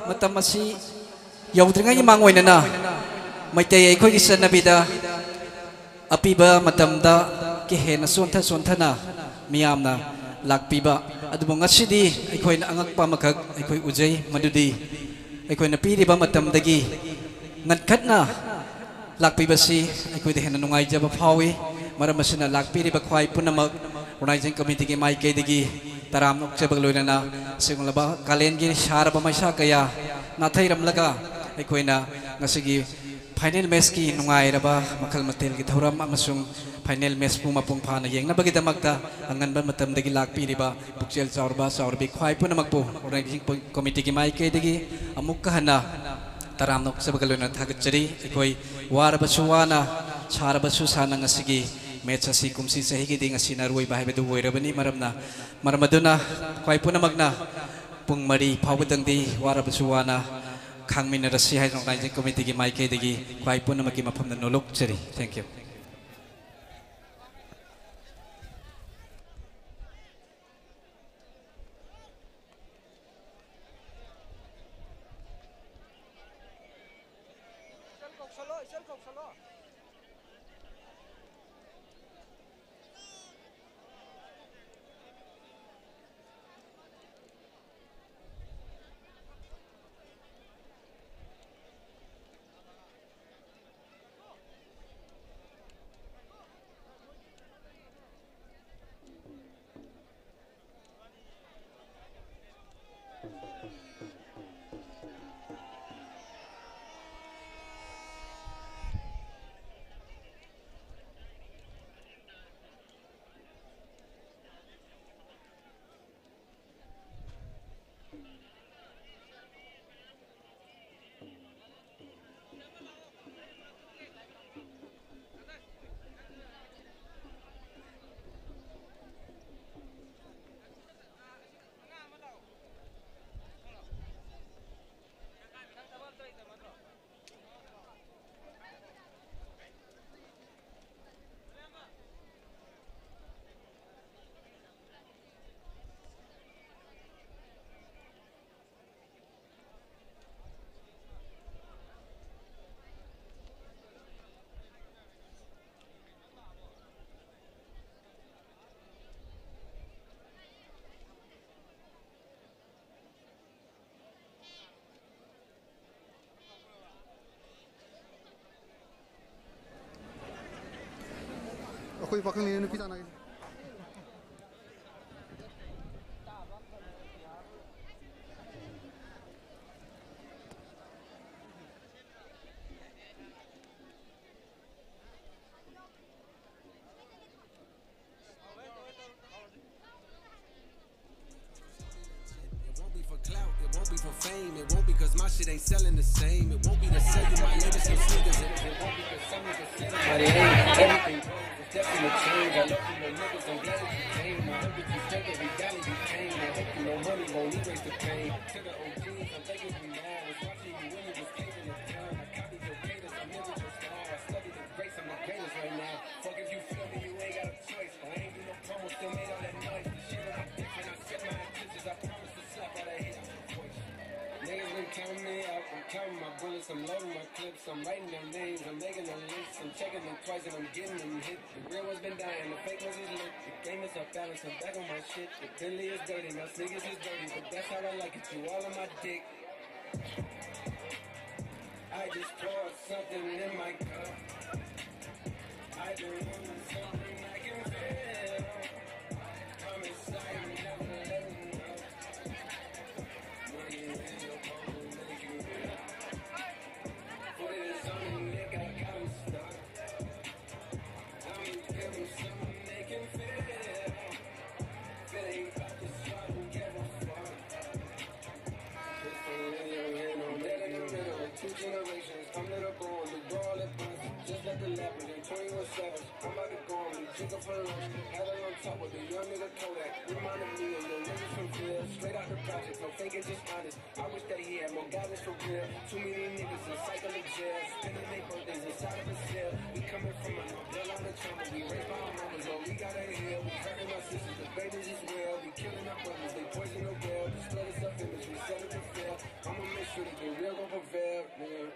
matamasi yaudringai mangoinana maitai akhoi gi sanabida apiba matamda ki hena sontha miyamna lakpiba adubo ngasidi akhoi na angakpa makak akhoi ujai madudi akhoi na piriba matamdagi ngatkhatna lakpibasi akhoi de hena nungai jaba phawi maramasina lakpiriba khwai punamak organizing committee ki mai kedigi taram nok chebag loinana singlaba kalengi sharaba maisa kaya nathai ramlaga aikoina ngasigi final match ki nungai raba makal matel ki thoram amasung final match pu mapung phana yengna bagi damakta anganba matam dagi lakpi riba bukchel chaurbi khwai punamak pu organizing committee ki mai kedigi amuk kahana taram nok chebag loina thagachari aikoi waraba suwana charaba su sana ngasigi match asi kumsi sahi gi ding asi naroi bai bedu woirabani maramaduna khwai punamagna pung mari phawdang di warabasuwana khangmin rasi hai organizing committee gi mai ke degi khwai punamagi mafamna nolok cheri thank you Aku pakai ni kita nak. It won't be cause my shit ain't selling the same. It won't be to sell you my latest sneakers. It won't be cause some niggas say but it ain't everything. It's definitely change. I love you, no niggas. I'm glad that you came. I hope that you take every dollar you came. I hope you no money won't erase the pain. To the OGs, I'm thinking you now. Was watching you when you was caving the town. I copied your cadence. I'm never your star. I studied the greats. I'm the greatest right now. Fuck if you feel me, you ain't got a choice. I ain't do no promo, still made all that noise. The shit that I bitch and I set my intentions. I promise to slap all that hate out your voice. Niggas been counting me out, I'm counting my bullets, I'm loading my clips, I'm writing their names, I'm making them lists, I'm checking them twice and I'm getting them hit. The real ones been dying, the fake ones is lit. The game is off balance, I'm back on my shit. The Bentley is dirty, my sneakers is dirty, but that's how I like it, you all on my dick. I just poured something in my cup. I just want something I can feel. I'm excited, never letting up. Money in your phone, make you real. Put it on the neck, I got him stuck. I'm give him something they can feel. If it ain't about to swap, don't give a fuck. Pistol in your hand, I'm dead in the middle. 2 generations, I'm let her go on the door all at once. Just like the leopard in 21 Savage. I'm about to go on the jigger for lunch. Had her on top with a young nigga Kodak. Reminded me of your niggas from Phil. Straight out the project, no faking, just honest. I wish that he had more guidance for real. Too many niggas in cycle of jail. Spending their birthdays inside of a cell. We coming from a bill on the trauma. We raised by our mamas, oh, we gotta heal. We hurting our sisters, the babies as well. We killing our brothers, they poison the well. Display the self-image, we set it to fail. I'ma make sure shit get real gon' prevail, man.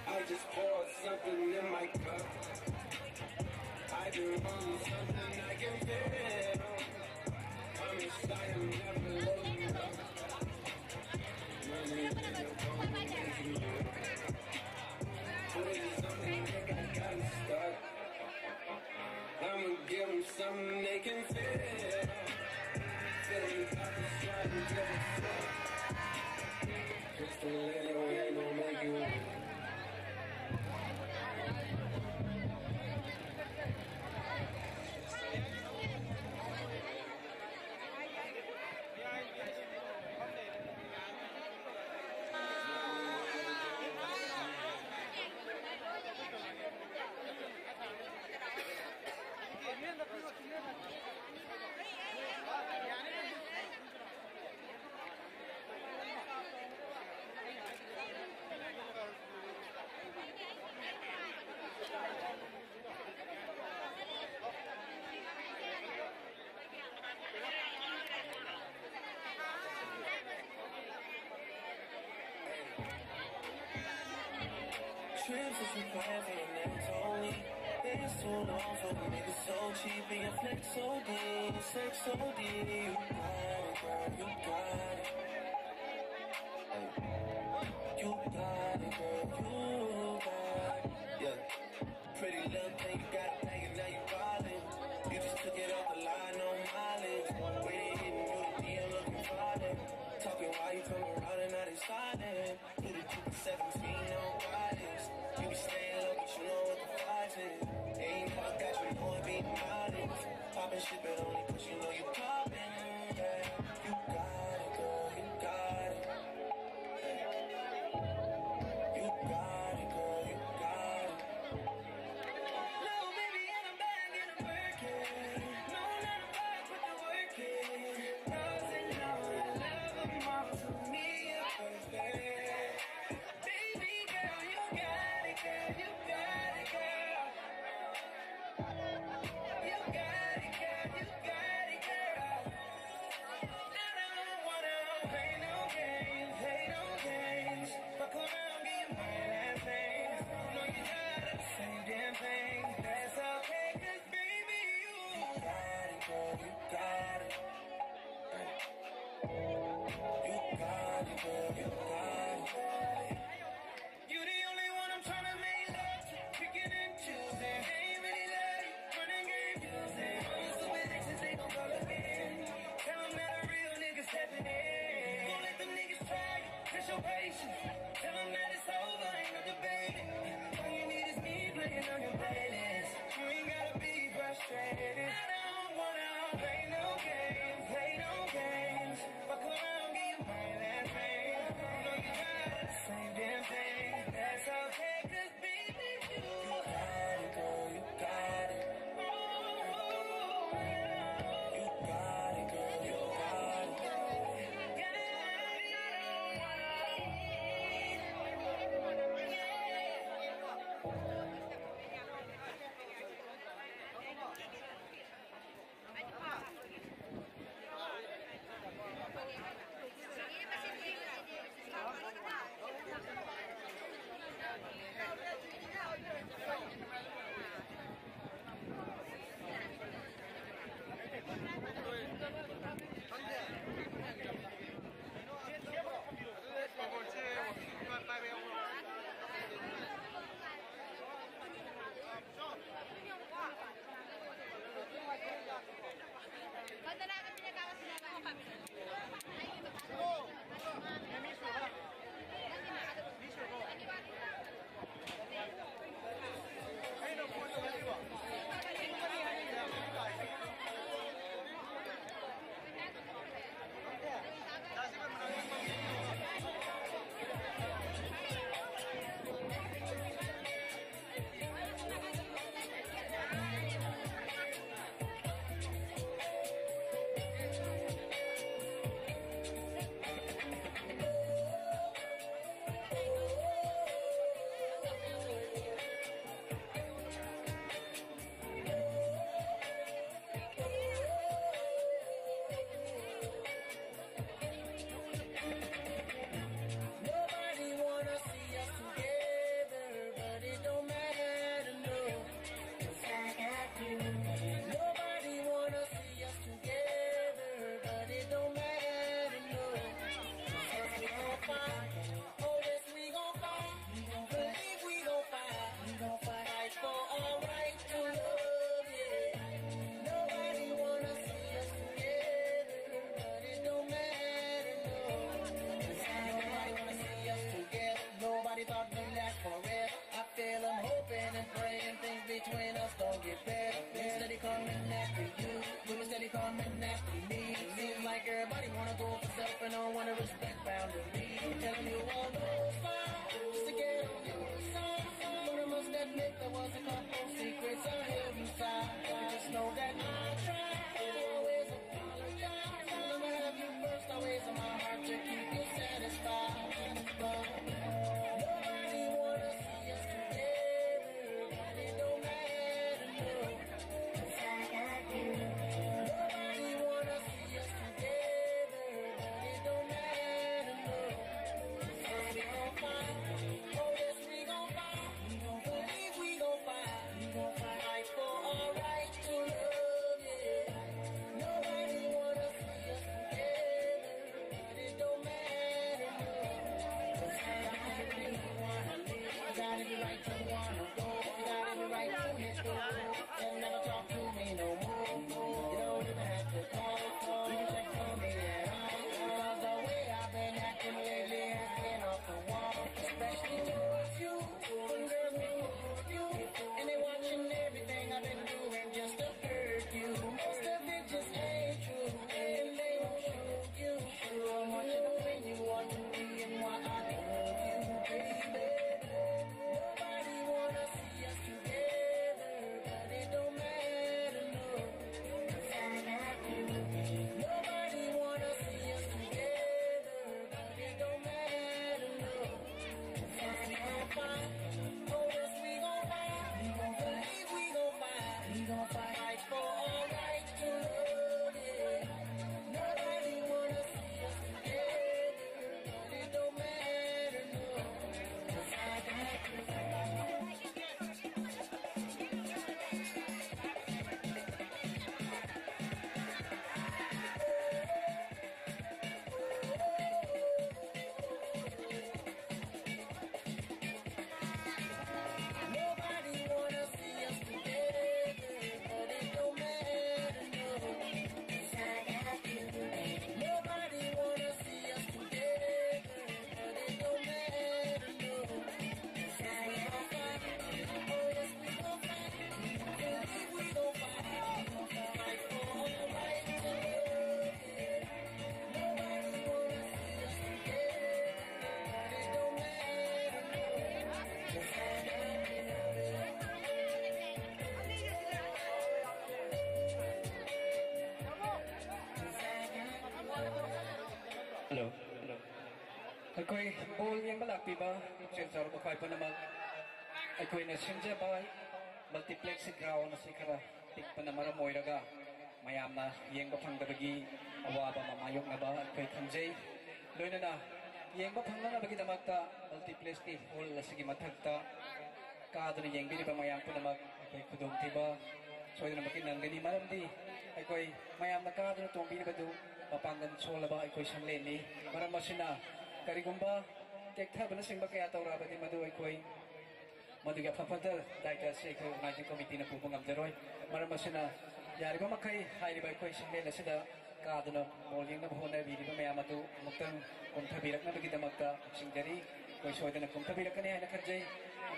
I just poured something in my cup. I do want something I can feel. Promise I am never letting up. Money in the phone, making you. Put it in something that I gotta start. I'ma give them something they can feel. Feeling like a shot and give a fuck. Just a little ain't gon' make you. Trips that you plan for your next only. It's too long for the niggas so cheap and your flex so deep, sex so deep. You got it, girl, you got it. Hey. You got it, girl, you got it. Yeah. Pretty little thing, you got it banging, now you ballin'. You just took it off the line, no mileage. We ain't hitting you the DM looking violent. Talking while you come around and now they silent. You the 217 on guidance. You be staying low, but you know what the vibes is. Ain't never got you knowing being honest. Poppin' shit, but only cause you know you poppin'. Yeah. You got it, girl, you got it. You got it, girl, you got it. No, baby, and I'm back and I'm working. No, not a back, but the working. Cause they know I love them all to me, you're perfect. Baby girl, you got it, girl, you got it, girl. You got it, girl, you got it, girl. I don't wanna play no games, play no games. Fuck around, get your mind and things. No, you gotta the same damn thing. That's okay, cause baby, you got it, girl, you got it. You got it, girl, you got it. You the only one I'm tryna make love to. Picking and choosing, ain't really love you. Running game using. All your stupid exes, they gon' call again. Tell them that a real nigga stepping in. Gon' let them niggas try you, test your patience. Tell them that it's over, ain't no debating. All you need is me playing on your playlist. You ain't gotta be frustrated. I don't wanna play no games, play no games. Fuck around, get your mind and things. No, you got the same damn thing. That's okay, cause baby, you got it, girl, you got it. You got it, girl, you got it. Akoi bol yang balak piba cel char ba khai panama akoi na sinja ba multiplex ground na sikara tik panamara moiraga mayam na yeng ba phang da bagi awa ba mamayok na ba akoi khamjei loina na yeng ba phang na bagi damakta multiplex ti hol la sigi mathakta ka dun yeng bi ba mayam panama akoi khudong tiba soidna makin nangani maramdi akoi mayam na ka dun tongbi ba du mapangan sola ba akoi sangle ni maram masina karigumba tekta bana singba kaya tawra bati madu aikoi madu ga fafadal daita se ko organizing committee na pupung amjaroi maram masina yariba makai hairi bai koi single lasida ka aduna bowling na bhona biri ba maya madu muktan komtha birak na bagi damakta singjari koi soidana komtha birak kani haina kharjai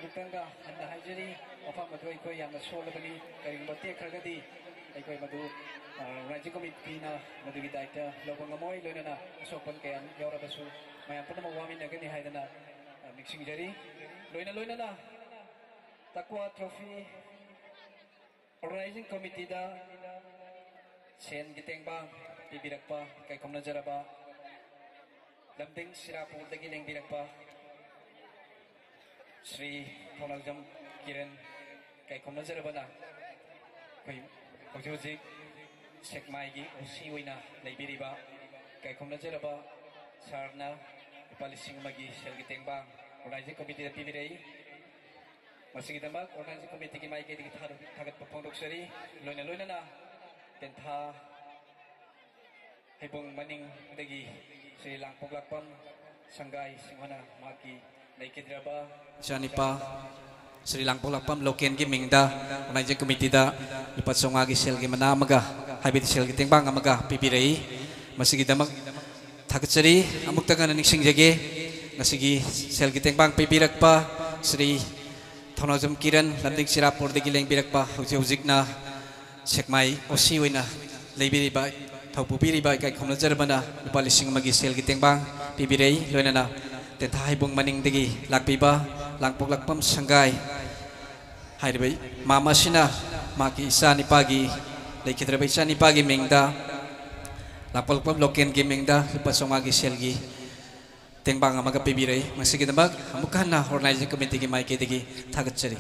muktan ga hanna haijari afa madu aikoi yamna sola bani karigumba tekragadi aikoi madu organizing committee na madu gi daita lobang amoi loina na sopan kayan yaura basu mayam pun mawami na gani hai na mixing jari loina na takwa trophy organizing committee da sen giteng bang ibirak pa kay komna jaraba lambing sirapur dagi leng birak pa Sri Thonaljam Kiran kay komna jaraba na kay ojojik sekmai gi osi oina leibiriba kay komna jaraba sarna palising magi sel giteng bang organizing committee da pivirei masih kita mak organizing committee ki mai ke di thagat papondok sari loina na tentha hebong maning dagi Sri Langpok Lakpam Sanggai Singhana maki naikidraba Janipa Sri Langpok Lakpam loken gi mingda organizing committee da lipat songa gi sel gi mana maga habit sel giteng bang amaga pivirei masih kita mak Thakachari amuk tangan ning singjage ngasigi sel giteng bang pibirak pa Sri Thonaljam Kiran landing sirapur degi leng birak pa hujik na sekmai osi oina leibiri ba thaupu biri ba kai khomna jarbana lupa lising magi sel giteng bang pibirei loina na te thai bung maning degi lakpi ba Langpok Lakpam Sanggai haibai mama sina maki isa ni pagi lekitra ba isa ni pagi mengda Langpok Lakpam loken gaming da lepas somagi selgi tengbang amaga pibirai masih kita bag amukan na organizing committee ki mai ke degi thagat chari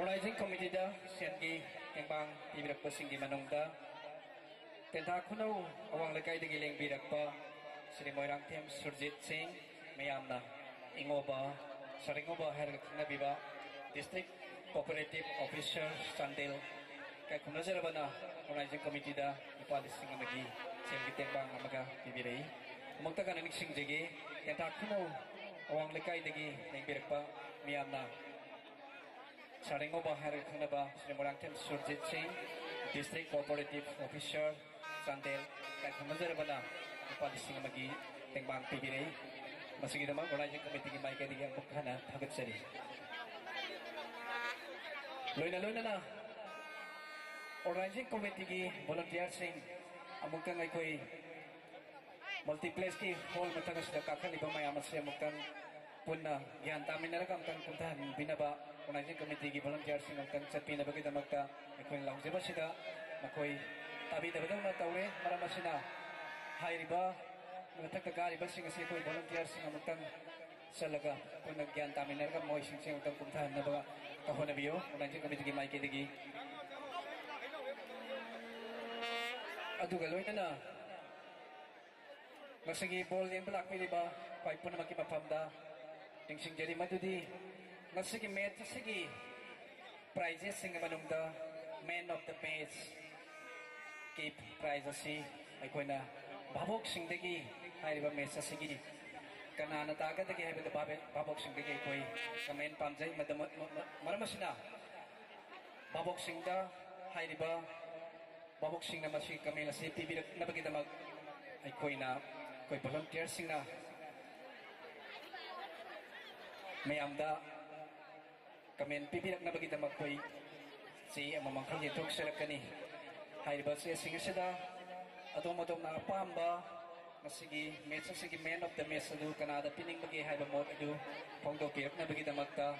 Organizing Committee da Siangi Kengbang Tibirak Pasing di Manongda Tenta Kuno Awang Lekai de Giling Birakpa Sri Moirang Tim Surjit Singh Mayamna Ingoba Saringoba Herg Nabiba District Cooperative Officer Sandil Kay Kunazarabana Organizing Committee da Ipali Singh Amagi Siangi Kengbang Amaga Tibirai Umagtakan Anik Singh Jegi Tenta Kuno Awang Lekai de Giling Birakpa Mayamna Saringoba Herg Naba Sri Moirang Tim Surjit Singh District Cooperative Officer Sandel Kay Kunazarabana Ipali Singh Amagi Kengbang Tibirai Masih naman Organizing Committee ki Mike Digang Bukhana Thagat Sari Loina na Organizing Committee ki volunteer sing amukang ay ko'y multiplex ki hall matagas na kakaliba mayaman siya amukang punna yan tamin na lang amukang puntahan binaba Organizing Committee ki volunteer sing amukang sa pinabagay na magta ay ko'y lang siya sida mako'y tabi na ba matawre marama sina hay riba Nagtagkakari ba singa siya ko'y volunteer singa magtang salaga kung nagyan tamin na rin mo ising siya magtang puntahan na ba kahon na biyo Organizing Committee ki Mike Digi Adugaloy na Masagi ball yan balak pili ba kahit po na makipapamda yung sing jari madudi Masagi met sige prizes singa manungda man of the match keep prizes si ay ko'y na babok sing dagi hai ba mesa sigi kana nataga dagi hai ba babok sing dagi koi kamen pamjai maramasina babok sing da hai ba babok sing na masi kamela si pibi na bagida mag ai koi na koi volunteer sing na may amda kamen pibi na bagida mag koi si amamang kanya tok sila kani hai ba si sing sida adom na pamba Masigi, medyo sige man of the mess adu Kanada pining bagi hai ba mo adu pongdo pirak na bagi damagta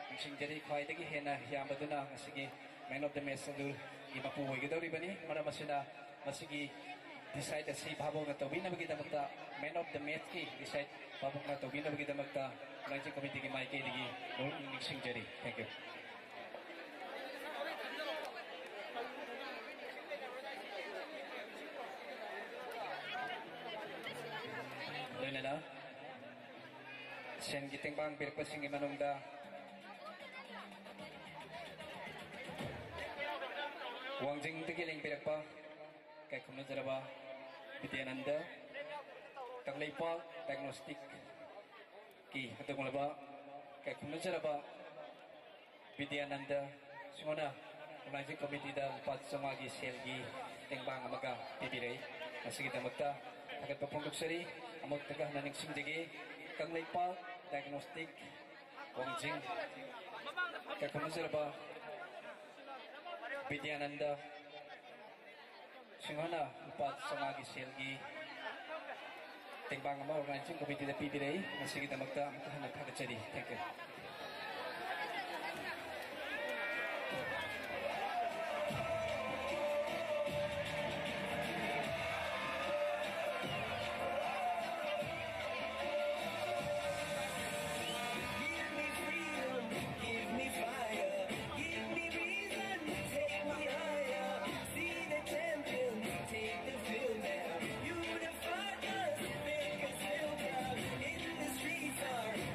ang singjari khwai dagi hena yamba duna masigi man of the mess adu imapuwi gidaw riba ni marama sina masigi decide si babong na tawin na bagi damagta man of the mess ki decide babong na tawin na bagi damagta Organizing Committee ki Mike digi no singjari. Thank you. Na Sian giting bang birpasing imanungda Wangjing tigiling birpa kay kumnazaraba Vidyananda Taglaypa diagnostic ki hatong laba kay kumnazaraba Vidyananda sumuna Organizing Committee da pat sumagi selgi tingbang amaga pibiray nasigita magta agad papungkok sari amot tagah na ningsing digi kang laypa diagnostic Wangjing kay kumnazaraba Vidyananda singana pat sumagi selgi tingbang ama Organizing Committee da pibiray nasigita magta magtahan agad sari. Thank you.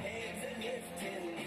Heads are lifting.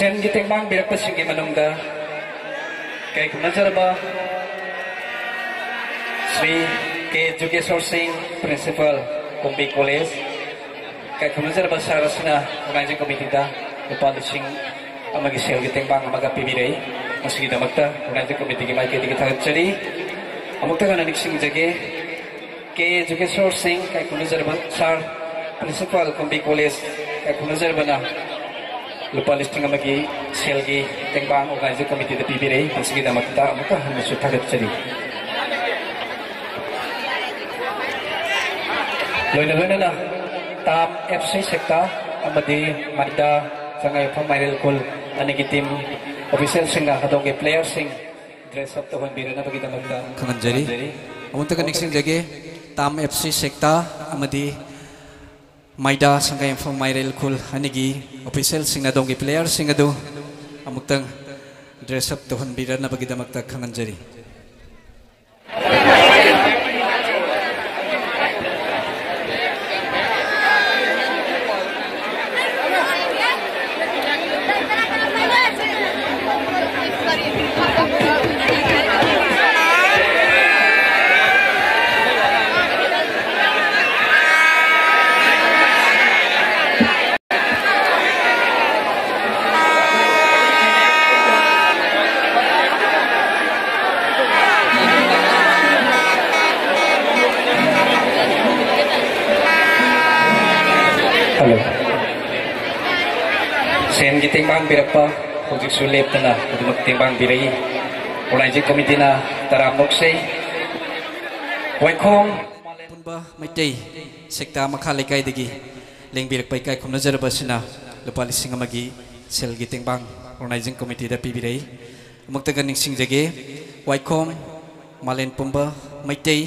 Sen giting bang birak pasinggi manungda kay kumnajaraba Sri K. Jugeshwar Singh Principal Kumbi College kay kumnajaraba sarasna Organizing Committee da Lupa-lising amagi sel giting bang amaga pibiray masigi damagta Organizing Committee gi maike digi thagachari amukta kana niksing jage K. Jugeshwar Singh kay kumnajaraba sar Principal Kumbi College kay kumnajaraba na Lupa-listing amagi sel gi giting bang Organizing Committee da pibiray masigi damagta amukta hanasu thagachari Loina na tam FC sekta amadi Magda sangai pamairil kul anigi team official singa hadonge player sing dress up to hon birana bagi damagda Kanganjari amunta kanik jage tam FC sekta amadi Maida sangai pamairil kul anigi official singa donge player singa do amuktang dress up to hon birana bagi damagda Kanganjari Hello. Sen giting bang birapa project sulip na udumag timbang birai Organizing Committee na taramok say Waikom punba maitay sekta makhalay kay digi lengbirak pay kay kumnajaraba sina lupa-lising amagi sel giting bang Organizing Committee da pibiray amagtagan ning jage Waikom malen pumba maitay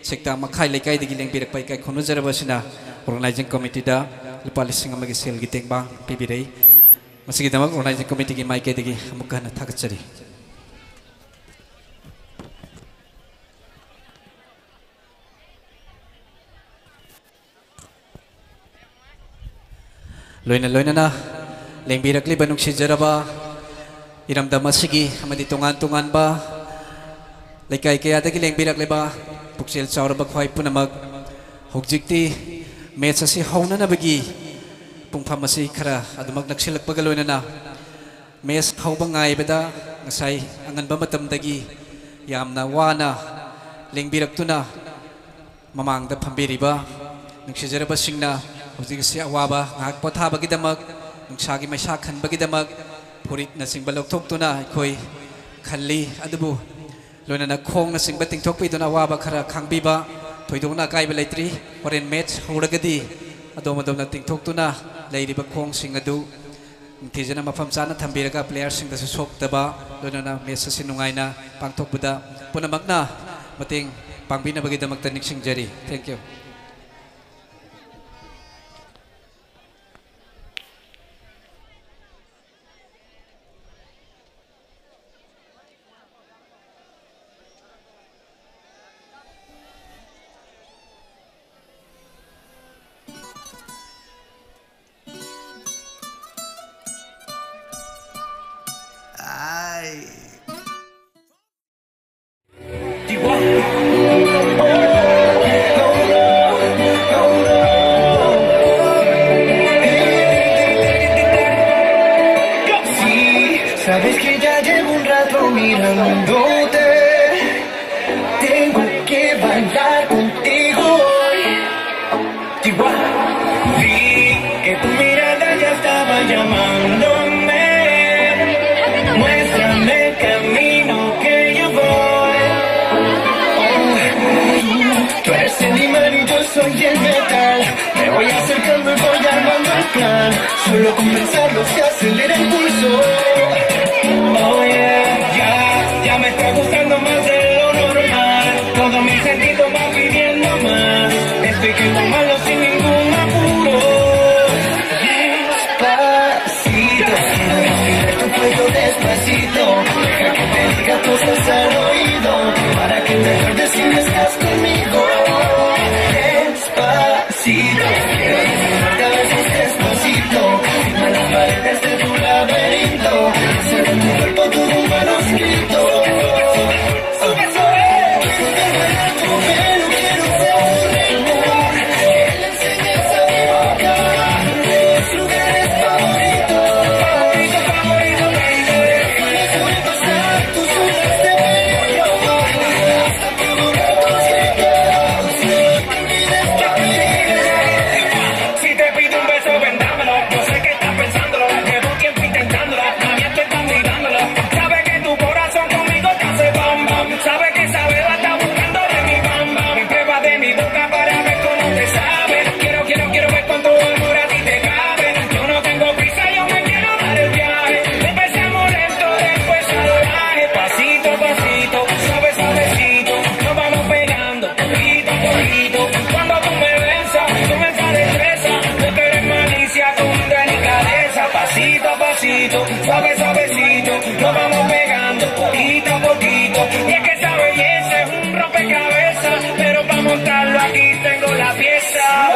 sekta makhalay kay digi lengbirak pay kay kumnajaraba sina Organizing Committee da lupa-lising amagi sel giting bang pibiray masigi damag Organizing Committee gi mai kay digi amugkan na thagachari Loina na lengbirak li banung sijaraba iramdam masigi amadi tungan ba laikay kaya dagi lengbirak li ba puksel sauraba khwai punamag hugjikti match asi hauna na bagi pungpham asi khara adumag naksilak pagaloina na match hauba ngai beda ngasai angan ba matam dagi yamna wana lengbirak tuna mamangda phambiriba nungsijaraba singna hujik si awaba ngak potha bagi damag nungsagi maisa khan bagi damag phurit na singba lokthok tuna khoi khalli adubu loina na khong na singba tingthok pi tuna awaba khara khangbiba thoidona kai ba leitri foreign match horagadi adom na tingthok tuna leiriba khong sing adu tijana mafam chana thambiraga player sing da soktaba loina na match si nungaina pangthok buda punamagna mating pangbina bagi damak tanik sing jari thank you Sabes que ya llevo un rato mirándote. Tengo que bailar contigo hoy. Vi que tu mirada ya estaba llamándome. Muéstrame el camino que yo voy. Tú eres el imán y yo soy el metal. Me voy acercando y voy armando el plan. Solo con pensarlo se acelera el pulso. Oh yeah, ya me está gustando más de lo normal. Todo mi sentido va pidiendo más. Estoy que malo sin ningún apuro. Despacito, quiero respirar tu cuello despacito. Deja que te diga cosas al oído, para que te acuerdes si no estás conmigo. Despacito, quiero respirar a veces despacito. Firma las paredes de tu laberinto. poquito. Cuando tú me besas, tú me esa destreza, no quieres malicia con delicadeza. Pasito a pasito, suave suavecito, nos vamos pegando poquito a poquito. Y es que esa belleza es un rompecabezas, pero para montarlo aquí tengo la pieza.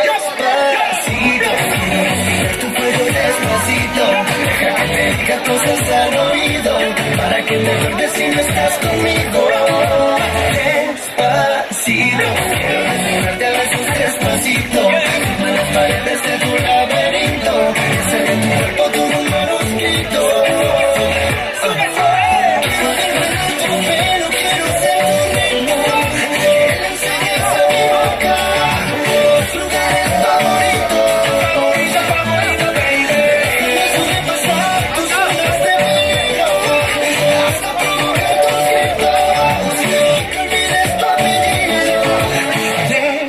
Despacito, quiero respirar tu cuello despacito. Deja que te diga cosas al oído, para que te acuerdes si no estás conmigo. Despacito, quiero desnudarte a besos despacito. Firma las paredes de tu laberinto, hacer en mi cuerpo tu manuscrito. Pero quiero ser tu reino, que le enseñes a mi boca tus lugares favoritos. Favorito, baby. Déjame pasar tus zonas de peligro, hasta provocar tus gritos, y que olvides tu apellido.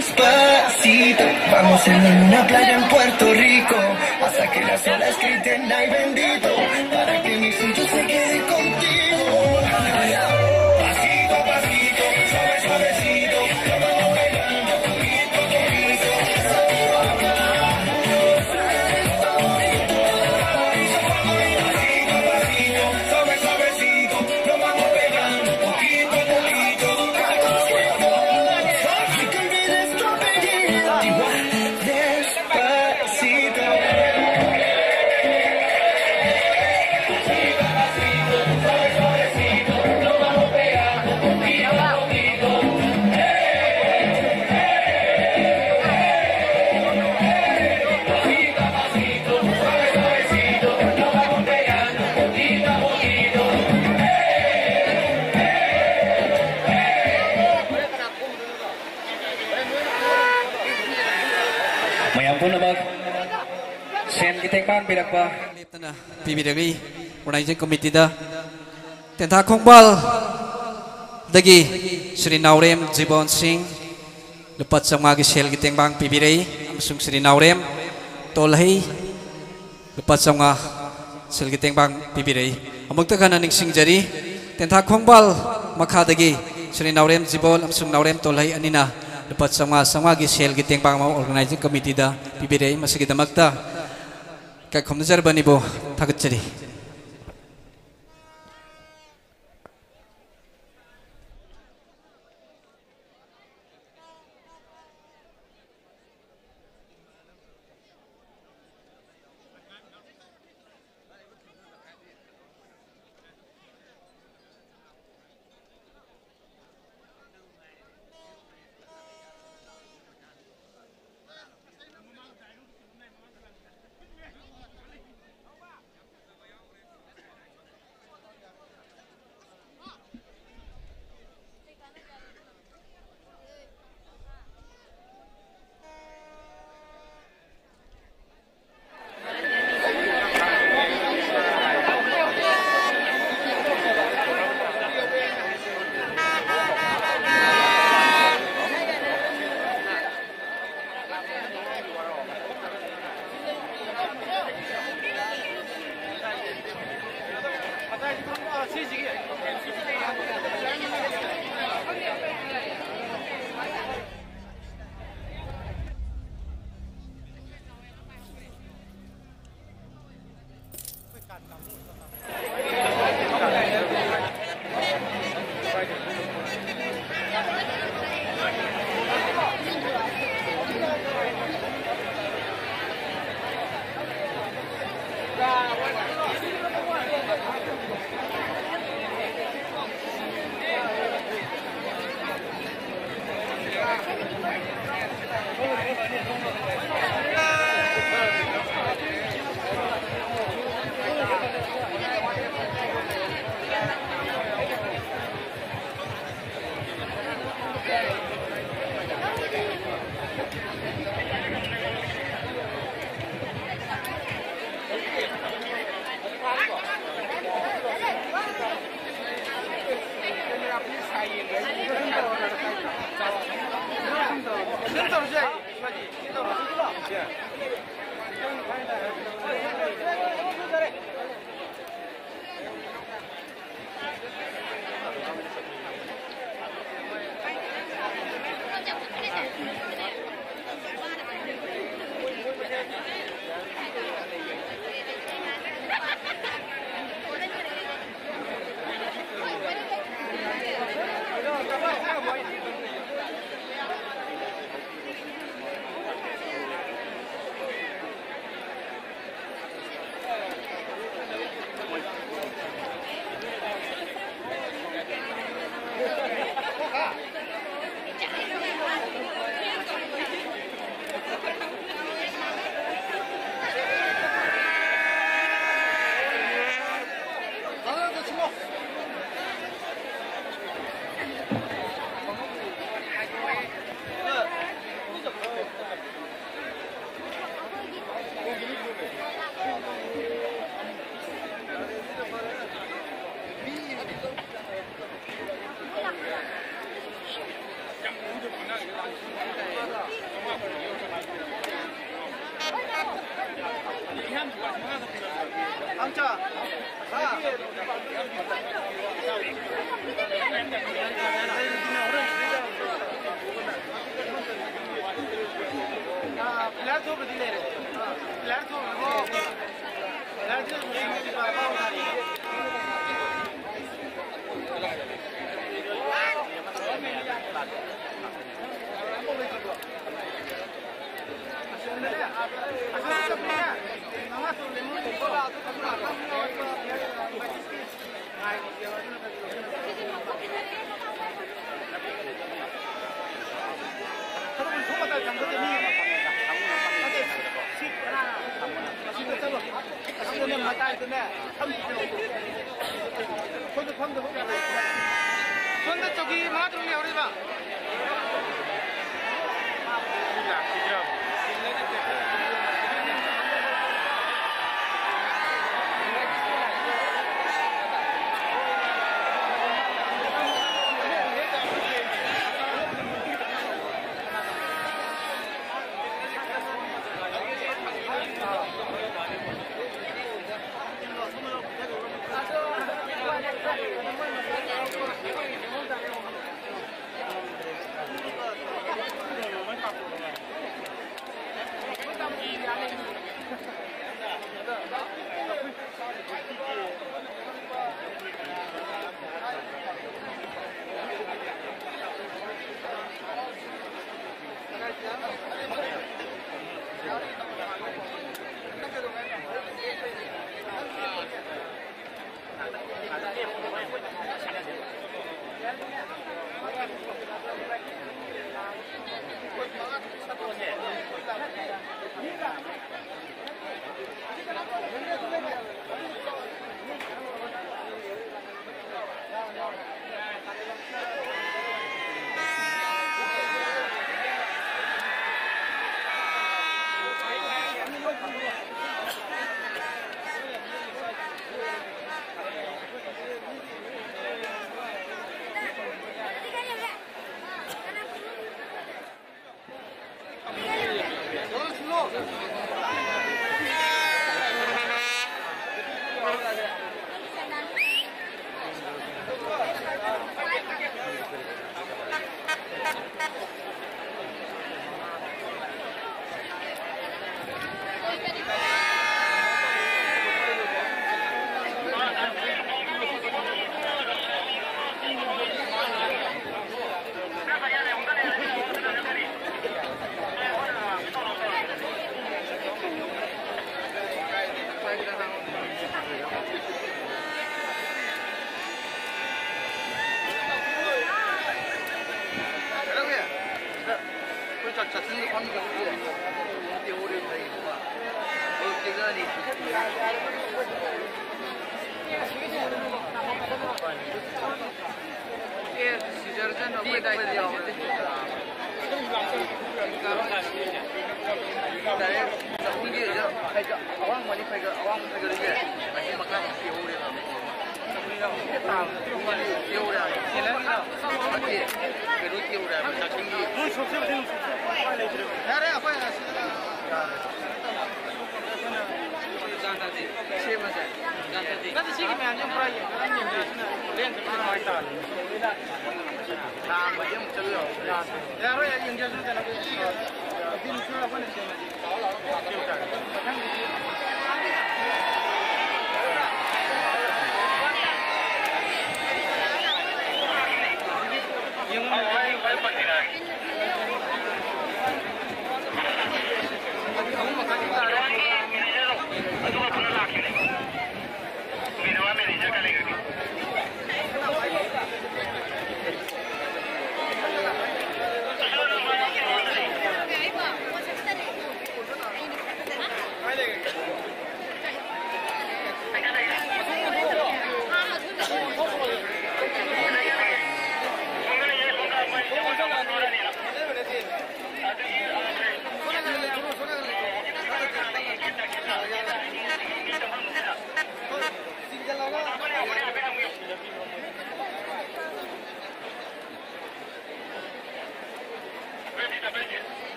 Despacito, vamos en una playa en Puerto Rico, hasta que las olas griten ay bendito, para que mi sueño se quede contigo. Pasito a pasito, suave suavecito, nos vamos pegando poquito a poquito. Pasito a pasito, suave suavecito, nos vamos pegando poquito a poquito. Y que olvides tu apellido. Despacito. Mayapon na mag sen kiteng bang pinagpa. Lip na pibidagi organizing committee da tenta khongbal dagi Sri Naurem Jibon Singh lepat sama gi sel giteng bang pibirai amsung Sri Naurem tolhai lepat sama sel giteng bang pibirai amukta kana ning singjari tenta khongbal makha dagi Sri Naurem Jibon amsung Naurem tolhai anina lepat sama gi sel giteng bang organizing committee da pibirai masigi damakta ka khomjar bani bo thagachari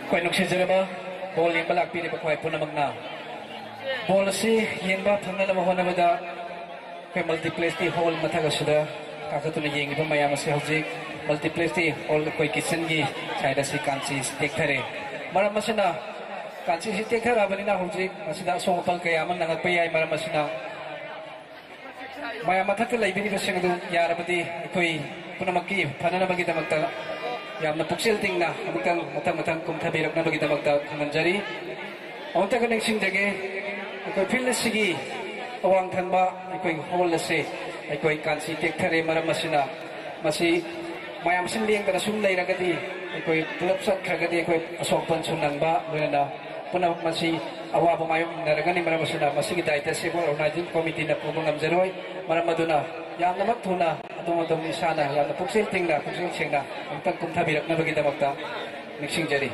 Koi nuk sejraba bol yang balak pilih pakai pun namagna bol si yang ba thangna na mahona bada koi multiplex ti hall mathaga suda kakatuna yang iba maya masih hojik multiplex ti hall koi kitchen gi saida si kansi stick thare maram masina kansi stick thara bani na hojik masida songpal kaya man nangat payai maram masina maya mathak lai bini basing du yarabati koi punamaki phanana bagi damakta yamna puksil tingna amutang matang kumthabirak na bagi damakta khanganjari amutang kaning singjage koi fitness sigi awang thanba aikoi hol ase aikoi kansi tek thare maram asina masi mayam sin leng da sum lei ragadi aikoi club sat khagadi aikoi asok pan sunangba loina puna masi awa ba mayum naragani maram asina masi gi daita se bo organizing committee na pubo ngamjaroi maram aduna yamna mak thuna atong atong isana yamna puksel tingna puksel chengna amtak kum thabirak na bagi damakta mixing jari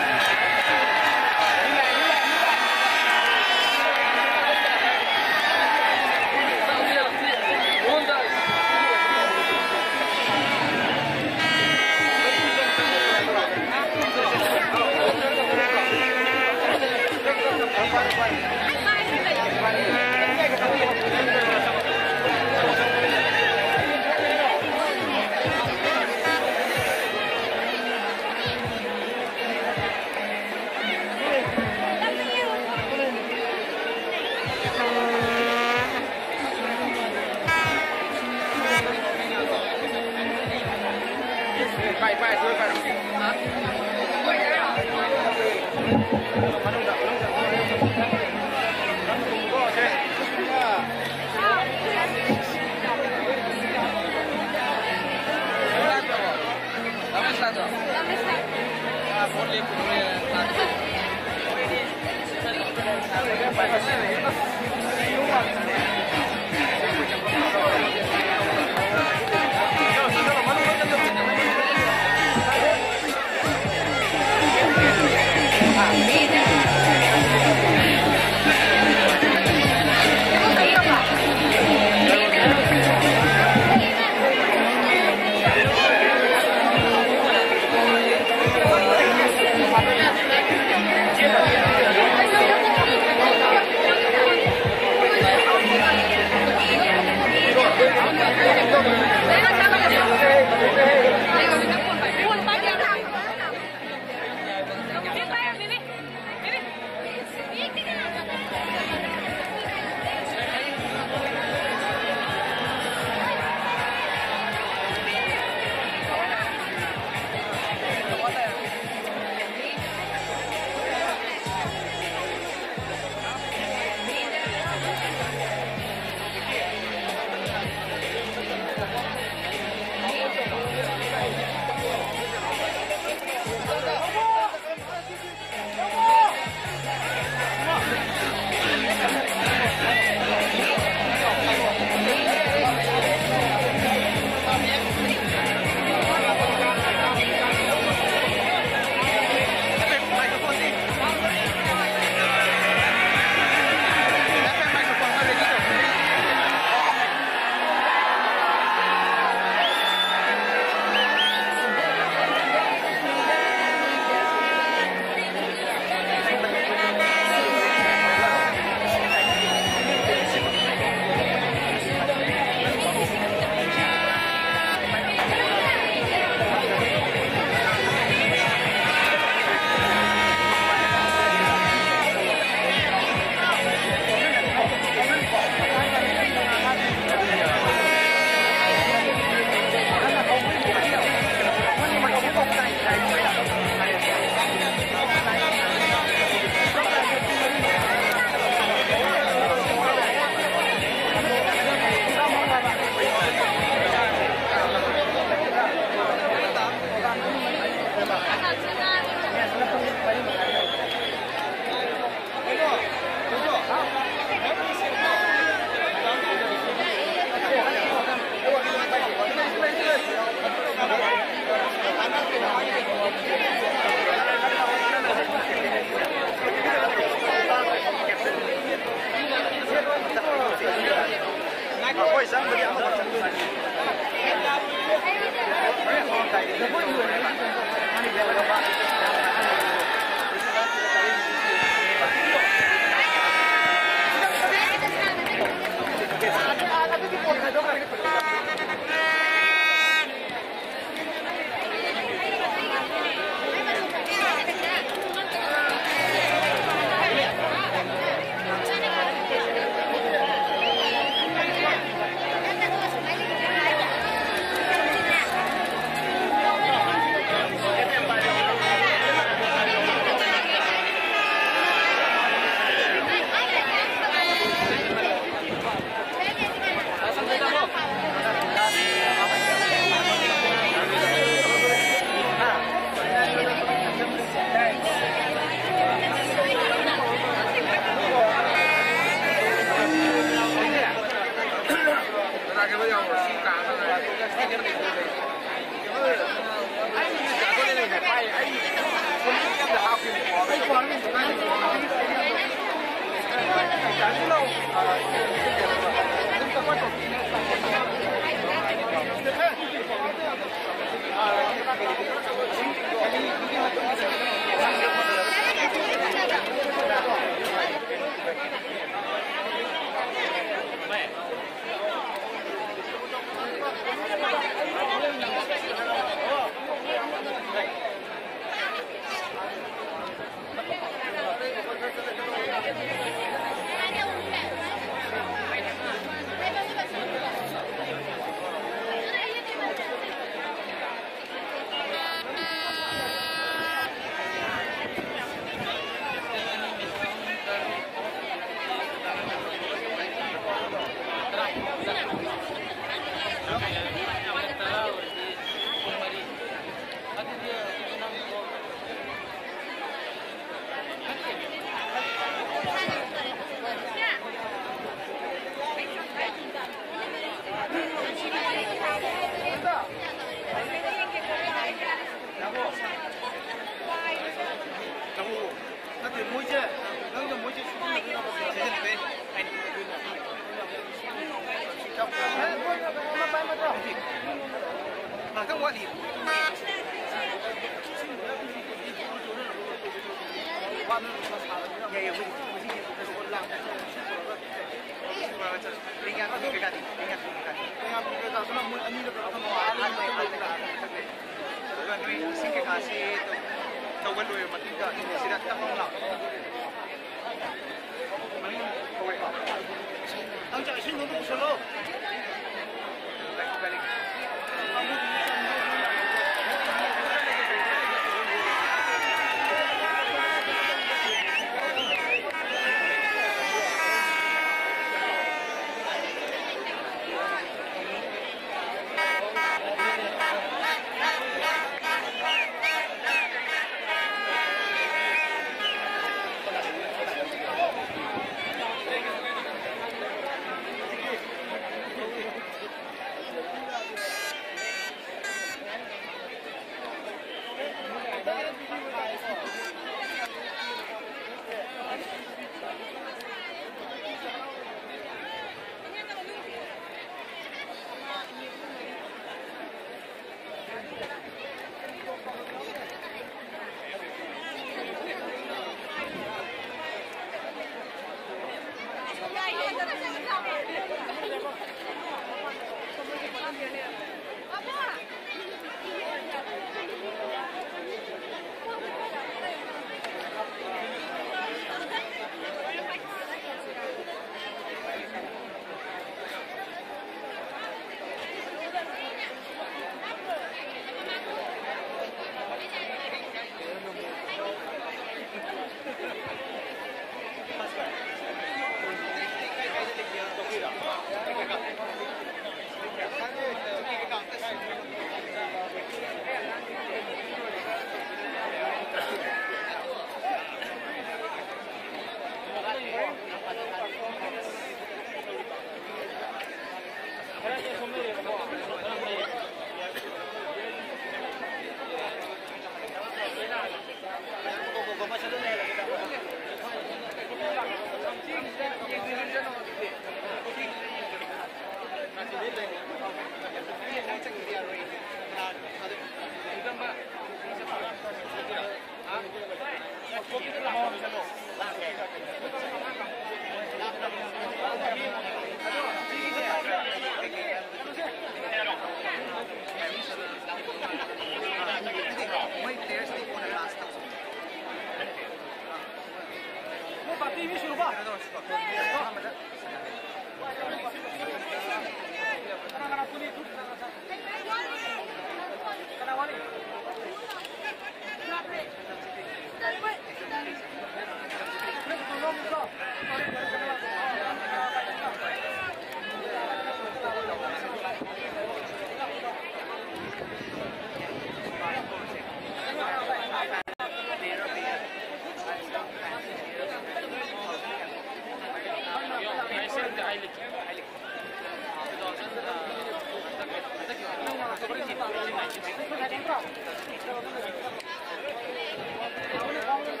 Thank you.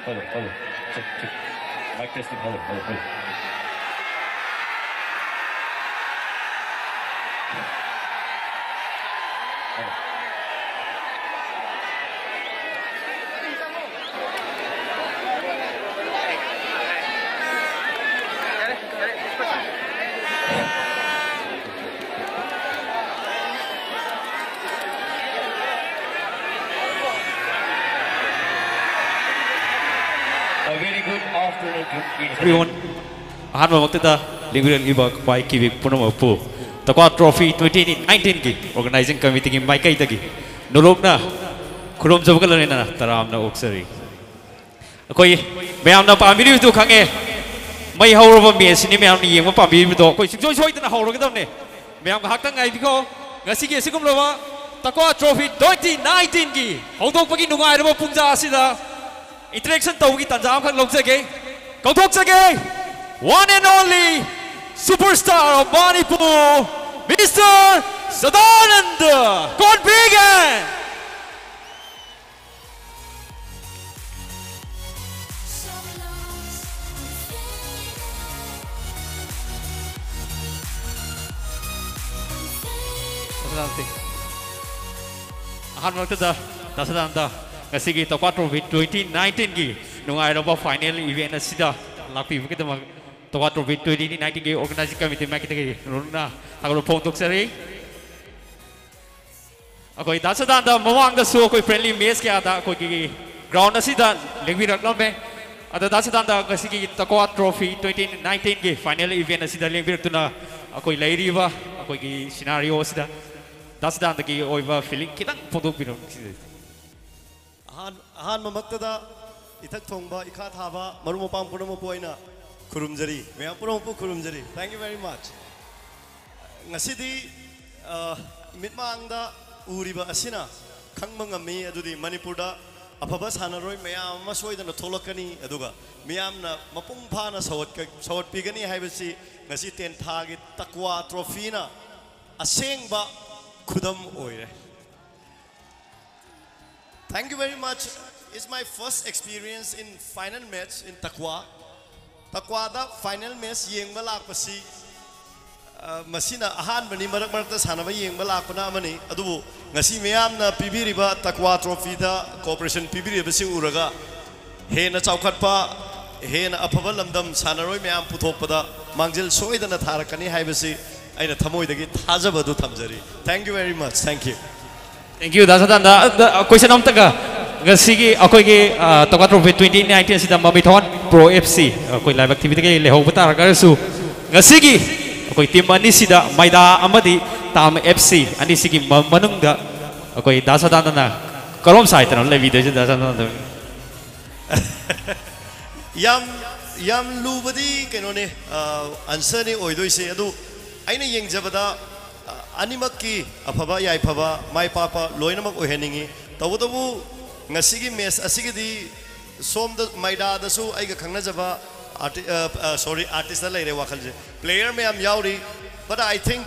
Hello. Check. Mic testing. Hello. A very good afternoon to everyone. Ahan mamakta Lingwiral Ibak Pai Kivik Punomapu. Takwa Trophy 2019 ki organizing committee ki Maikai tagi. Nologna Kurum Jabgalarena Taramna Oksari. Koi Mayamna Pamiri to Kange May Horror me cinema Yama Pamiri to Koi Joy than a horror. Mayam Hakang Ibiko Gasiki Sikumlova Takwa Trophy 2019 ki. Hodo Paki Nunga Punja Sida. Interaction tawgi tanjam khang loksage kauthok one and only superstar of Manipur, Mr. Sadanand Konbigan. Ahan waktu Sadananda Ngasigi Takwa Trophy 2019 ki nungai roba final event asida lapi kita mag Takwa Trophy 2019 ki organizing committee ma kita ki runa agro phone tok sari akoi dasadanda mamang da so koi friendly match kya da koi ki ground asida lengbi raklam me ada dasadanda ngasigi Takwa Trophy 2019 ki final event asida lengbi tuna akoi lairiba akoi ki scenario asida dasadanda ki oiba feeling kitang phone biro Ahan mamaktada itak thongba ikha thaba marumapam punamopoina खुरुमजरी मैं पुरोंपु खुरुमजरी thank you very much ngasi mitmangda uriba asina khangma ngami adudi manipurda afaba sanaroi mayam ama soidana tholakani aduga miyamna mapung phana sawat pigani haibasi ngasi 10 thagi takwa trophy na asengba khudam oire. Thank you very much. It's my first experience in final match in Takwa. Takwa da final match yengba lakpasi masina ahan bani marak marak ta sanaba yengba lakpana amani adubu ngasi miyamna pibiriba Takwa trophy da cooperation pibiriba sing uraga hena chaukhatpa hena afaba lamdam sanaroi miyam puthokpada mangjil soidana tharakani haibasi aina thamoidagi thajaba du thamjari. Thank you very much. Thank you. Thank you. Dasadan da question am taka ngasigi akoi ge Takwa trophy 2019 sida Mamithon Pro FC akoi live activity ge leho bata karasu ngasigi akoi team ani sida maida amadi Tam FC ani sigi manungda akoi Dasadan na karom side na le video Dasadan da yam lubadi kenone answer ni oidoi se adu aina yengjabada animaki afaba yai phaba mai papa loinamak oheningi tabudabu ngasigi mes asigi di somda maida dasu aiga khangna jaba artist la ire wakhalje player me am yauri but I think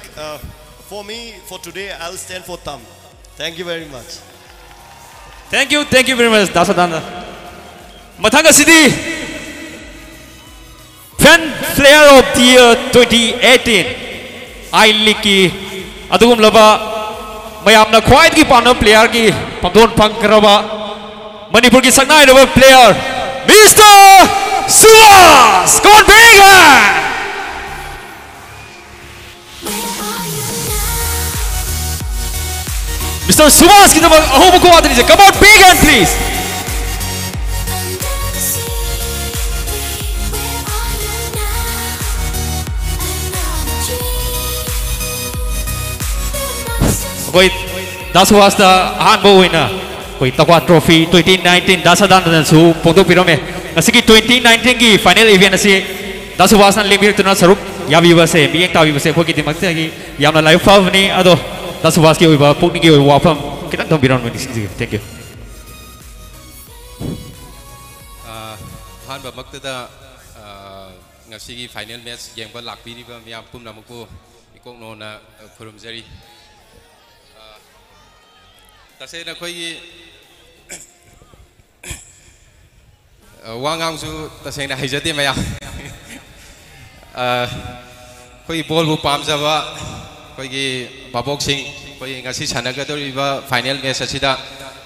for me for today I'll stand for Tam. Thank you very much. Thank you very much Dasadanda. Mathanga City Fan Player of the Year 2018 I Liki adugum laba mayamna khwai ki partner player ki pamdon pangkraba Manipur ki saknai raba player Mr. Suwas come on big hand Mr. Suwas ki taba ahob ko adri je come on big hand please koi Dasuwas da hanbo wina koi Takwa trophy 2019 Dasadan dan su pondok pirome ngasigi 2019 ki final event asi Dasuwas nan limir tuna sarup yabi base miyeng tawi base koi ki dimak gi yamna live fav ni ado Dasuwas ki oiba pukni ki oiwa pham kitang thom biron ni sigi thank you hanba maktada ngasigi final match yengba lakpi ni ba miyam pum namuko ikok no na khurumjari tasena koi wangang su tasena haijati maya koi ball bu pam jaba koi gi babok sing koi ngasi sanaga doriba final match asida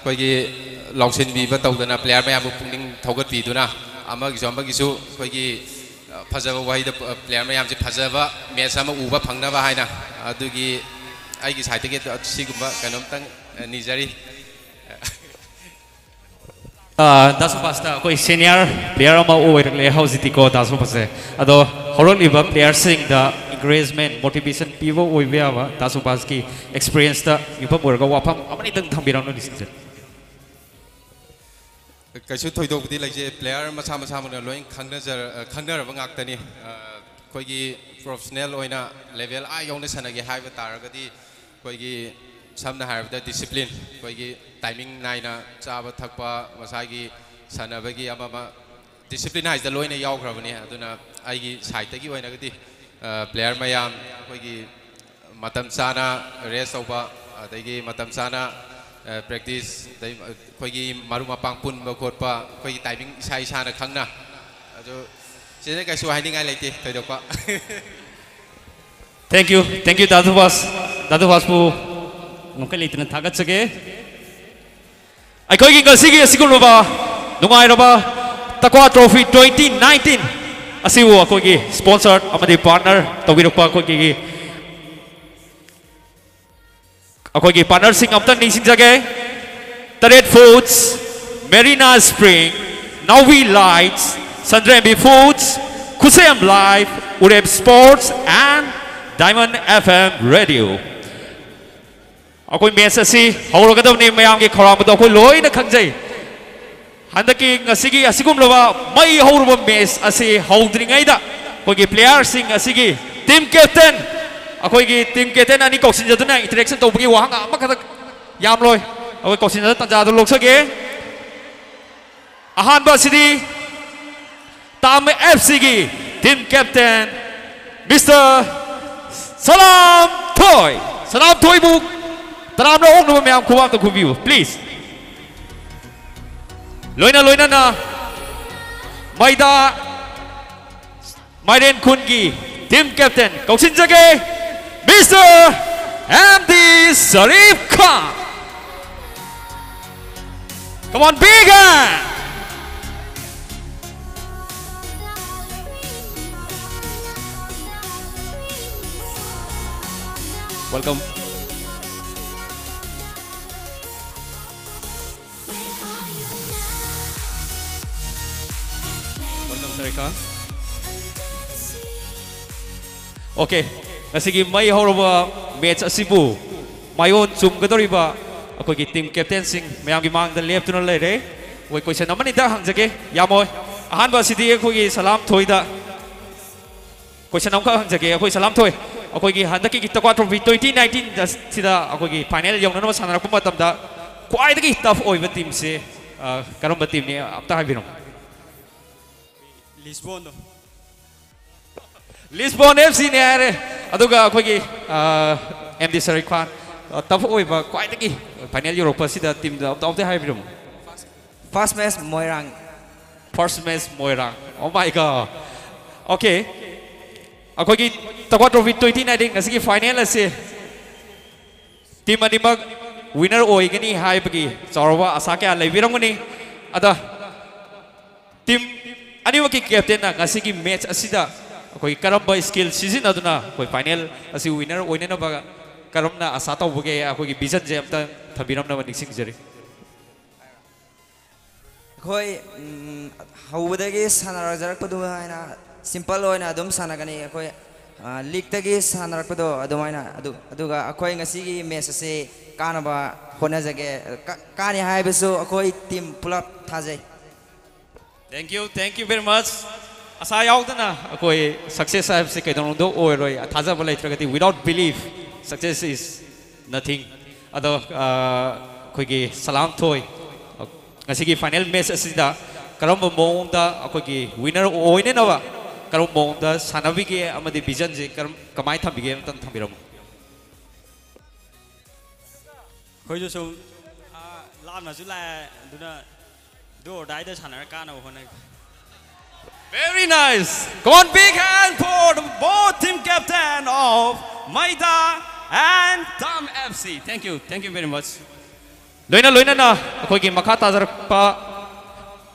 koi gi longsin bi ba tawdana player maya bu pungning thogat bi duna ama gi jamba gi su koi gi phajaba wai da player maya ji phajaba match ama uba phangna ba haina adugi ai gi side ge sigumba kanom tang Nijari Dasuwas da koi senior player ama oirle hausiti ko Dasuwas ado horol iba player sing da encouragement motivation pivo oibe aba Dasuwas ki experience da iba borga wapam amani tang thambirang no decision kaisu thoidok di laije player macha macha mon loin khangna ba ngak tani koi gi professional oina level a yong ne sanagi haiba taragadi koi gi samna harabda discipline koi timing naina chaba thakpa masagi sanabagi amama discipline hais da loina yaw khrabani aduna aigi side gi oina gadi player mayam koi matam sana rest oba adagi matam sana practice dai koi maruma pangpun ba khotpa koi timing sai sana khangna ado sine kai su haidingai leite thoidokpa thank you Dasuwas pu nungkai litna thagat sage aikoi gi ngasigi asigulba nungairaba Takwa trophy 2019 asiwo akoi gi sponsored amadi partner tawirokpa akoi gi partner sing amtang ning singjage Taret Foods Marina Spring Navi Lights Sandrembi Foods Kusem Life Ureb Sports and Diamond FM Radio akoi match asi horogadam ni mayam gi khoram do akoi loi na khangjai हंदकी ngasiगी asigumlaba mai hauruba match ase haudringaida koigi player sing asigi team captain akoigi team captain ani koksin jaduna interaction tawbagi wahang amakada yamloi akoi koksin jadu tanjadu loksage ahanba sidi Tam FC gi team captain Mr. Salam Toy bu taram na ong mayam kuwam to kubiu please loina na maida Maiden Kungi team captain koksin jage Mr. MD Sarif Khan. Come on big hand. Welcome. Welcome, Sarika. Okay, ngasigi may horoba match asibu. Mayon sumgadoriba ako ki team captain sing mayam gi mang da left to le re. Wai question naman ida hangjage yamoy. Ahan ba sidi ko gi salam thoida. Question nam ka hangjage ako salam thoi. अकोगी हंदकी तकवा trophy 2019 सिदा अकोगी final यौनन सानरप मतमदा क्वाइदगी tough ओइब टीम से करम टीम ने अपता हाबिरो लिस्बोन FC ने आरे अदुगा अकोगी MD Sarif Khan टफ ओइब क्वाइदगी फाइनल यूरोप सिदा टीम दा अपता हाबिरो first match Moirang oh my god okay अकोगी तकवा trophy 2019 ngasigi final ase team animak winner oigani haibagi chorwa asa kya leibirangani ada team animaki captain na ngasigi match asida akoi karamba skill season aduna koi final asi winner oinena baga karamna asa tawbuge akoi vision je amta thabiramna ningsing jari koi hawdagi sanarajarak padu haina simple oina adum sanagani koi league tagi sanarapado adumaina aduga akoi ngasigi match ase kanaba honajage kani haibesu akoi team pulap thajai thank you very much asa yaudana akoi success have se kaidon do oiroi thaja bolai tragati without belief success is nothing ado koigi salam thoi ngasigi final match asida karam mongda akoigi winner oine nawa karam mongda sanabige amadi vision je karam kamai thambige tan thambiram khoi jo so lam na jula duna do dai da sanar kana hone very nice come on big hand for the both team captain of Maida and Tam FC thank you very much loina na akoigi makha tajarpa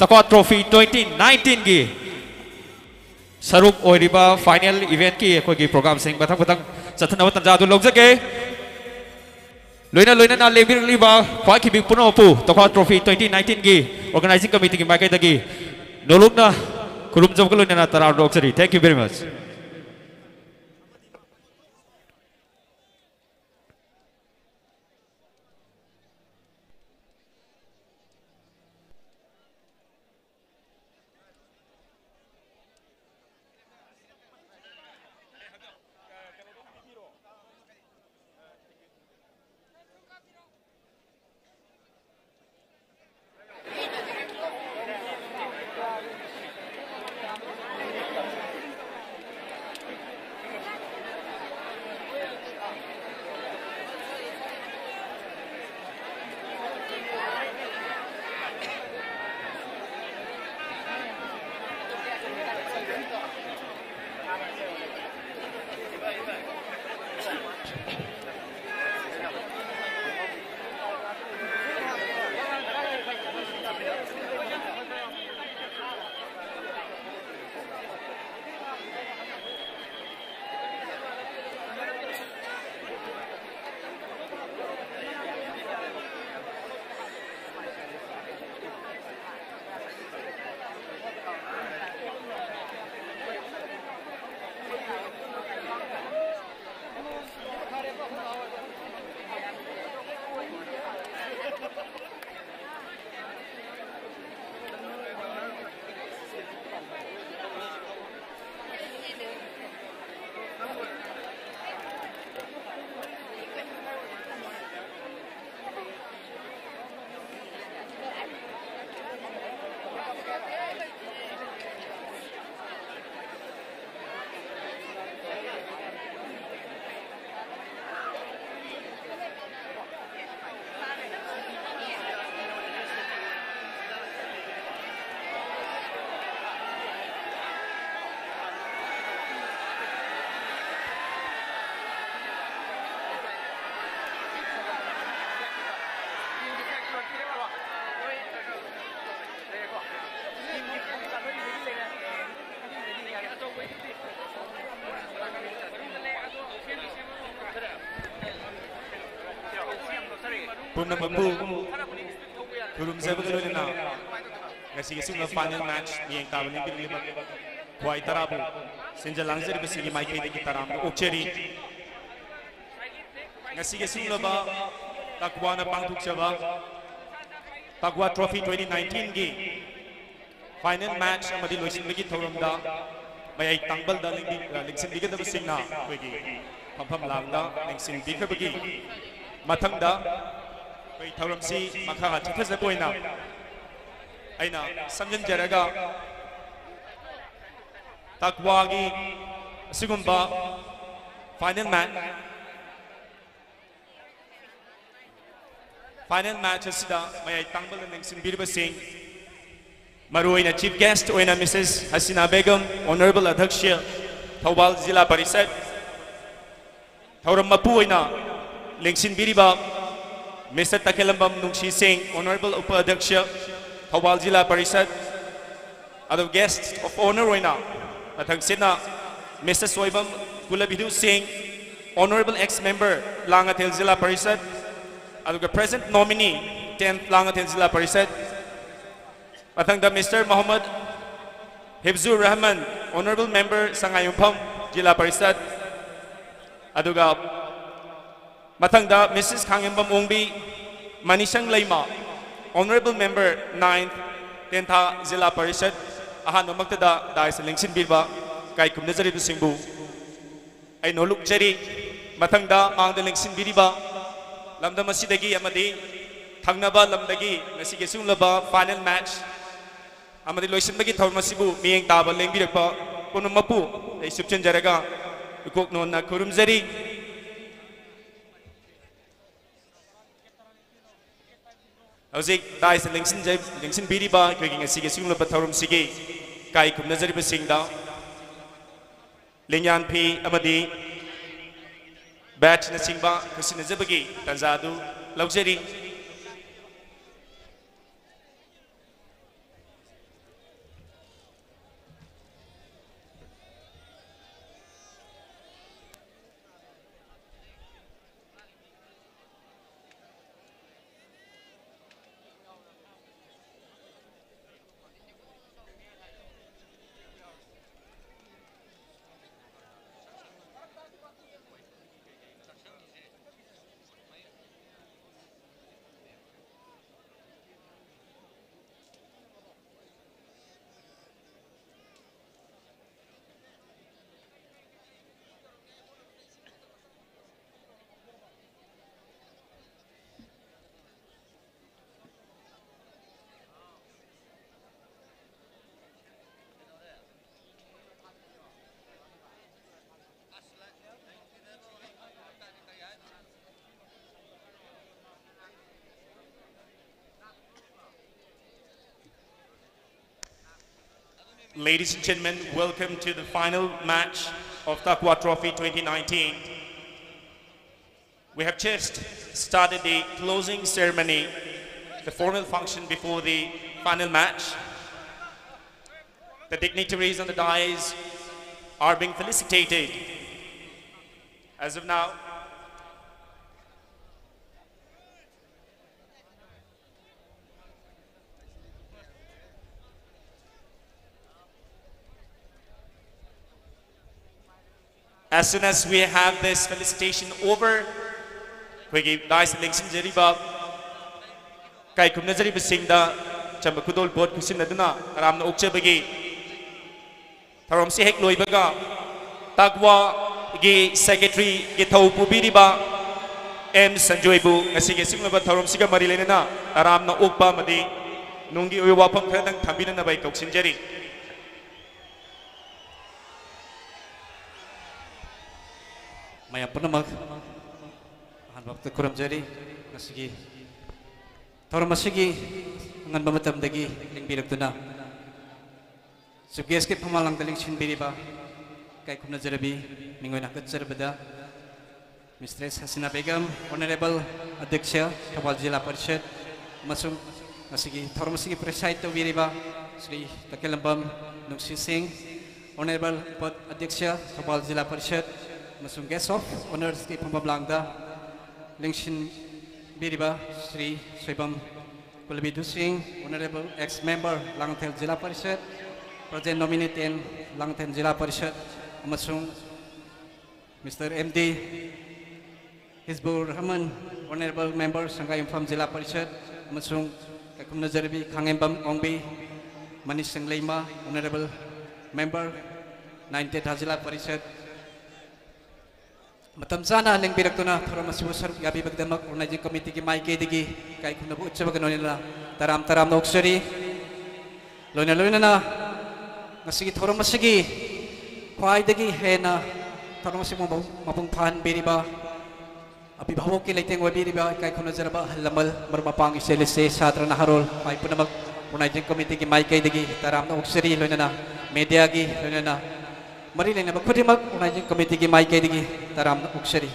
takwa trophy 2019 gi saruk oiriba final event ki akoigi program sing bathang chathana tan jadu logjage loina na lebir liba khwai ki big puno pu takwa trophy 2019 gi organizing committee ki makai dagi nolokna kurum jabko loina na tara logjari thank you very much Pumna Mapu, Kurum Zebulina, Nasi Sula final match, Yang Tavani Biliba, Waitarabu, Sinja Lanzer Bisi, Mike Taram, Ocheri, Nasi Sula, Takwana Pantuk Chava, Takwa Trophy 2019 game. Final match amadi loisin lagi thorumda mai tangbal da lingsin biga da singna koigi phampham langda lingsin biga bagi mathangda koi thorum si makha chithaja boina aina samjan jaraga takwa gi sigumba final match asida mai tangbal da lingsin biga sing Maruina Chief Guest Oina Mrs. Hasina Begum, Honorable Adhaksha, Thawbal Zilla Parisad, Thauram Mapu Oina, Lingsin Biriba, Mr. Takelambam Nungshi Singh, Honorable Upadhaksha, Thawbal Zilla Parisad, other guests of honor Oina, Mathangsina, Mr. Soibam Gulabidu Singh, Honorable ex-member Langatel Zilla Parisad, other present nominee 10th Langatel Zilla Parisad, Mathangda Mr. Muhammad Hibzur Rahman, Honorable Member Sangayumpam, Jila Parisad. Aduga Mathangda Mrs. Kangembam Ungbi, Manishang Laima, Honorable Member 9th, Tenta Zila Parisad. Ahan Magtada, Dais Lingsin Bilba, Kai Kumnazari Singbu. I no look Jerry, Mathangda, Ang the Lingsin Biriba, Lamda Masidagi Amadi, Tangnaba Lamdagi, Nasigesung Laba, final match. Amadi loisin bagi thawr masibu miyeng tabal leng birakpa puno mapu ay subchen jaraga ukok non na kurum zari hauzik dais lengsin biriba kaging sige singlo ba thawrum sige kai kum nazari ba singda lengyan phi amadi batch na singba kusin zabagi tanzadu laujari. Ladies and gentlemen, welcome to the final match of Takwa Trophy 2019. We have just started the closing ceremony, the formal function before the final match. The dignitaries on the dais are being felicitated. As of now, as soon as we have this felicitation over, we give dice election jariba kai kumna jariba singda chamba kudol board kusin aduna aram na ukche bagi tharom si hek loi baga Takwa gi secretary gi thau pubiriba M Sanjoy bu ngasi ge singba tharom siga mari lenena aram na ukpa madi nungi oi wapam khadang thambina na bai toksin jari. Maya penamak, han waktu kuram jadi, masigi, thor masigi, ngan bamatam dagi, ling birak tuna. Sugias ke pemalang teling sin biriba, kai kumna jarabi, minggu nak cerbeda. Mistress Hasina Begum, Honorable Adhaksha, Thawbal Zilla Parishad, masung masigi, thor masigi preside to biriba, Sri Takelambam Nungshi Singh, Honorable Adhaksha, Thawbal Zilla Parishad. Masung guest of honors di Pampablanca Lingshin Biriba Sri Swebam Kulbidu Singh, Honorable ex-member Langtel Jila Parishad, Present nominate in Langtel Jila Parishad, Amasung Mr. MD Hizbur Rahman, Honorable member Sangayum from Jila Parishad, Amasung Kakumna Zerbi Kangembam Ongbi, Manish Sangleima, Honorable member 90th Jila Parishad. Matam sana leng birak tu na thora masih besar gabi bagdamak organizing committee ki mai ke digi kai kuna bu utsa bagano nila taram na uksari loina na ngasigi thora masigi khwai dagi he na thora masih mapung phan biriba api bhawok ki leiteng wa biriba kai kuna jaraba halamal marmapang iselese satra na harol mai punamak organizing committee ki mai ke digi taram na uksari loina na media ki loina na Mari lain apa? Kau dimak organizing committee ki mai digi taram uksari.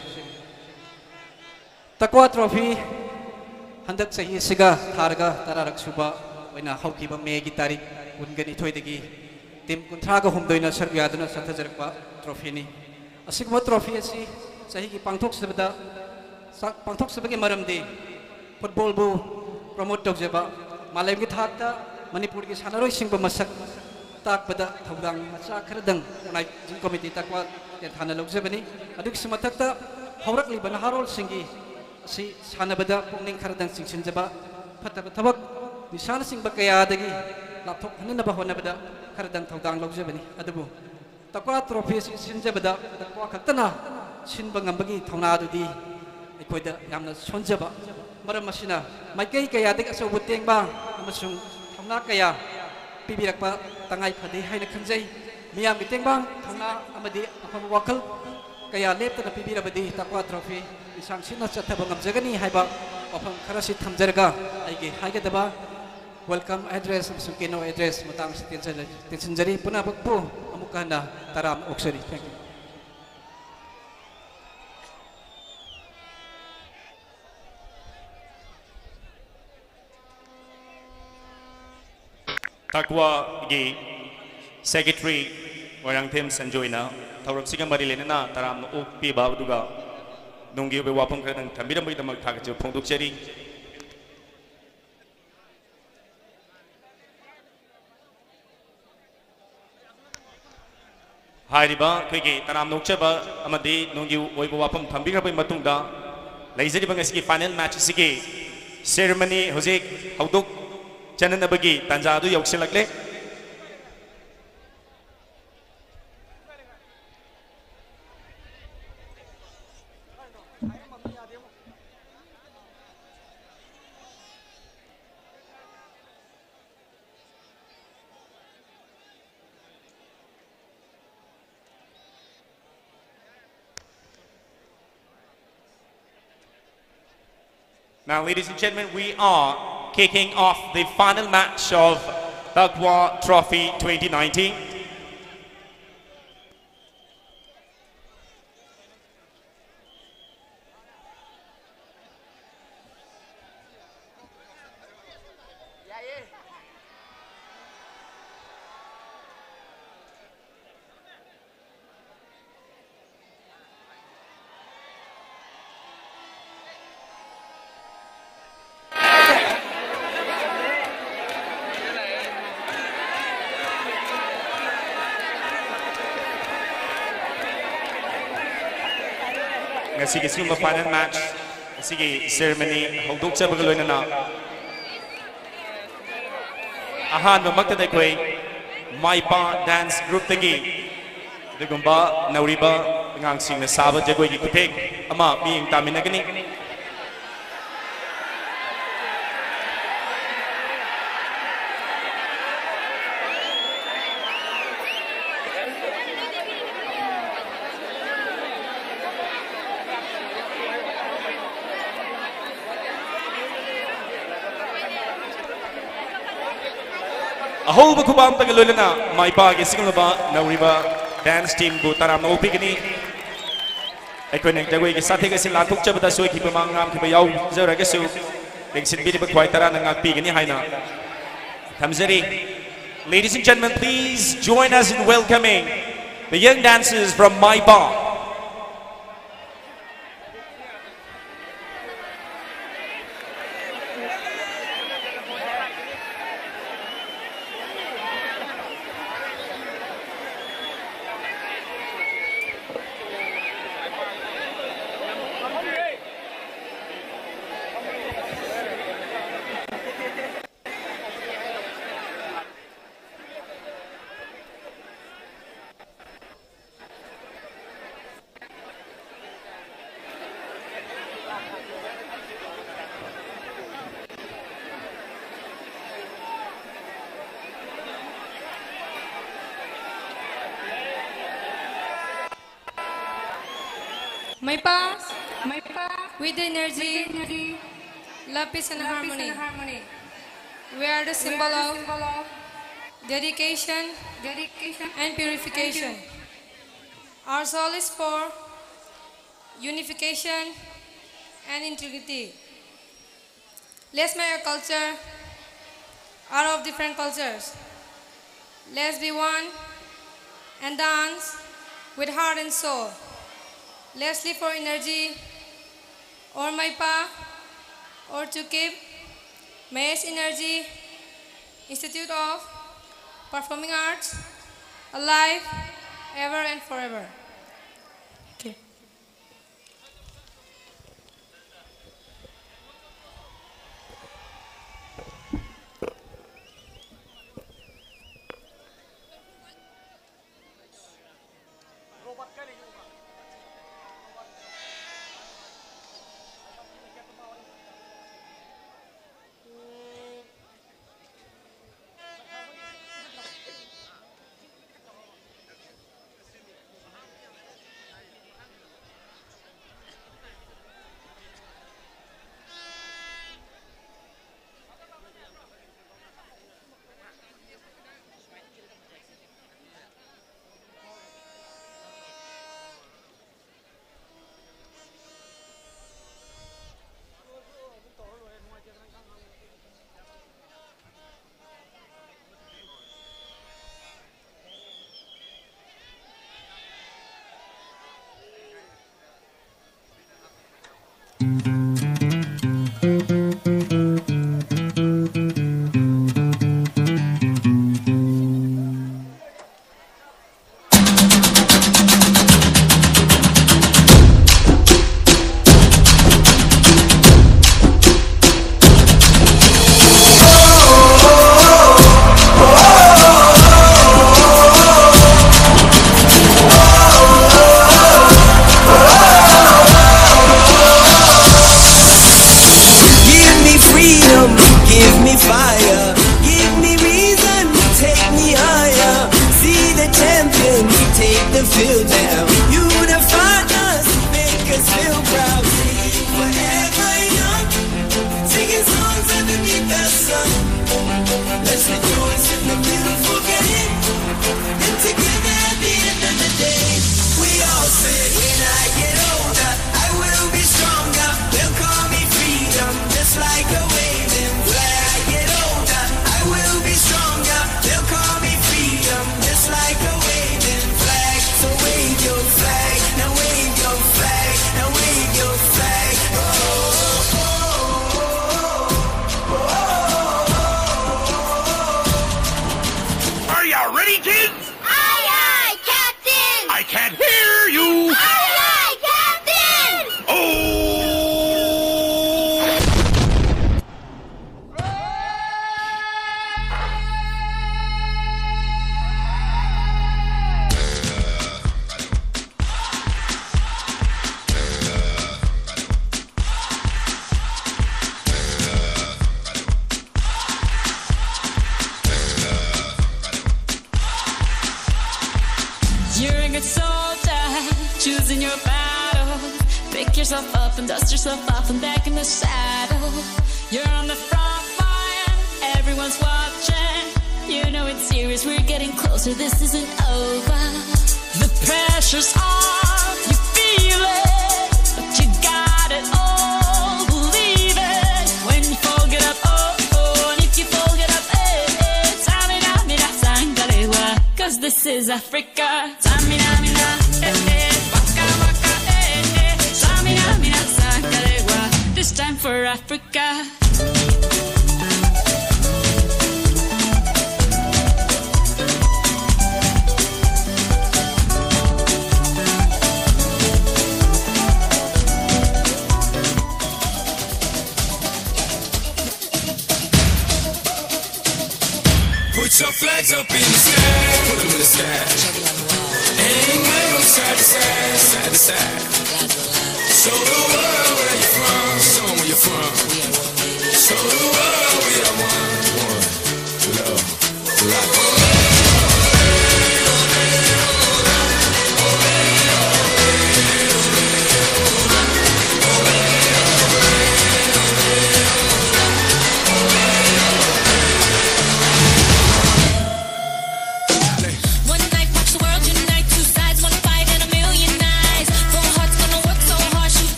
Takwa trophy hendak sahi siga tharga tararak suba wina hoki ba megi tarik ungani thoi digi tim kuntra ga humdoina sarga aduna satha jarakpa trophy ni. Asigma trophy asi sahi ki pangthok sabagi maram di football bu promote tok jeba malai ki thakta Manipur ki sanaroi singba masak tak pada thawdang macha khradang organizing committee takwa ten thana logjabani aduk samatakta haurak li bana harol singi si sanabada pungning khradang singsin jaba phatab thabak nisana sing bakaya dagi lapthok hanna ba hona bada khradang thawdang logjabani adubu takwa trophy sin jabada takwa khaktana sin bangambagi thawna adudi aikoida yamna sonjaba maram masina maikai kaya dagi aso buteng ba amasung thawna kaya pibirakpa tangai phade haina khanjai miyam miteng-bang thongna amadi afam wakal kaya leptana pibirabadi takwa trophy isang sina chathaba ngamjagani haiba afam kharasi thamjarga aige haigadaba welcome address sukino address matang tinjari puna bakpu amukana taram oksari. Thank you. Takwa gi secretary orang tim sanjoina thaurak siga mari lenana taram no pi ba duga nunggi be wapang kran thambiram bai tamak thak je phongduk cheri hairiba khigi taram nokchaba amadi nunggi oiba wapam thambigra bai matungda leizari bangasi final match sigi ceremony hojik hauduk Channel bagi tanja adu yausilakle. Now, ladies and gentlemen, we are kicking off the final match of Takwa Trophy 2019. Sige sumba final match sige ceremony halduk sa bagaloy na ahan magta day koy Maipa dance group tagi dugumba nauriba ngang sing na sabat jagoy gi kutek ama ming tamin na gani Ahol ba kubam tagalula na Maipa gising ba nauriba dance team bu taram na upigini aikoy nang jagoy gi sathe gasin latuk chabada soi ki pamangam ki bayaw zara gasu lengsin bidi ba kwai tara nang apigini haina thamjari. Ladies and gentlemen, please join us in welcoming the young dancers from Maipa. My pa, with energy, love, peace and harmony. We are the symbol of dedication and purification. Our soul is for unification and integrity. Let's make our culture out of different cultures. Let's be one and dance with heart and soul. Let's live for energy or my pa or to keep Mayes Energy Institute of Performing Arts alive ever and forever. Okay.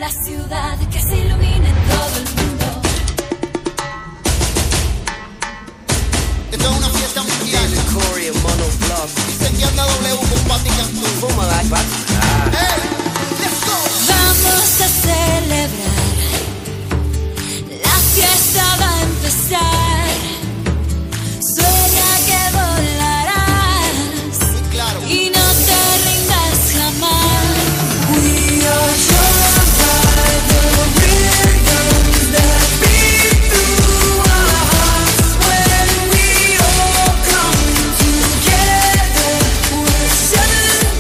la ciudad que se ilumina en todo el mundo. Esto es una fiesta mundial. Incendiando W con Patti Cantú. Hey, let's go. Vamos a celebrar, la fiesta va a empezar. Sueña que volarás, claro. Y no te rindas jamás. We are joined by the rhythms that beat through our hearts. When we all come together, we're 7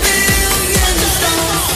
billion stars.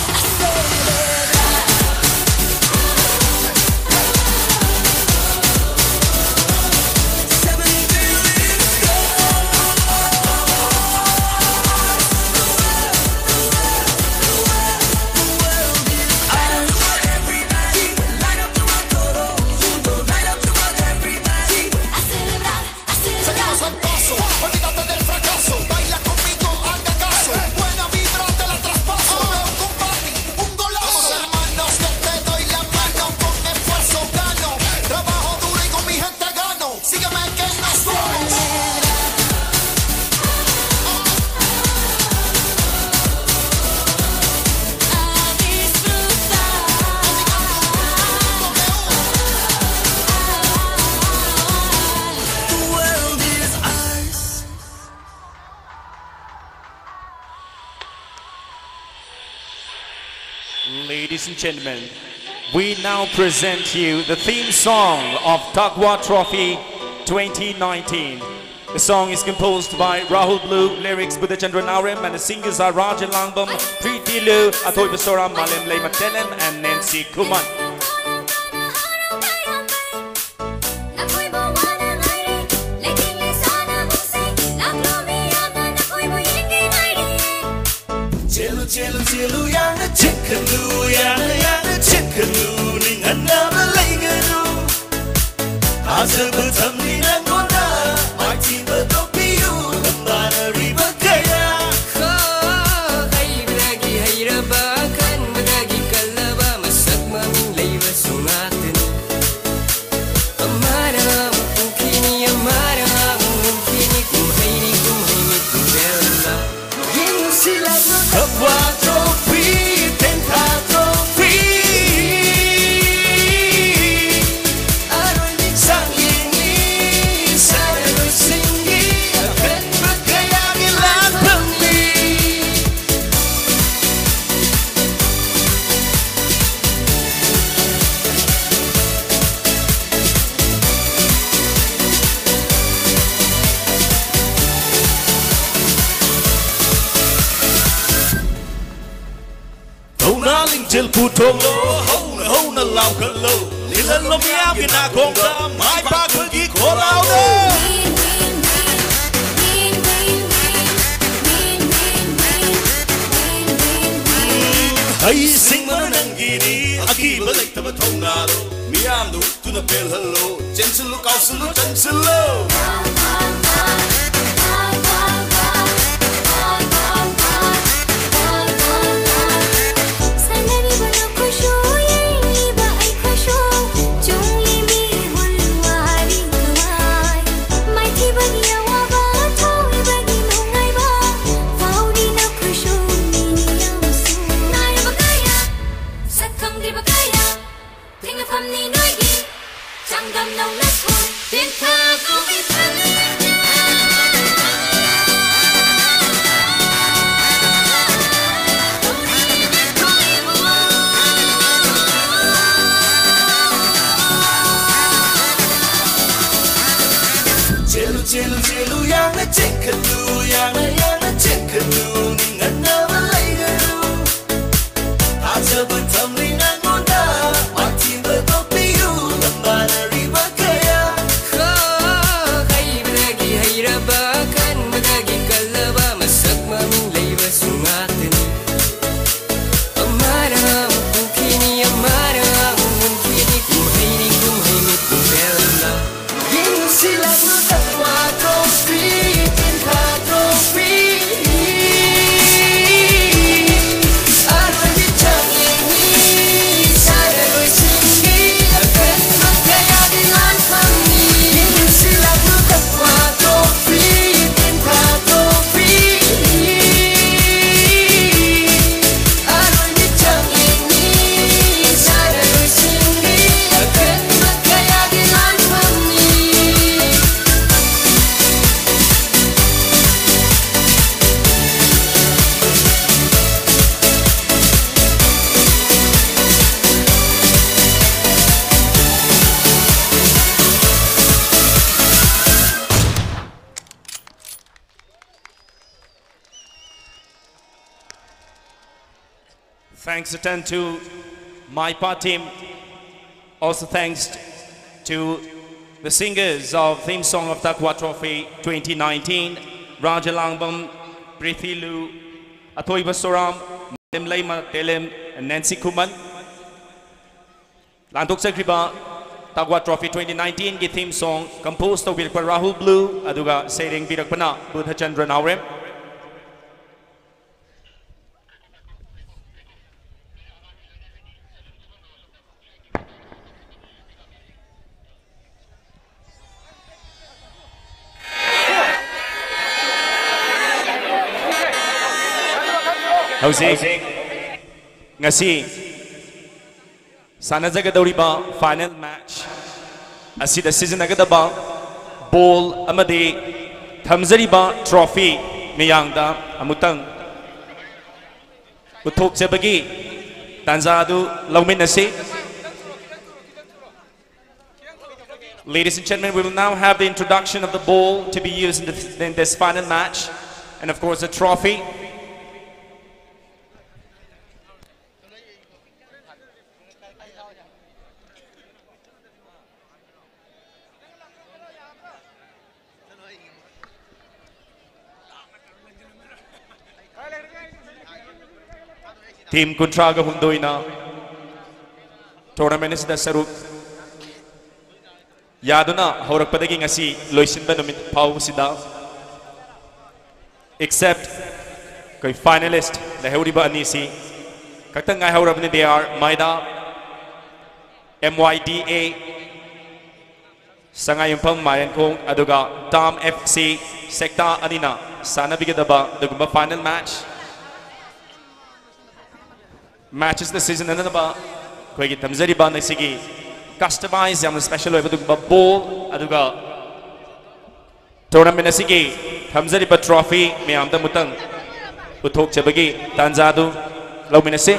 Seguimos al paso, olvídate del fracaso. Baila conmigo, haga caso. Buena vibra te la traspaso. Un combate, un golazo. Hermanos, yo te doy la mano. Con esfuerzo gano. Trabajo duro y con mi gente gano. Sígueme que nos vamos. Ladies and gentlemen, we now present you the theme song of Takwa Trophy 2019. The song is composed by Rahul Blue, lyrics Buddhachandra Naurim, and the singers are Rajan Langbam, Preeti Lu, Atoy Basora, Malim Lay Matelem, and Nancy Kuman. Chelu chelu yana chikalu yana chikalu ning another leganu azabutam ni nangona mighty but opiu nambana riba kaya Hayragi hayraba kan madagi kalaba masak mamin laywa sungatin Amara mungkini kumhaini kumbela Yung sila Takwa Trophy, Tenka Trophy. Aroy sang ini, sana bersinggi akan bergaya milan pembi. Hona ling jil putong lo, hona lau kalau. Lilan lo miam kena kongka, mai pak pergi kolau do. Hai sing manang gini, aki balik tabat hona lo. Miam do tuna pel hello, jensulu kau sulu jensulu. Chẳng đầm nồng nát hồn, tiếng ca của cái thân Thanks attend to my part team. Also thanks to the singers of theme song of Takwa Trophy 2019, Raja Langbam, Prithi Lu, Atoy Basoram, Madim Laima Telem, and Nancy Kuman. Lantok Sakriba, Takwa Trophy 2019 ki theme song composed of Rahul Blue, aduga Sering Birakpana, Buddha Chandra Naurem. Howsing ngasi sanajagadauriba final match asida sizinnagadaba ball amadi thamjariba trophy miyangda amutang uthokjabagi tanjadu lauminasi. Ladies and gentlemen, we will now have the introduction of the ball to be used in this final match, and of course the trophy. Team Kuntraga Hundoina tournament is the Saruk Yaduna Horakpadagi ngasi loisinba numit pausida except kay finalist the Heuriba Anisi Katangai Haurabni they are Maida MYDA Sangayumpang Mayan Kong Aduga Dam FC Sekta Anina Sana Bigadaba the Gumba final match. Matches the season and ba koi gi tamzari ba nasigi customize yam special over the ball aduga tournament nasigi tamzari ba trophy me am da mutang uthok chabagi tanjadu lauminase.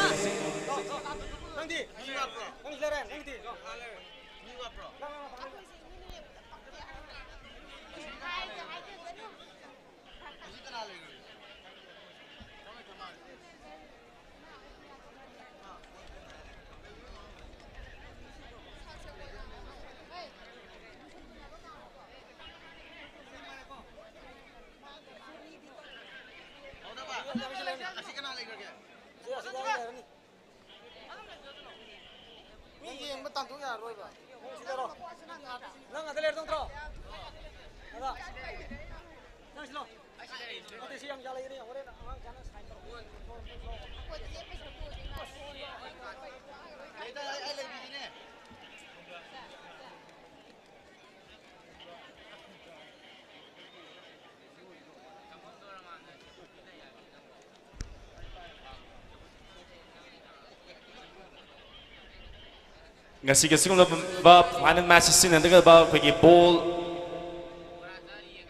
Ngasi kasi kung ba final matches sin nandaga ba kaya ball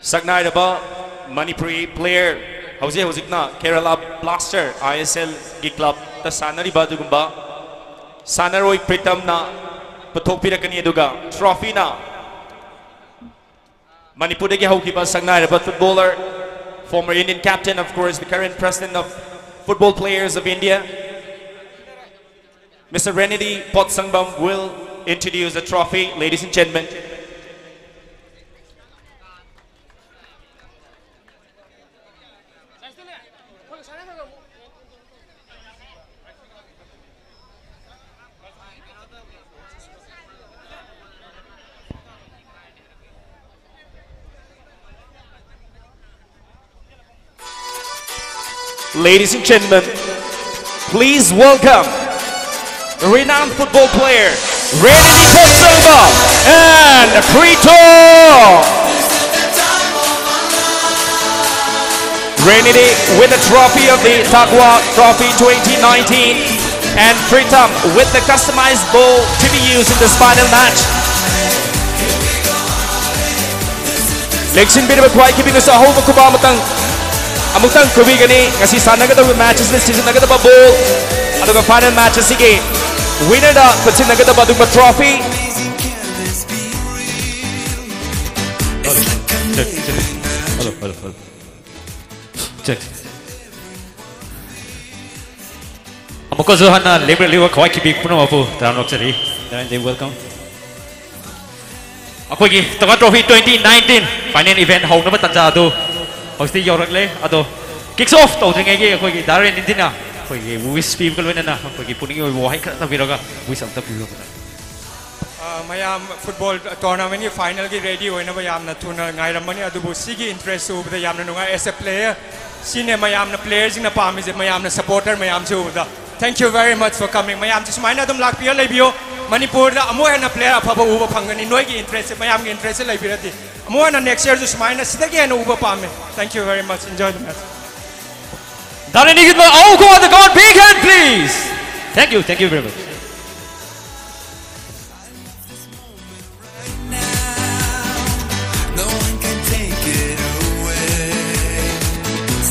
sagnay na ba Manipuri player hauzik na Kerala Blaster ISL gi club ta sanari ba dugumba Sanaroy Pritam na patok pira kaniya duga trophy na Manipur gi hauki ba sagnay na ba footballer former Indian captain, of course the current president of Football Players of India, Mr. Renedy Potsangbam will introduce the trophy, ladies and gentlemen. Ladies and gentlemen, please welcome the renowned football player, Renedy Potsangbam and Prito. Renedy with the trophy of the Takwa Trophy 2019 and Pritam with the customized ball to be used in this final match. Leksin bida bakwai kibing sa home kuba amutang kubi gani kasi sana gada matches this season nagada ba ball aduga final matches sige winner da kutsin nagada ba dugma trophy. Check. Mokozo hana liberal liwa khawai ki big puno apu taram roksari. Then they welcome. Akogi Tawa Trophy 2019 final event hong na tanja adu. Hosti yorakle ado kicks off to dringai gi akogi Darren Indina. Akogi wish people wena na akogi puning yo wahai kra ta biroga wish am ta biroga. Mayam football tournament ki final ki ready hoina mayam na thuna ngai ramani adubu sigi interest u bda yam na nunga as a player sine mayam na players na pami je mayam na supporter mayam ju da. Thank you very much for coming. Mayam just maina dum lak pia lebio Manipur da amo na player apa uba phangani noi ki interest mayam ki interest lebirati amo na next year just maina sida ki na uba pame. Thank you very much. Enjoy the match. Darren Indina, oh go on the God, big hand please. Thank you very much. No one can take it away.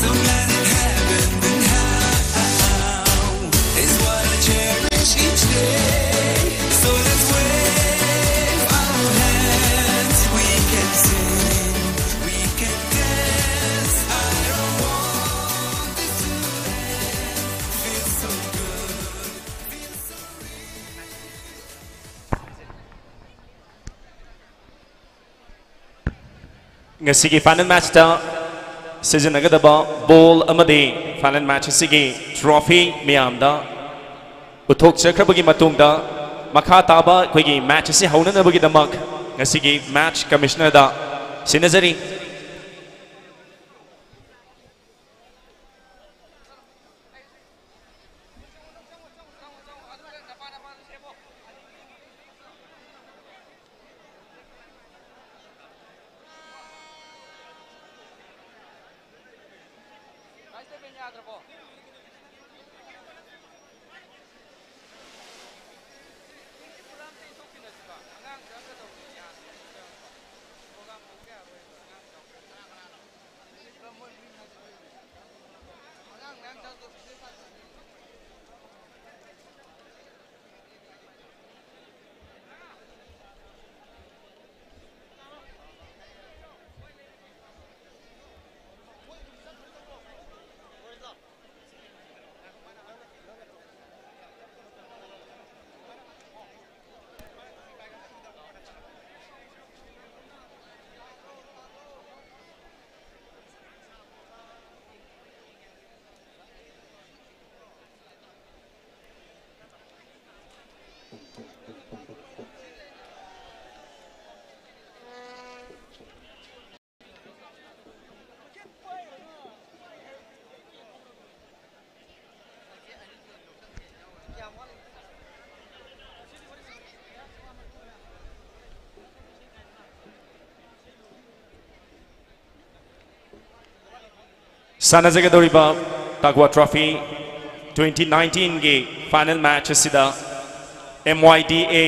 So glad it happened and how is what I cherish each day. So let's wave our hands. We can sing, we can dance. I don't want this to end. Feels so good, feels so Ngasigi final match da season agadaba ball amadi final match asigi trophy miyam da uthok chakrabagi matung da makha taba koigi match asi haunanabagi damak ngasigi match commissioner da sinazari Sanazagadoriba Tagwa Trophy 2019 ge final match asida MYDA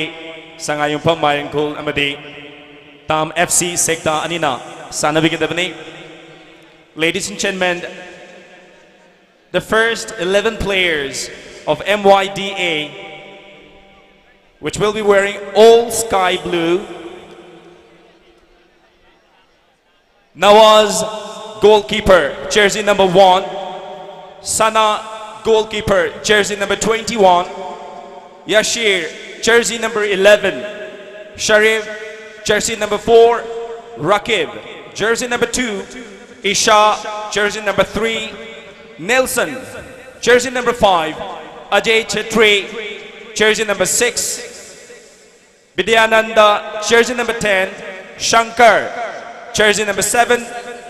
Sangayumpa Mayankul Amadi Tam FC Sekta Anina Sanavigadabani. Ladies and gentlemen, the first 11 players of MYDA, which will be wearing all sky blue. Nawaz, goalkeeper, jersey number 1. Sana, goalkeeper, jersey number 21. Yashir, jersey number 11. Sharif, jersey number 4. Rakib, jersey number 2. Isha, jersey number 3. Nelson, jersey number 5. Ajay Chetri, jersey number 6. Vidyananda, jersey number 10. Shankar, jersey number 7.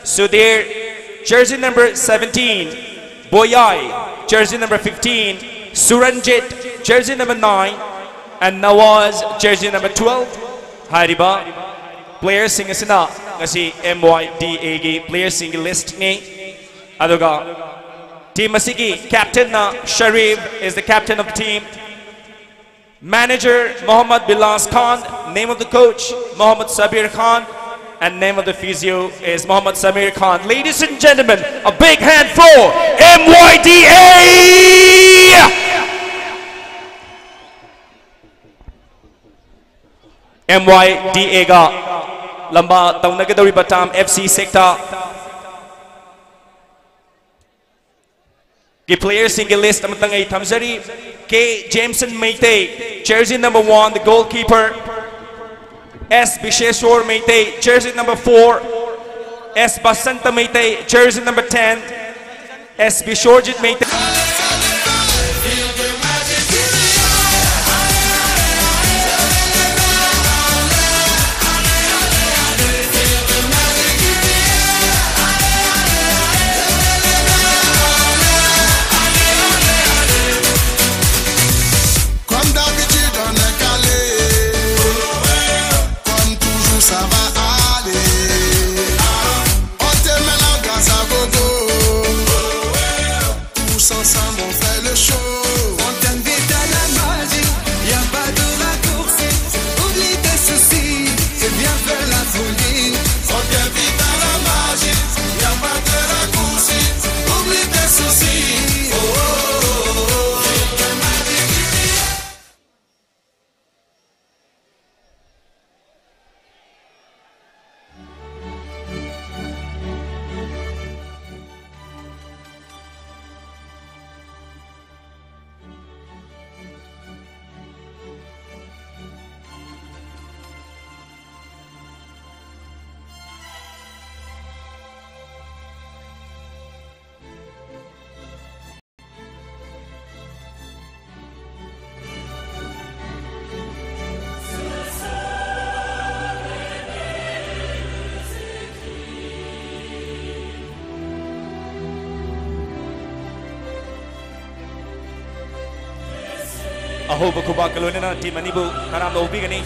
Sudhir, jersey number 17. Boyai, jersey number 15. Suranjit, jersey number 9. And Nawaz, jersey number 12. Hariba, players sing asina ngasi MYDA gi players sing list ni. Aduga team asigi captain na Sharif is the captain of the team. Manager Muhammad Bilas Khan, name of the coach Muhammad Sabir Khan, and name of the physio is Muhammad Samir Khan. Ladies and gentlemen, a big hand for MYDA! MYDA ga lamba taunagadawi batam FC sector ki player single list amatang ay thamjari K Jameson Meite jersey number 1 the goalkeeper S Bisheshwar Meite jersey number 4 S Basanta Meite jersey number 10 S Bishorjit Meite Ahoba kubak kalunina team Manibu karam na ubigani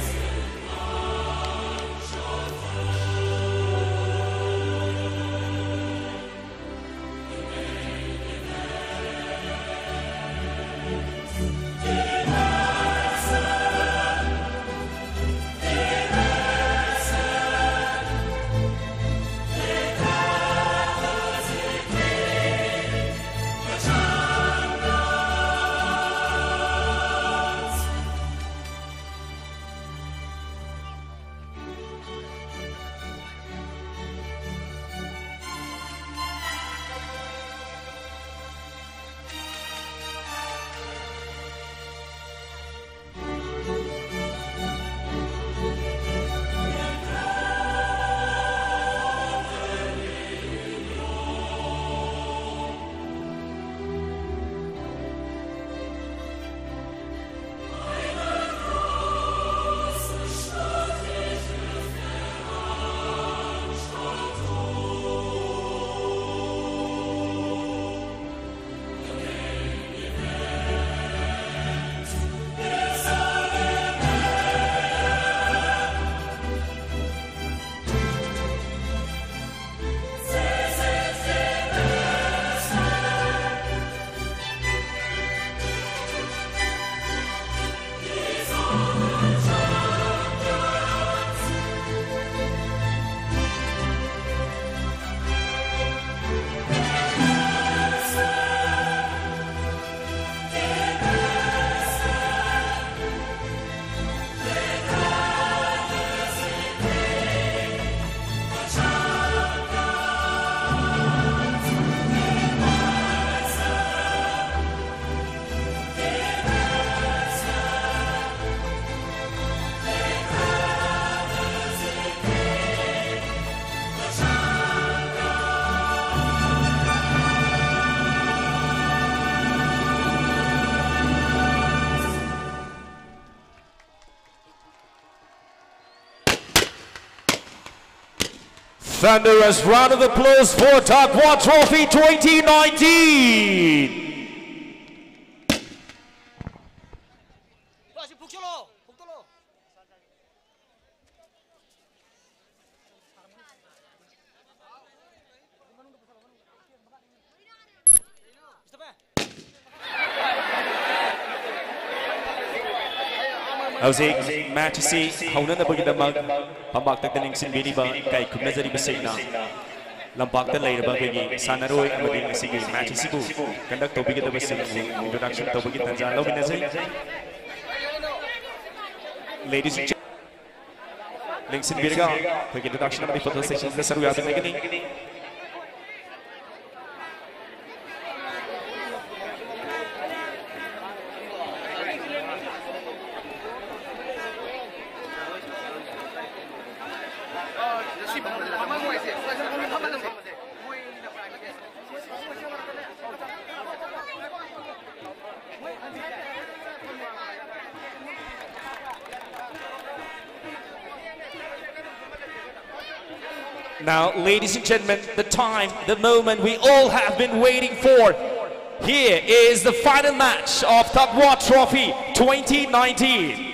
Thunderous round of applause for Takwa Trophy 2019. Howsik Matisi haunana bagidamag pambaktak daling sinbiriba kay kumnazari basina lampak ta lairaba kay sanaroi amadi ngasigi Matisi bu conduct to bigida basina introduction to bagid tanza lo binazai ladies and gentlemen ling sinbiriga kay introduction amadi photo session na saru yatin nagini Now, ladies and gentlemen, the time, the moment we all have been waiting for. Here is the final match of Taqwa Trophy 2019.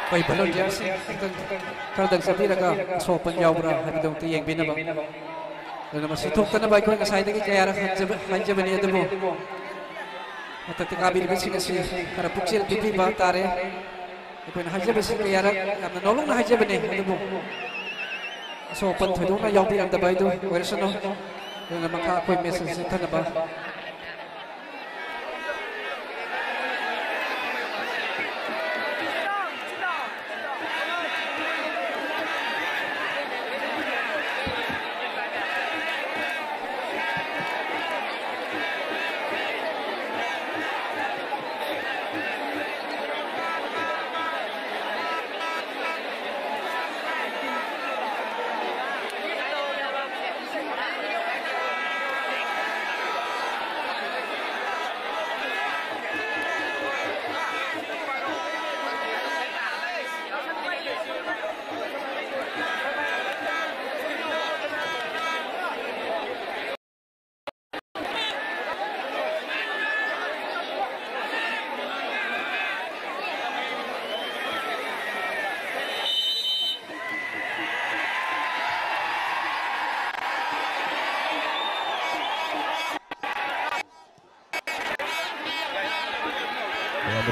Vậy volunteers karadang sabiraga sopan yaubra habidong tiyeng binaba. Dana masitok na ba ko nga side gi kaya hanjabani adabo. Matati kabil besi kasi para puksil bibi ba tare. Ko na hanjabasi kaya amna nolong na hanjabani adabo. Sopan thodong na yaubi ang dabay do. Wersono. Dana maka ko message na ba.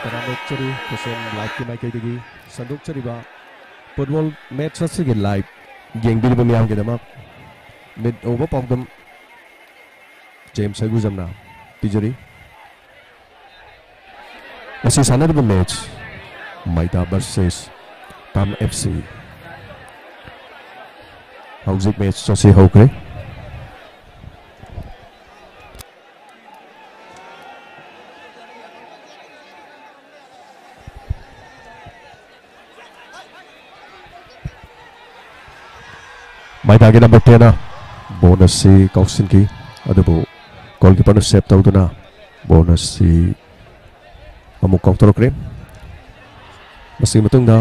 ꯇꯔꯥ ꯅꯣꯛꯆꯔꯤ ꯈꯨꯁꯦꯝ ꯂꯥꯏꯚꯀꯤ ꯃꯥꯏꯀꯩꯗꯒꯤ ꯁꯟꯗꯣꯛꯆꯔꯤꯕ football match ꯑꯁꯤꯒꯤ live ꯌꯦꯡꯕꯤꯔꯤꯕ ꯃꯤꯌꯥꯝꯒꯤꯗꯃꯛ ꯃꯤꯠ ꯎꯕ ꯄꯥꯎꯗꯝ James ꯁꯩꯒꯨꯖꯝꯅ ꯄꯤꯖꯔꯤ ꯃꯁꯤ ꯁꯥꯟꯅꯔꯤꯕ match ꯃꯥꯏꯗꯥ versus ꯇꯥꯝ FC hꯧꯖꯤꯛ match ꯑꯁꯤ ꯍꯧꯈ꯭ꯔꯦ ꯃꯥꯏꯗꯥꯒꯤ number 10 ball ꯑꯁꯤ ꯀꯥꯎꯁꯤꯟꯈꯤ ꯑꯗꯨꯕꯨ ꯒꯣꯜꯀꯤꯄꯔꯅ ꯁꯦꯞ ꯇꯧꯗꯨꯅ ꯕꯣꯜ ꯑꯁꯤ ꯑꯃꯨꯛ ꯀꯥꯎꯊꯣꯔꯛꯈ꯭ꯔꯦ ꯃꯁꯤꯒꯤ ꯃꯇꯨꯡꯗ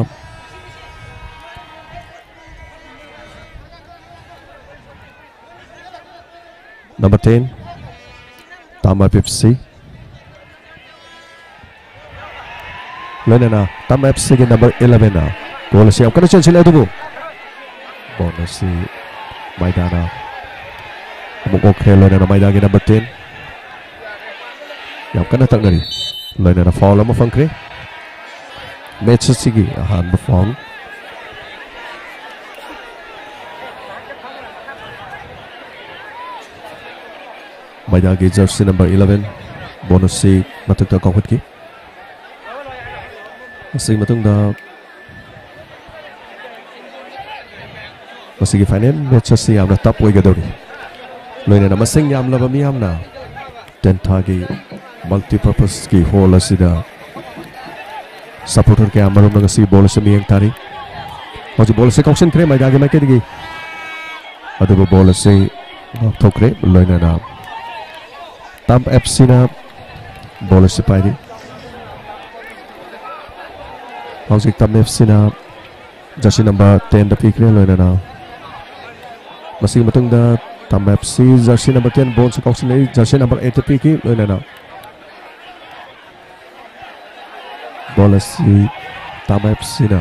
number 10 Tama FC Lenana Tama FC ke number 11 na goal siap kana chelsea adubu bonus si Maidana amuk khel Lenana Maida ke number 10 yam kana taknari Lenana foul ama fangkre match sigi han foul Maida ki jersey number 11 bonus si matukta kongkut ki masing matungda masigi final match si amna tap oi gadori loina na masing yam laba mi amna tenta ki multi purpose ki hall asida supporter ke amarum na si ball se mi ang tari hoji ball se kongsin kre Maida ki mai ke digi adu ball se thokre loina na Tam FC na bola si Pairi. Howsik Tam FC na jersey number 10 da pikre loina na. Masing matung da Tam FC jersey number 10 ball si Kausilei jersey number 8 da piki loina na. Bola si Tam FC na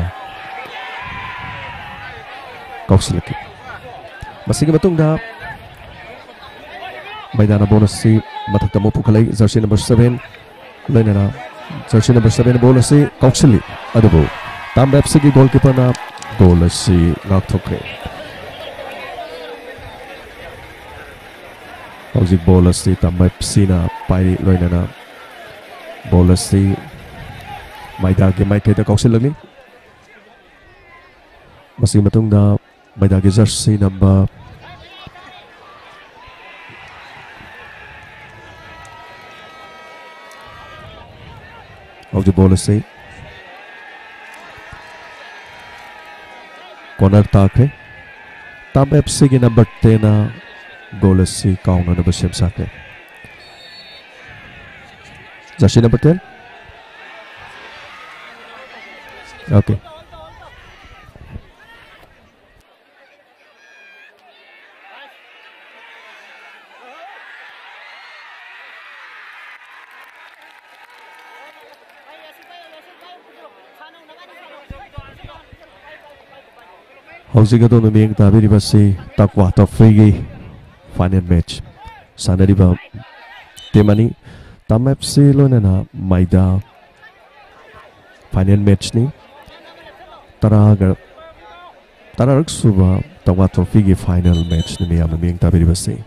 Kausilei. Masing matung da Maidana bonus si mathakta mo pukhalai jersey number 7 loinana jersey number 7 bonus si Kauksili adubu Tam FC ki goalkeeper na goal si ngak thokre hauzik ball si Tam FC na pai loinana ball si Maida ki mai ke da Kauksil lagli masing matung da Maida ki jersey number of the ball say corner takre Tam FC ki number 10 na goal si kauna na basem sakre jersey number 10 okay howsik adon miyeng tabiri basi takwa top free final match sanari ba temani Tam FC loina Maida final match ni tararak suba takwa trophy ki final match ni miyeng tabiri basi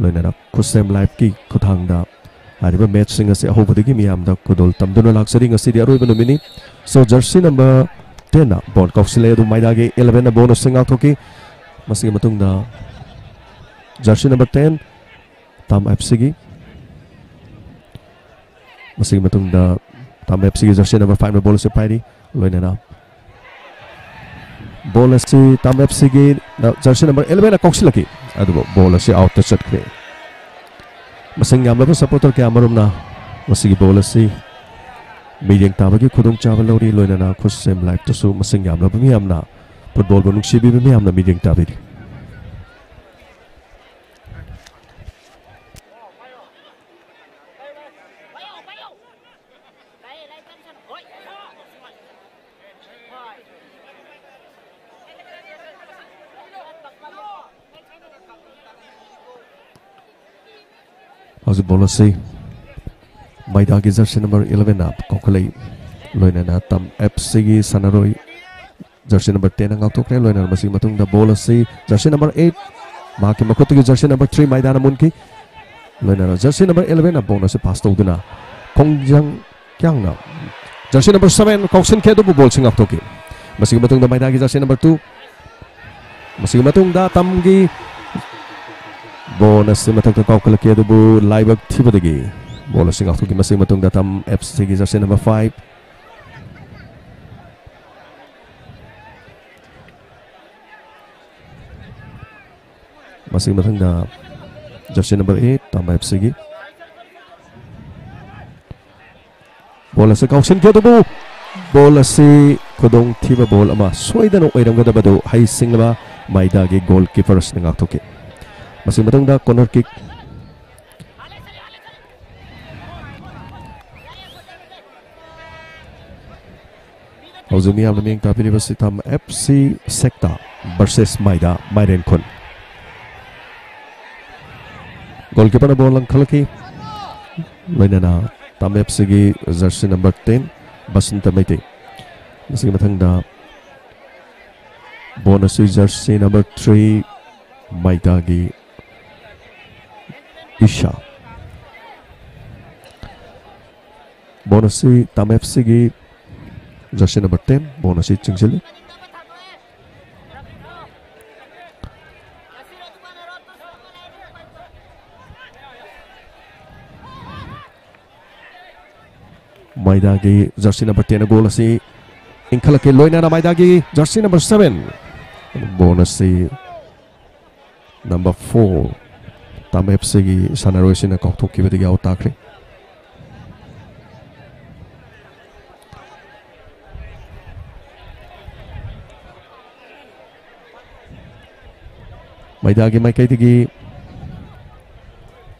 loina kusem live ki kuthangda ariba match singa se ahobadagi miyamda kudol tamduna laksari ngasi di aroi banumini so jersey number 10 na ball Kauksile du Maida ki 11 na bonus singa thoki masigi matung da jersey number 10 Tam FC ki masigi matung da Tam FC ki jersey number 5 na ball se pairi loina na ball si Tam FC ki jersey number 11 na Kauksile ki adu ball si out to shot kre masing yamla supporter ke amarum na masigi ball si Meeting tabagi khudong chawal lori loina na khusem live to su masing yamla bami amna football bonung sibi bami amna meeting tabiri how's the ball say Maida ki jersey number 11 na kokhlei loina na tam FC gi sanaroi jersey number 10 ang tokre loina masing matung da ball ase jersey number 8 ma ki makot ki jersey number 3 Maida na mun ki loina na jersey number 11 na bonus se pass toduna kongjang kyang na jersey number 7 koksin ke do ball sing toki masing matung da Maida ki jersey number 2 masing matung da tam gi bonus se matung ta kokla ke do bu live activity bola sing aku masing matung datam FC jersey number 5 masing matung da jersey number 8 tam FC bola se kausin ke tu bola se kodong thiba bol ama soidano oiram gada badu hai singba Maida ge goalkeeper sing aku masing matung da corner kick Hozumi Alming Tapiri Basitam FC Secta versus Maida Maiden Kun. Goalkeeper ball lang khalaki. Lainana Tam FC gi jersey number 10 Basanta Maite. Masing mathang da bonus jersey number 3 Maida gi Isha. Bonus Tam FC gi jersey number 10 bonus chingsil Maida gi jersey number 10 goal ase inkhala ke loina na Maida gi jersey number 7 bonus number 4 Tam FC gi sanaroi sina kokthok ki bedi out takre Maida gi mai kai tigi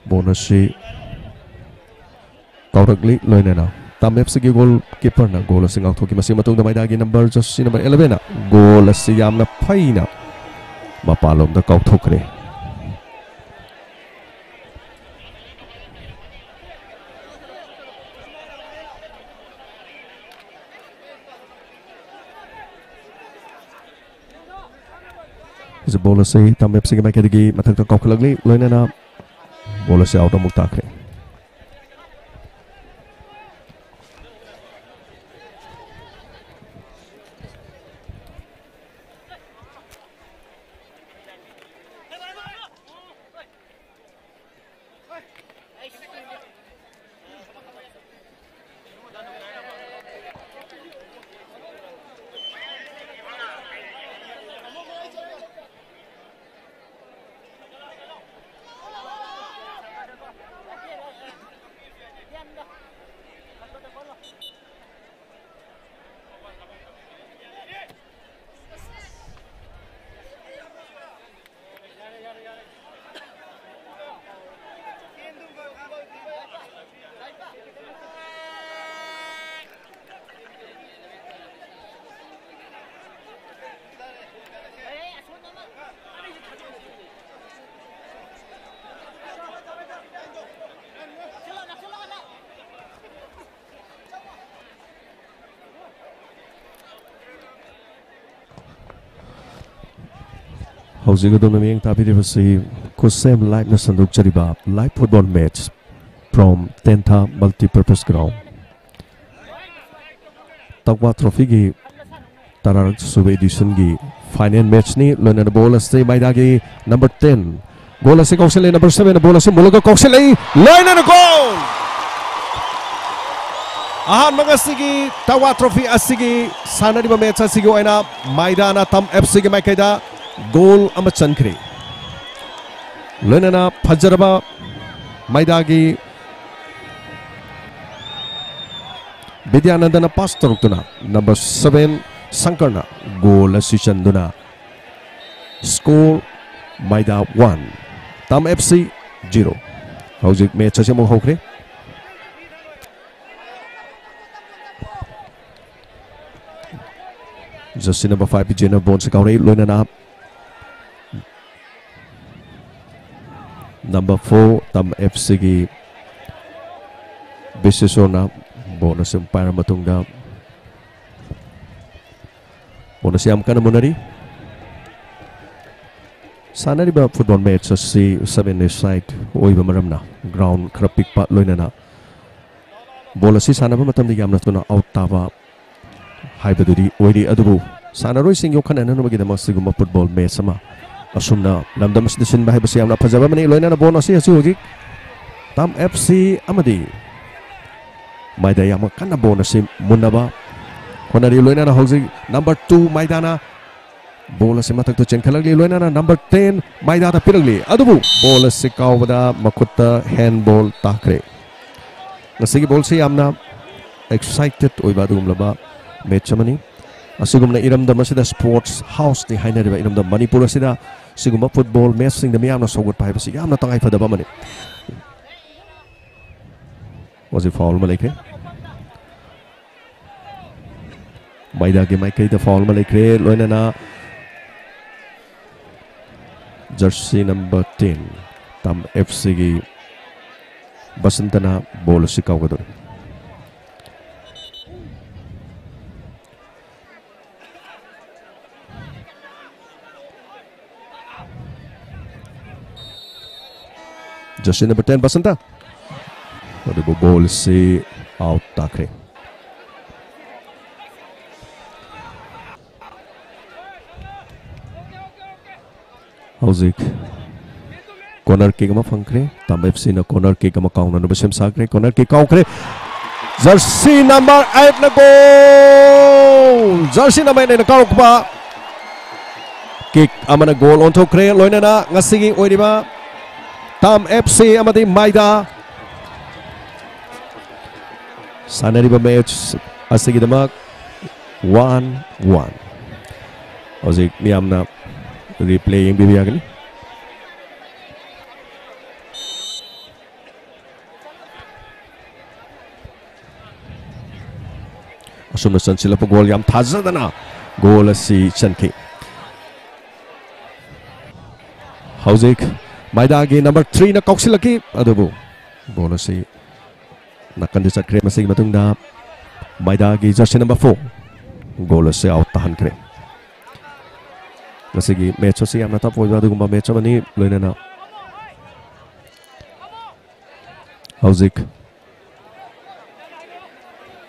bonus si kaurakli loina na Tam FC gi goal keeper na goal sing out thoki masing matung da Maida gi number jersey number 11 na goal si yamna phaina mapalom da kauthokre is a ball say Tam FC mai kadigi mathak ta kokhlagli loina na ball say out amuk takre How's it going to be? Kusem live na sanduk chariba live football match from Tenta multi-purpose ground. Takwa trophy gi tarar sube edition gi final match ni lona na bola stay Maida gi number 10 goal ase Kaushal number 7 na bola se mulaga Kaushal line na goal. Ahan mga sige Takwa trophy asigi sana di ba match asigi oina Maida na Tam FC gi maikaida goal ama chankre Lenana Pajaraba Maidagi Vidyanandana Pastorukuna number 7 Sankarna goal Sichanduna score Maida 1 Tam FC 0 How's match ase mo hokre Jersey number 5 Jenna Bones Kaure Lenana number 4 Tam FC gi Bisesona bonus umpire matungda bonus yam kana monari sanari ba football match si 7 side oiba maramna ground krapik pa loinana bola si sanaba matamda yamna tuna out taba haibaduri oiri adubu sanaroi sing yokhana namagi dama siguma football match sama asumna lamdam decision ba haibasi yamna phajaba mani loinana bonus si hasi hogi tam FC amadi maida yama kana bonus si munaba konari loinana hogi number 2 maidana bola se matak to chen khalagli loinana number 10 maida ta piragli adubu bola se kawda makutta handball takre ngasigi bol se yamna excited oiba dum laba match amani asugumna iramda masida sports house ni hainariba iramda manipur asida siguma football match sing da miyamna sogot pai basi yamna tangai fadaba mani was it foul malike maida ge mai kai da foul malike loinana jersey number 10 tam FC gi basantana bol sikaw gadon jersey number 10 basanta ode bol se out takre Hauzik corner kick ma fangkre tam FC na corner kick ma kauna no besem sakre corner kick kaukre jersey number 8 na goal jersey number 8 na kaukba kick amana goal on thokre loina na ngasigi oiriba tam FC amadi maida sanariba match asigi damak 1-1 Hauzik miyamna replay yang bibiyagani asumna sansila pa goal yam thazadana goal si chanki Hauzik maidagi number 3 na kauksilaki adubu goal si nakan di sakre masig matungda maidagi jersey number 4 goal si out tahan kre Masigi match si amna top oiba dugumba match mani loinana Hauzik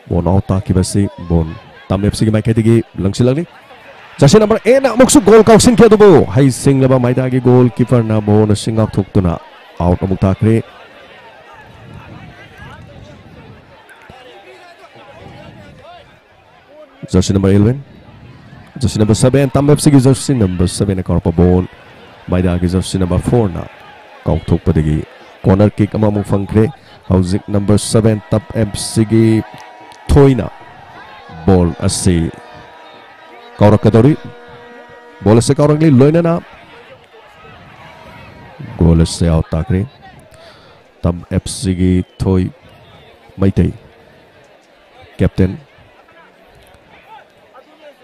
bon out ki basi bon tam FC gi mai kaitigi langsilangni jersey number 8 na muksu goal kauksin ke dubo hai sing laba maida gi goal keeper na bon singak thuktuna out amuk takre jersey number 11 jersey number 7 tam FC gi jersey number 7 na korpa ball maida gi jersey number 4 na kauk thuk padigi corner kick ama mung fangkre Hauzik number 7 tap FC gi thoina ball asi kaurak kadori ball se kaurangli loina na goal se out takre tam FC gi thoi maitai captain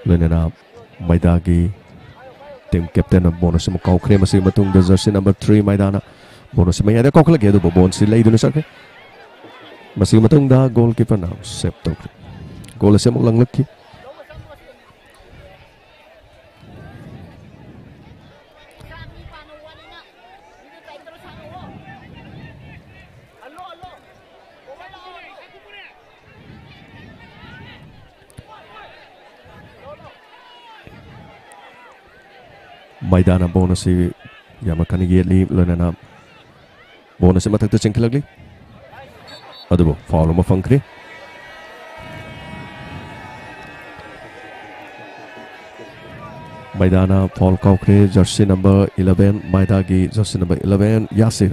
loina na maidagi team captain of bonus mo kaukre masi matung the jersey number 3 maidana bonus mai ada kaukla ge do bon si lai dun sakre masi matung da goalkeeper na save to goal se mo lang lakki maidana bonus si yamakani geli lonana bonus matak to chenkilagli adubo foul ma fangkri maidana foul kaukre jersey number 11 maidagi jersey number 11 Yasir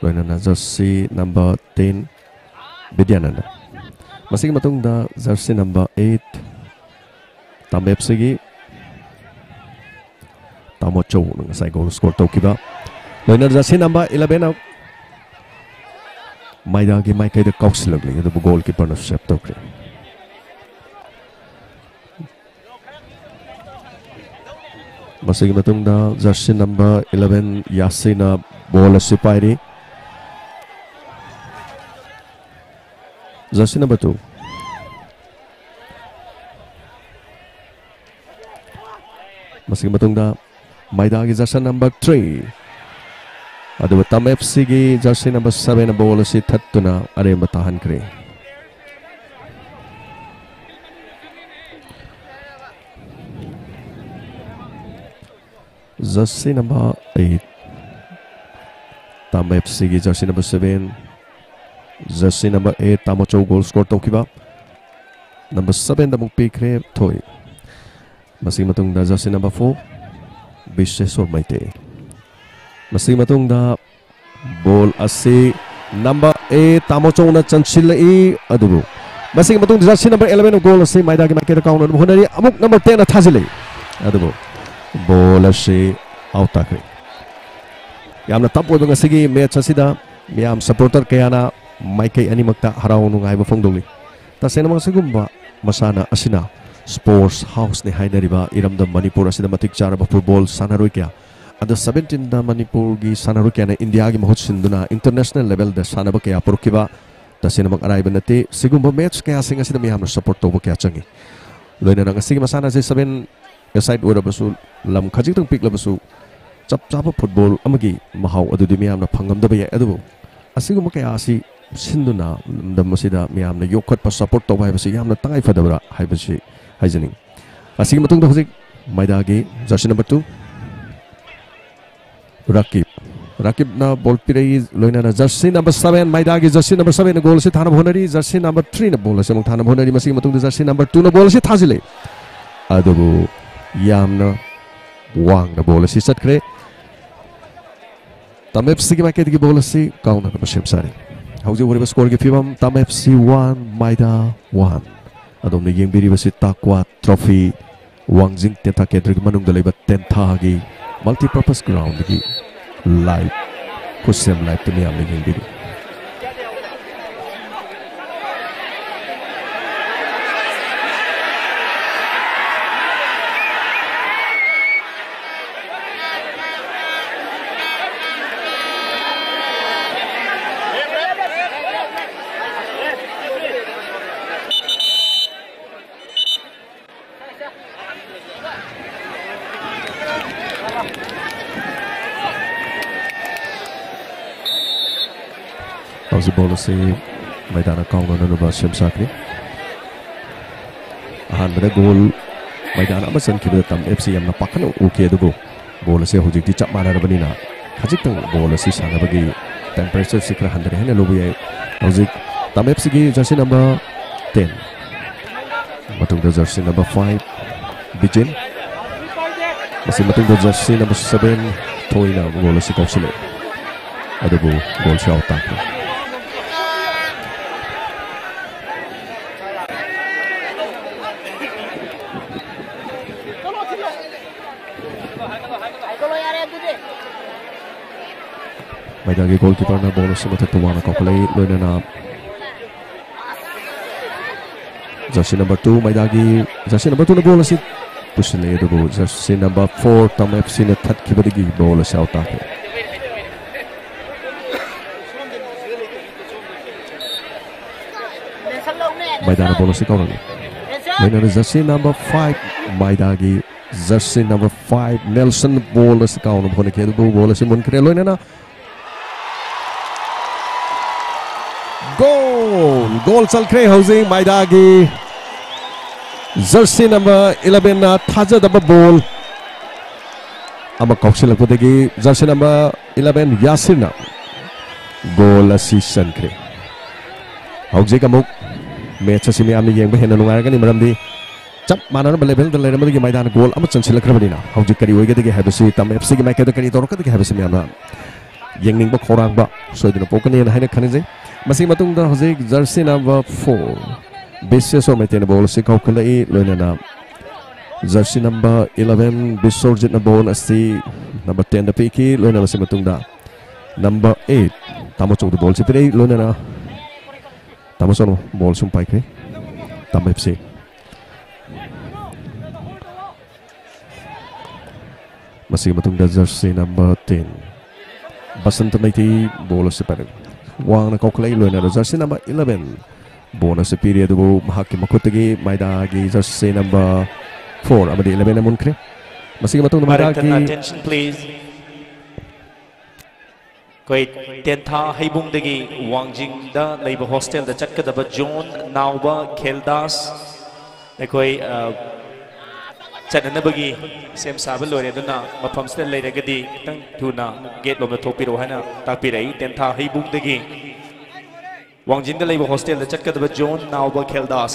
lonana jersey number 10 Bidyananda masig matung da jersey number 8 tam FC gi tamo chow ngasai goal score to kiba loina jersey number 11 out maida gi mai kai da kauksilagli the goalkeeper no save to kre masig matung da jersey number 11 Yasina ball sipairi jersey number 2. Masih matungda maida gi jersey number 3. Adu Tam FC gi jersey number 7 na ball si thattuna are matahan kre. Jersey number 8. Tam FC gi jersey number 7. Jersey number 8 Tamocho goal score tokiba. Number 7 da mukpi kre thoi. Masih matungda jersey number 4. Bishesor Maite. Masih matungda ball asi number 8 Tamocho na chanchilai adubu. Masih matungda jersey number 11 goal asi maida gi makera kaun honari amuk number 10 na thajile adubu. Ball asi out takre. Yamna tapo bang asigi match asida miyam supporter kayana Maikai animakta haraw nungai ba fongdoli. Tasena mga sigumba masana asina sports house ni hainariba iramdam Manipur asida matik chara ba football sanaroi kya. Ado 17 da Manipur gi sanaroi kya na India gi mahut sinduna international level da sanaba kya purkiba. Tasena mag arai banati sigumba match kaya sing asida miyam support to ba kya changi. Loina nang asigi masana si 7 aside ora basu lam khajik tang pik la basu chap chapa football amagi mahaw adu di miyam na phangam da ba ya adu. Asigumba kaya asi Sinduna damasida miyam na yokot pa support to basi yam na tangai fadabra haibasi haijaning asigi matung da hojik maidagi jersey number 2 Rakib na ball pirei loina na jersey number 7 maidagi jersey number 7 na goal si thana bhonari jersey number 3 na ball si mong thana bhonari masigi matung da jersey number 2 na goal si thajile adubu yam na wang na ball si satkre Tam FC ki market ki ball si kauna na bashim sari Hauji wari score ki fibam Tam FC 1 Maida 1 adom na yung biri basi Takwa Trophy Wangjing tenta kedrig manung dalay ba tenta gi multi-purpose ground gi live kusem live tumi am yung biri How's the ball si Maidana kauna na ba Shem Sakri ahanbada goal Maidana amasan kibada Tam FC yam napakano okay adugo ball si hojik di chap mana rabanina hajik tang ball si sana bagi temperature sikra handre hena lobu yai hojik Tam FC gi jersey number 10 matung da jersey number 5 Bijin masih matung da jersey number 7 Toina ball si kausile adugo ball si out takre Maidagi goalkeeper na bonus sa matatuwa na kakulay loina na jersey number 2 Maidagi jersey number 2 na bonus si pusile do jersey number 4 Tam FC na that kibadigi bonus out take Maidana bonus si kaulani loina na jersey number 5 Maidagi jersey number 5 Nelson bonus si kaulani bhone ke do bonus si mon kre loina na Goal chal kre housing Maidagi jersey number 11 na thaja daba ball ama kaushal kodegi jersey number 11 Yasir na goal assistant kre housing kamuk match asi mi amni yeng ba hena nungai gani maramdi chap mana na level da lera magi Maidana goal ama chanchil krabanina housing kari oige degi habasi Tam FC gi mai ka kari torka degi habasi mi amna yengning ba khorang ba soidina pokani na haina khani jai masih matung da hojik jersey number 4 Bisesor Maite na ball si kaukulai loina na jersey number 11 Bisorjit na ball asi number 10 da piki loina masih matung da number 8 Tamochong da ball si pirei loina na Tamochong ball sumpai kre Tam FC masih matung da jersey number 10 Basanta Maite ball si pirei Wang na kaukulay loina na jersey number 11 bonus period bu mahaki makutagi maida gi jersey number 4 amadi 11 munkre masigi matong maida gi attention please koi tentha haibung dagi wangjing da leiba hostel da chatkadaba John Nauba Kheldas koi chatnabagi sem sabal lore duna mafam stel leiragadi tang thuna gate lomna thopiro hana tapirai tentha haibung dagi wangjing da leiba hostel da chatkadaba John Nauba Kheldas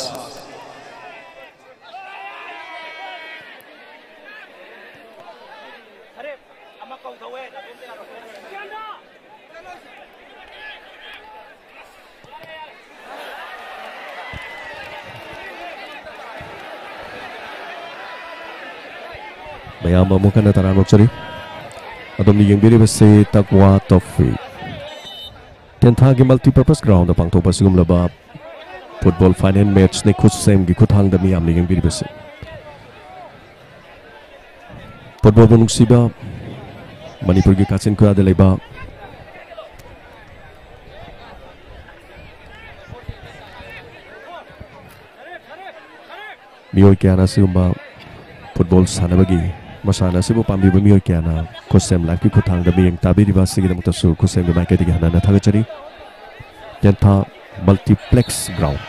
mayam amukan na taran moksari adom ni yang biri base Takwa Trophy tentha gi multi-purpose ground da pangthok pasigum laba football final match ne khut sem gi khuthang da miyam ni yang biri base football bunung siba Manipur gi kachin ko ada leba mioi kya na sigumba football sanabagi masana sibu pambi bumi okyana khosem life ki khuthang da miyang tabi rivasi gi damta su khosem da maike digi hana thaga chari tentha multiplex ground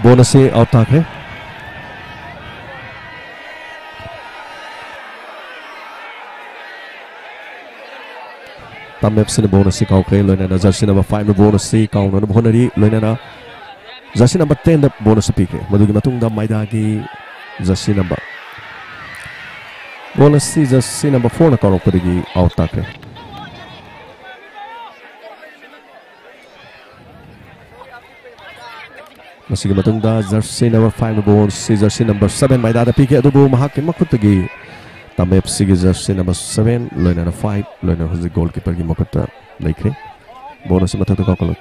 bonus se out hai tamep se bonus se kau kre loina na jersey number 5 bonus se kau no bonari loina na jersey number 10 da bonus se pikre madugi matung da maida gi jersey number bonus se jersey number 4 na kau kodigi out takre masigi matung da jersey number 5 bonus se jersey number 7 maida da pikre adubu mahak makutagi tamep se jersey number 7 loina na 5 loina hoji goalkeeper gi makutta laikre bonus se matak kau kolok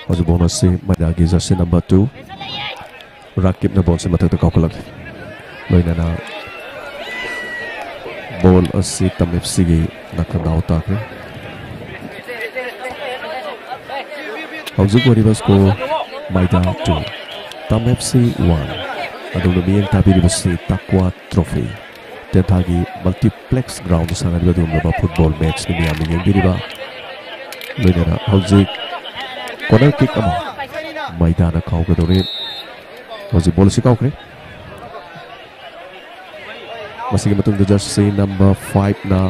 Hoji bonus se maida gi jersey number 2 rakib na bonus se matak kau kolok loina na ball asi tamep se gi nakandau takre Haujuk waribas ko maida 2 tamep se 1 adong miyang tabi ribas se Takwa Trophy tentagi multiplex ground sangat gadum laba football match ni miyam ni biriba loina na haujuk corner kick ama maida na kau gadore haujuk ball se kau kre masigi matung jersey number 5 na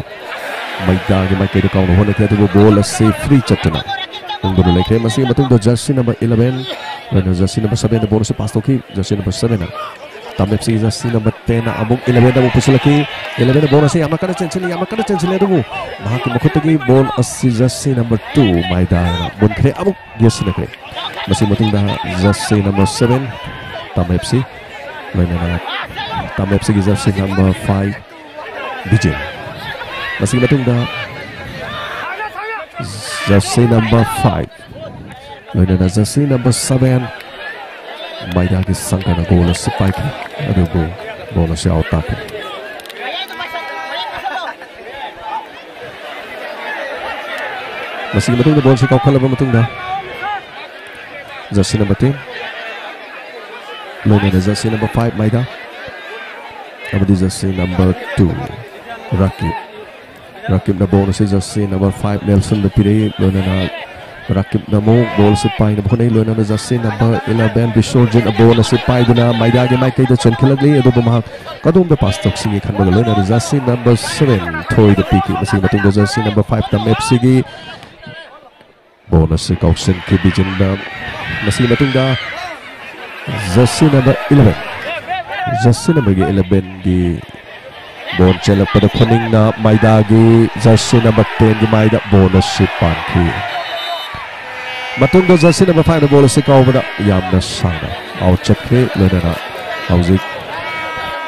maida gi mai ke kau no hone ke tu ball se free chatna ungdo lekre masigi matung jersey number 11 dan jersey number 7 the bonus pass toki jersey number 7 na tamep si jersey number 10 na amuk 11 na pusulaki 11 bonus se amakana chenchili dugu mahaki makhutagi ball asi jersey number 2 maida na bonkhre amuk yes lekre masigi matung da jersey number 7 tamep si loina na tamep si jersey number 5 Vijay masigi matung da jersey number 5 loina na jersey number 7 maida ki sangkana goal se paik adugo goal se out tak masigi matung da ball se kau khala matung da jersey number 10 loina na jersey number 5 maida amadi jersey number 2 Rakib na bonus jersey number 5 Nelson de Pire loina na Rakib na mo ball se pai na bkhonai loina na jersey number 11 Bishorjin a bonus se pai duna maida ge mai kai da chenkhilagli adu bama kadum da pass tok singi khan ba loina na jersey number 7 thoi de piki masi matung da jersey number 5 tam FC gi bonus se kausen ke bijin da masi matung da jersey number 11 jersey number 11 gi bon chelak pada khoning na maida gi jersey number 10 gi maida bonus se pankhi matung da jersey number 5 na bonus se kau bada yamna sanga out chakre lena hauzik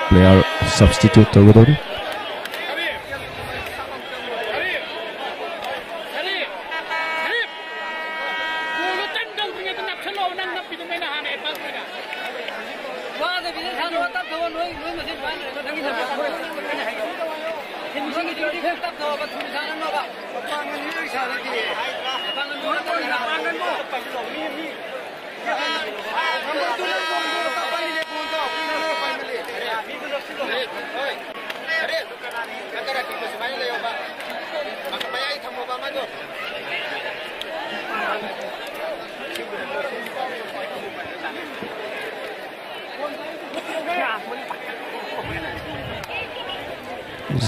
player substitute tawdori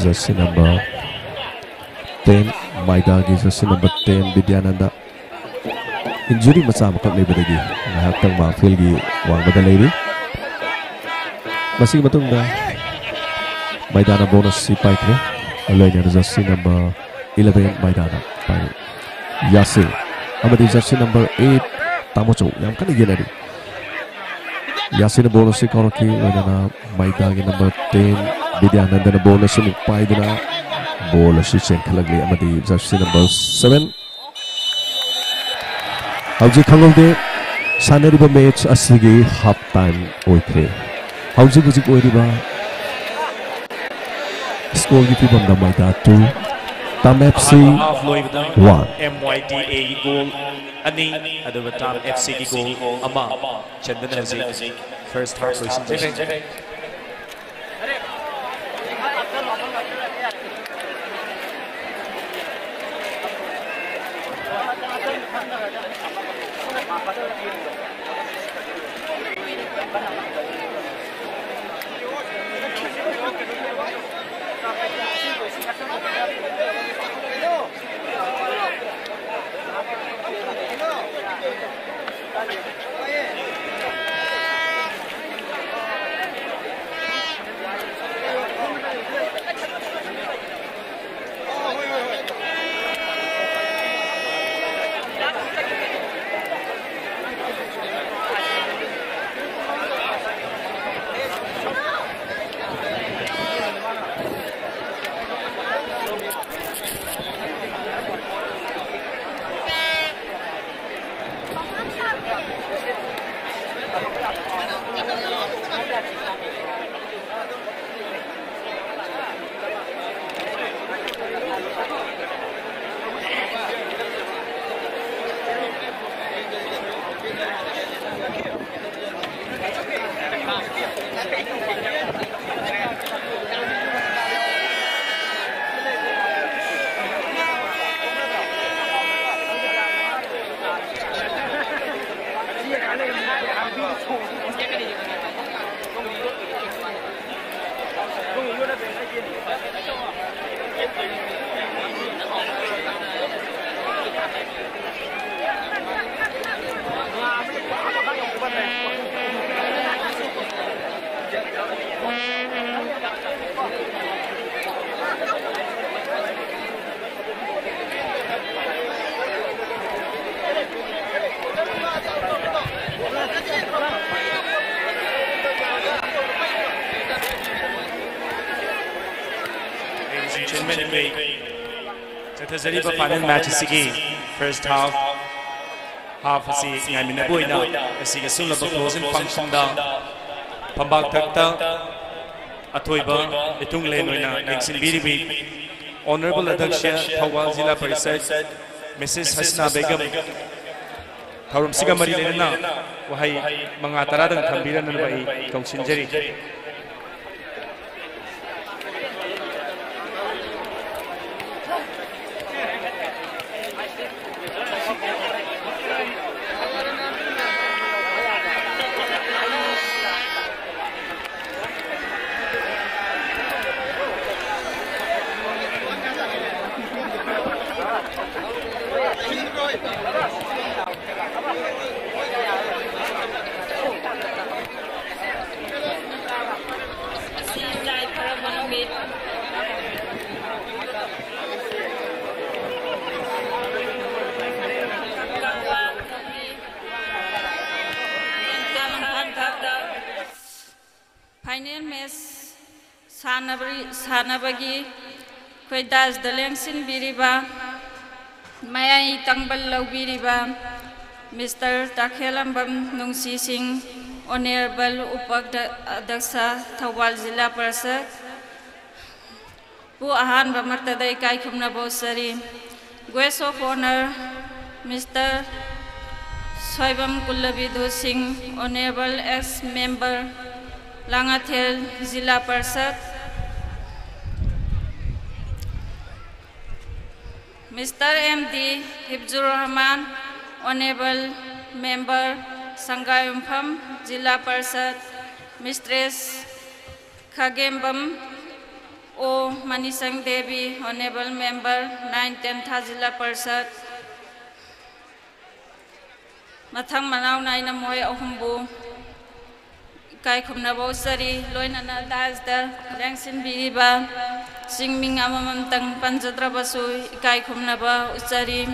jersey number 10 Maidagi jersey number 10 Vidyananda injury macha makak lebadagi ngahak ma field gi wangbada leiri masing matungda Maidana bonus si paikre aloina jersey number 11 Maidana pai Yasir amadi jersey number 8 Tamocho yang kan igenari Yasir bonus si korki aloina Maidagi number 10 Vidyananda bonus si paiduna bola si chenkalagli amadi jersey number 7 Hauji khangolde sanariba match asigi half time oikre hauji buji oiriba score gi pibam da maida 2 Tam FC 1 MYDA goal ani aduba Tam FC gi goal ama Chandan Hazik first half presentation Zariba final match asigi first half asi ngaimina boina asigi sumla closing function da pambak thakta athoiba etung len oina nexin biribi honorable adhaksha Thawal Zilla Parishad Mrs. Hasna Begum Tharum siga mari lena wahai manga taradang thambira nan bai kaungsinjari सानबगी कोई दास दलेंग सिनबिरिबा मयाई तंगबल लौबिरिबा mister ताखेलंबम नुंसी Singh honourable उपाध्यक्ष थौबाल जिला परिषद bu ahanba martada ikai khumna bosari guest of honor Mr. Soibam Kullabidu Singh honorable ex member Langathel Zilla Parshad Mr. MD Hibzur Rahman honorable member Sangayumpham Zilla Parshad Mistress Khagembam O Manisang Devi, Honorable Member, 9-10 Zilla Parshad. Mathang Manau Naina Moy Ohumbu, Kai Kumna Bosari, Loina Das the Langsin Biriba, Sing Ming Amamantang Panjatrabasu, Kai Kumnaba Usari,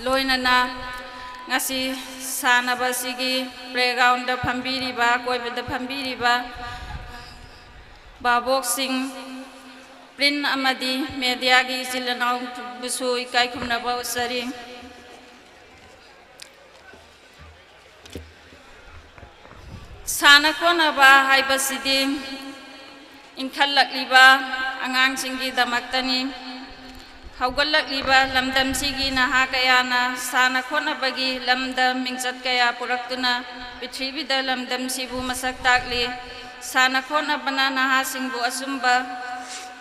Loina Ngasi Sanabasigi, Playground the Pambiriba, Koi with the Pambiriba. Babok Singh Prin Amadi Media gi Silanau Busu Ikai Kumnaba Usari Sana Konaba Haibasidi Inkalak Liba Angang Singi Damaktani Haugalak Liba Lamdam Sigi Nahakayana Sana Konabagi Lamdam Mingsat Kaya Puraktuna Pitribida Lamdam Sibu Masak Takli Sana Kona Banana Hasingbu Asumba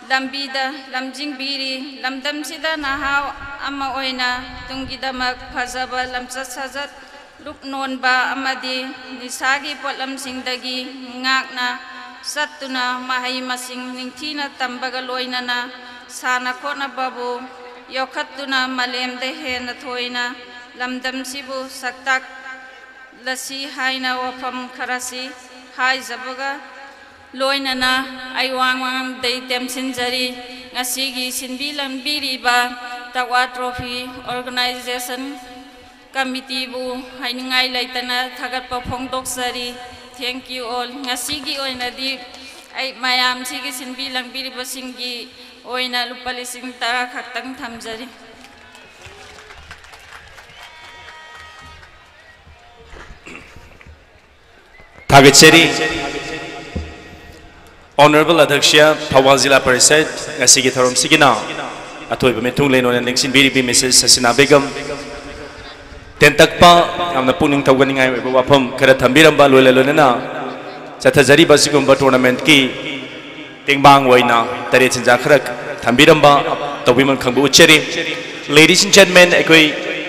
Lambida Lamjing Biri Lamdam Sida Naha Ama Oina Tungidamak Pazaba Lamsat Sazat Luk Nonba Amadi Nisagi Potlam Singdagi Ngakna Satuna Mahai Masing Ningtina Tambaga Loinana Sana Kona Babu Yokatuna Malem Dehe Natoina Lamdam Sibu Saktak Lasi Haina Wapam Karasi Hai Zabaga Loinana Aiwang Day Temsinjari Nasigi Sinbilam Biriba Tawa Trophy Organization Committee Bu Hainingai Laitana Tagat Papong Doksari. Thank you all. Nasigi Oinadi I Mayam Sigi Sinbilam Biriba Singi Oina Lupalising Tara Katang Tamjari. Thagacheri Honorable Adhaksha Thawal Zilla Parishad Ngasigi Tharom Sigina Atoiba Metung Leno and Nixin BDP Mrs. Hasina Begum Tentakpa Amna Puning Tawganingai Wapam Karathambiramba Lulelona Satazari Basigumba tournament ki Tingbang Waina Tarit Zakrak Tambiramba Tawiman Kambu Cheri. Ladies and gentlemen,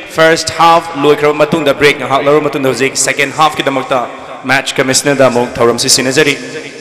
first half Luikra Matung the break Laro Matun the second half Kidamakta match Commissioner da Mong Tauram Sisinazari.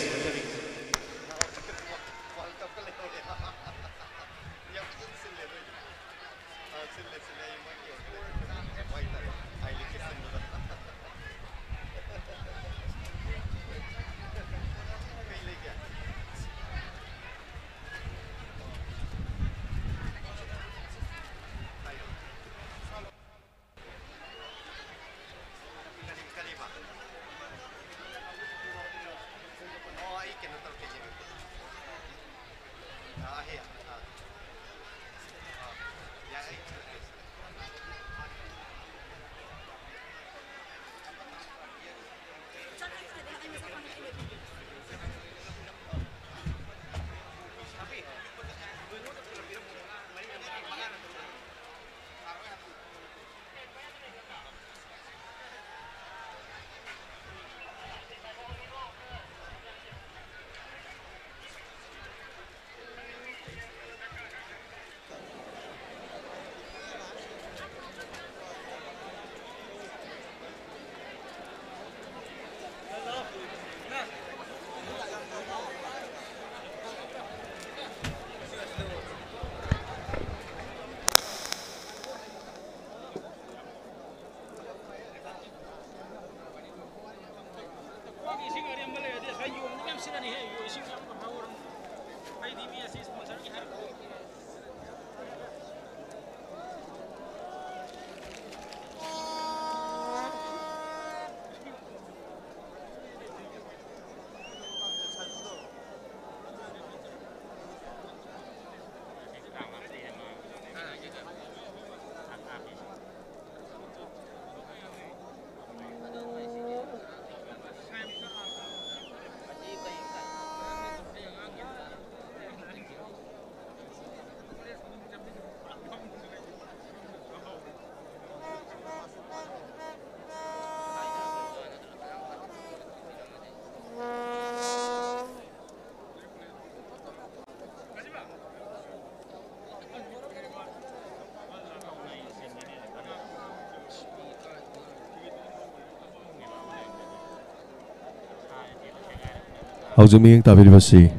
hꯧji miyeng tabiribasi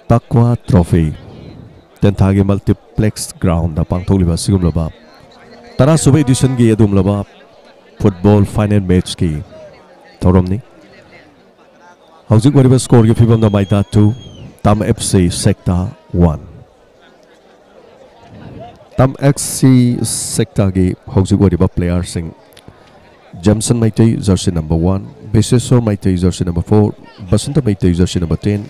Takwa Trophy Tenthagi Multiplex Ground da pangtholiba sigumlaba Tara suba edition gi adumlaba football final match ki thoromni houji wariba score gi fibam da maida 2 Tam FC Sector 1 Tam FC Sector gi houji wariba player sing Jamson Maitei jersey number 1 Bisesor Maitei jersey number 4 Basanta Maitei jersey number 10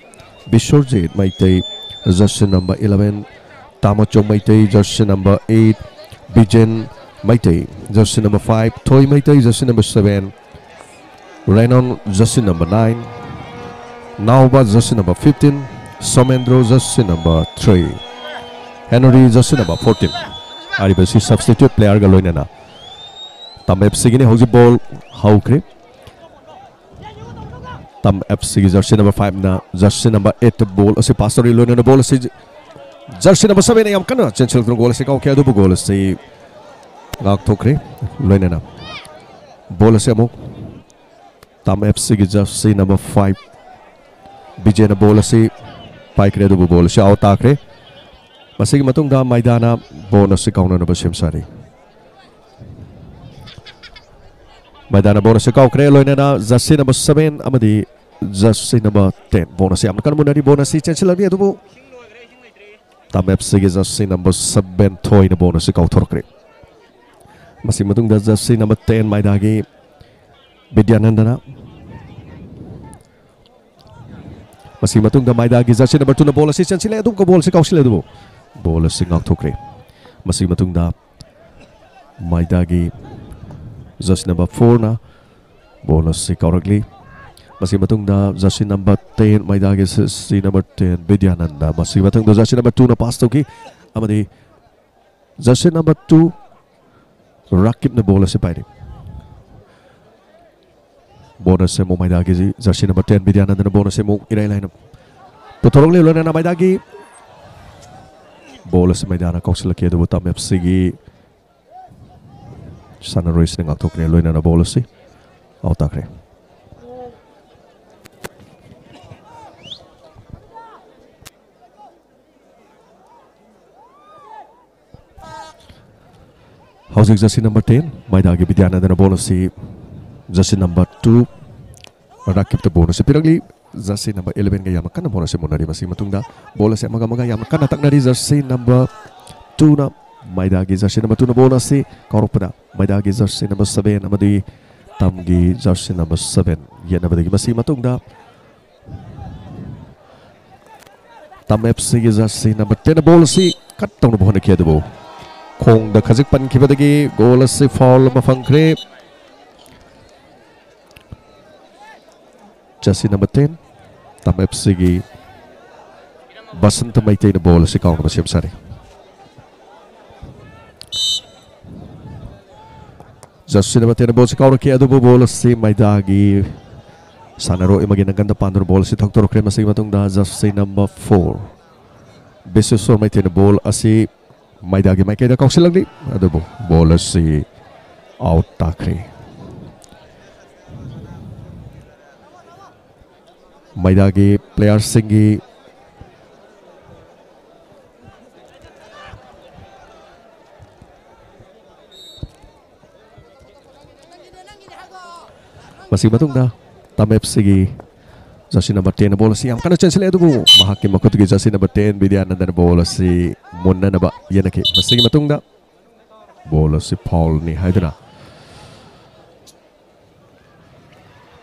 Bishorjit Maitei jersey number 11 Tamachong Maitei jersey number 8 Bijen Maitei jersey number 5 Toy Maitei jersey number 7 Renon jersey number 9 Nauba jersey number 15 Somendro jersey number 3 Henry jersey number 14 Aribasi substitute player galoinana Tam FC gini hauji ball haukre Tam FC jersey number 5 na jersey number 8 ball asi pastori loina na ball asi jersey number 7 yam kana chenchel goal asi kau kya do goal asi ngak thokre loina na ball asi amuk Tam FC gi jersey number 5 Bijay na ball asi paikre do ball asi out takre masigi matung da maidana bonus si kauna na basim sari Maidana bonus kau kre loina na jersey number 7 amadi jersey number 10 bonus am kan munari bonus si chancellor ni adu Tam FC ge jersey number 7 toy na bonus kau thorkre masi matung da jersey number 10 maidagi Vidyanandana masi matung da maidagi jersey number 2 na bonus si chancellor adu ko bonus kau sile adu bonus ngak thokre masi matung da maidagi jersey number 4 na bonus si kaurakli masih matung da jersey number 10 maidagi jersey number 10 Vidyananda masih matung da jersey number 2 na pass toki amadi jersey number 2 Rakib na bonus si pairi bonus se mo maidagi jersey number 10 Vidyananda na bonus se mo irai line putorong le lona na maidagi bonus maidana kausil ke do Tam FC gi Sana Royce nang atok ni loina na bola si autakre Housing jersey number 10 Maidagi Vidyananda na bola si jersey number 2 Rakib to bonus si piragli jersey number 11 gaya makan na bola si monari masih matungda bola si maga ya makan tak nari jersey number 2 na Maidagi jersey number 2 na bola si kauropada Maidagi jersey number 7 amadi Tamgi jersey number 7 yan amadi masih matungda Tam FC jersey number 10 na bola si katong na bohon na kiya dabo kong da kazik pan kibadagi goal si foul mafangkre jersey number 10 Tam FC gi Basanta Maitei na bola si kaong na masiyam sari jersey number 10 na bola si kaong na kiya dabo bola si Maidagi Sanaro imagin ang ganda pandor bola si Dr. Krema sa imatong da jersey number 4 Besosor Maitei na bola asi Maidagi may kaya kaong silang di adabo bola si out takre Maidagi player singi masih matung da Tam FC gi jersey number 10 na bola si am kana chance le adu mahakim makut gi jersey number 10 Vidyananda na bola si munna na ba yanake masih matung da bola si Paul ni haidana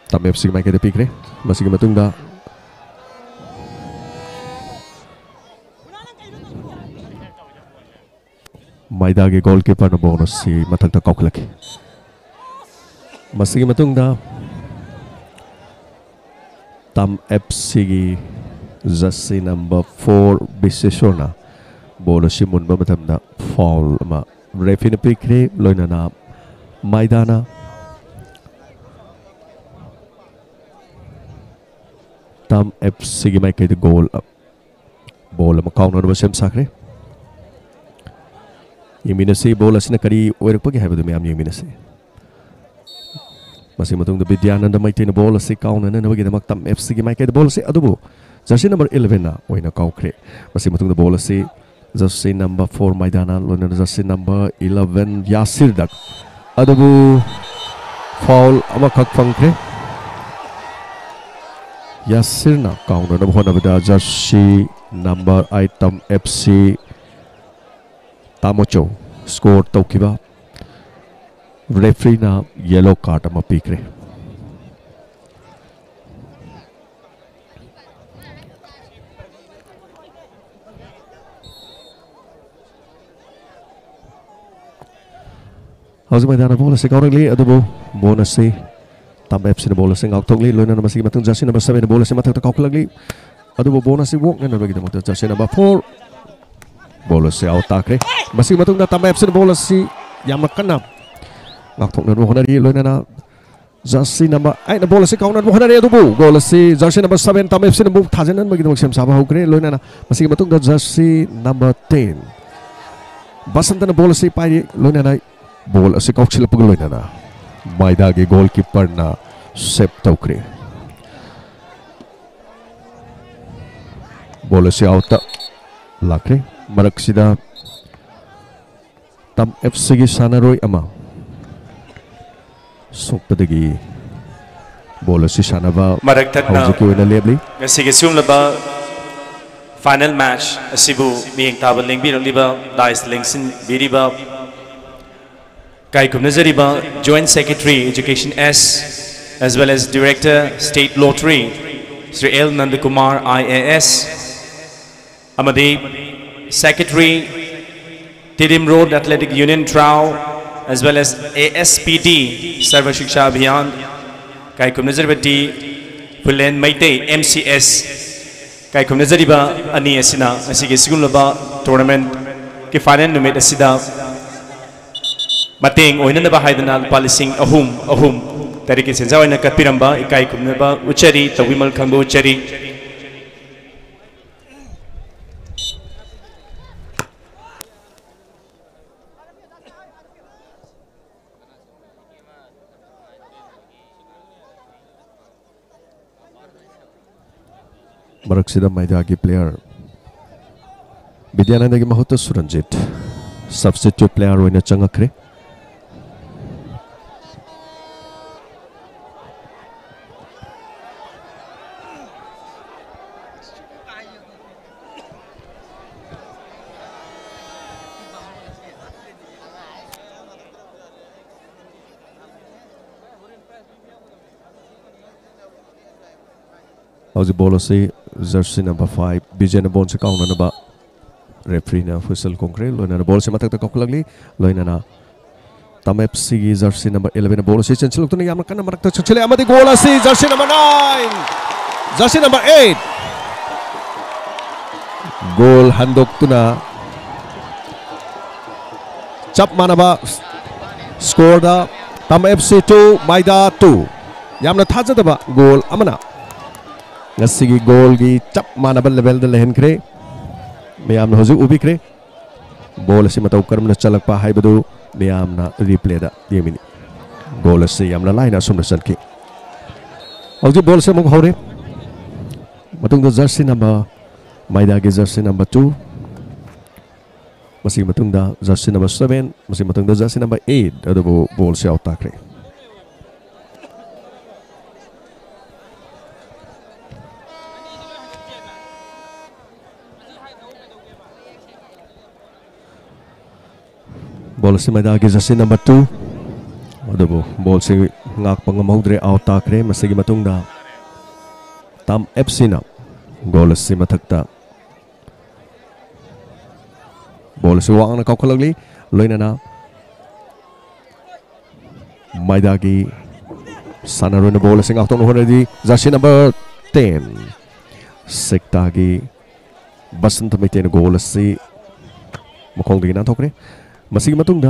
Tam FC mai kede pikre masih matung da Maidagi goalkeeper na bonus si matang ta kauklaki masih matung da Tam FC gi jersey number 4 Biseshona bola si mun ba matam na foul ma referee pikre loina na Maidana Tam FC gi mai kay goal bola ma kaung na ba sem sakre Yiminasi bola sina kari oirak pagi haibadu me am yiminasi मसी मतुंग विद्यानंद मैतेन ball असे काउननबगीदमक तम FC की माइकेद ball असे अदुबु Jersey number 11 ना ओइना काउख्रे मसी मतुंग बॉल असे जर्सी नंबर 4 मैदाना लोन जर्सी नंबर 11 यासिर दक अदुबु फाउल अमखक फंख्रे यासिर ना काउननब होनबदा जर्सी नंबर 8 तम एफसी तामोचो स्कोर तौकिबा रेफरी ना येलो कार्ड अमा पीक्रे हौज मैदान बॉल से काउरली अदुबो बोनस से तम एफसी बॉल से गाउथोगली लोइना मसी मतुंग जर्सी नंबर 7 बॉल से मथक काउखलगली अदुबो बोनस से वोक नबगी दमत जर्सी नंबर 4 बॉल से आउट ताकरे मसी मतुंग तम एफसी बॉल से याम कन्ना गाउथोगन होनरी लोइना जर्सी नंबर 8 बॉल से काउनर होनरी अदुबो गोल से जर्सी नंबर 7 तम एफसी बॉल थाजनन मगी दमक सेम साबा होकरे लोइना मसी मतुंग जर्सी नंबर 10 बसंतन बॉल से पाई लोइना बॉल असे कौचिलपग लोइना माइदा के गोलकीपर ना सेप तौक्रे बॉल से आउट लाक्रे मरक्सिदा तम एफसी की सानारोय अमा सोपदगी बॉल से सानाबा मरक्तना हौजकी ओइना लेबली ngasiga sumlaba final match asibu mieng tabal lengbiroliba dais lengsin biriba Kaikum Nazariba, Joint Secretary Education S, as well as Director State Lottery, Sri L. Nandakumar IAS, Amade, Secretary Tidim Road Athletic Union Trao, as well as ASPD, Sarva Shiksha Abhiyan, Kaikum Nazaribati, Fulen Maite, MCS, Kaikum Nazariba, Ani Asina, Asige Sigulaba Tournament, Kifanan Numit Asida. Mateng oinana haidana palising ahum tariki senja oina katpiramba ikai kumnaba uchari tawimal khangbo uchari मरक्सिदा मैदा की player Vidyanand की महत्व सुरंजित substitute player ओइना चंगखरे How's ball से Jersey number 5 बिजन ball से count नबा referee ना फुसल कोंक्रे लोइना ball से मतक तक लगली लोइना तम एफसी की जर्सी नंबर 11 बॉल से चंचल तो याम कन मरक तक चले अमदी गोल से जर्सी नंबर 9 जर्सी नंबर 8 गोल हंदोक तुना चप मानबा स्कोर दा तम एफसी 2 माइदा 2 यामना थाजदबा गोल अमना ngasi goal gi chap mana bal level de lehenkhre meyam hoju ubikre ball se matau karmna chalakpa haibadu meyam na replay da yemini goal se yamna laina sumna sanki hoju ball se mong hore matung da jersey number maida gi jersey number 2 masi matung da jersey number 7 masi matung da jersey number 8 adu ball se out takre ball से मैदा के Jersey number 2 adobo ball से ngak pangamodre out takre masigi matungda tam FC na goal se mathakta ball se wang na kaukhalagli loina na maida gi sanaro na ball se ngak tong horadi jर्सी number 10 sekta gi basant meten goal se mokong dina thokre masih matung da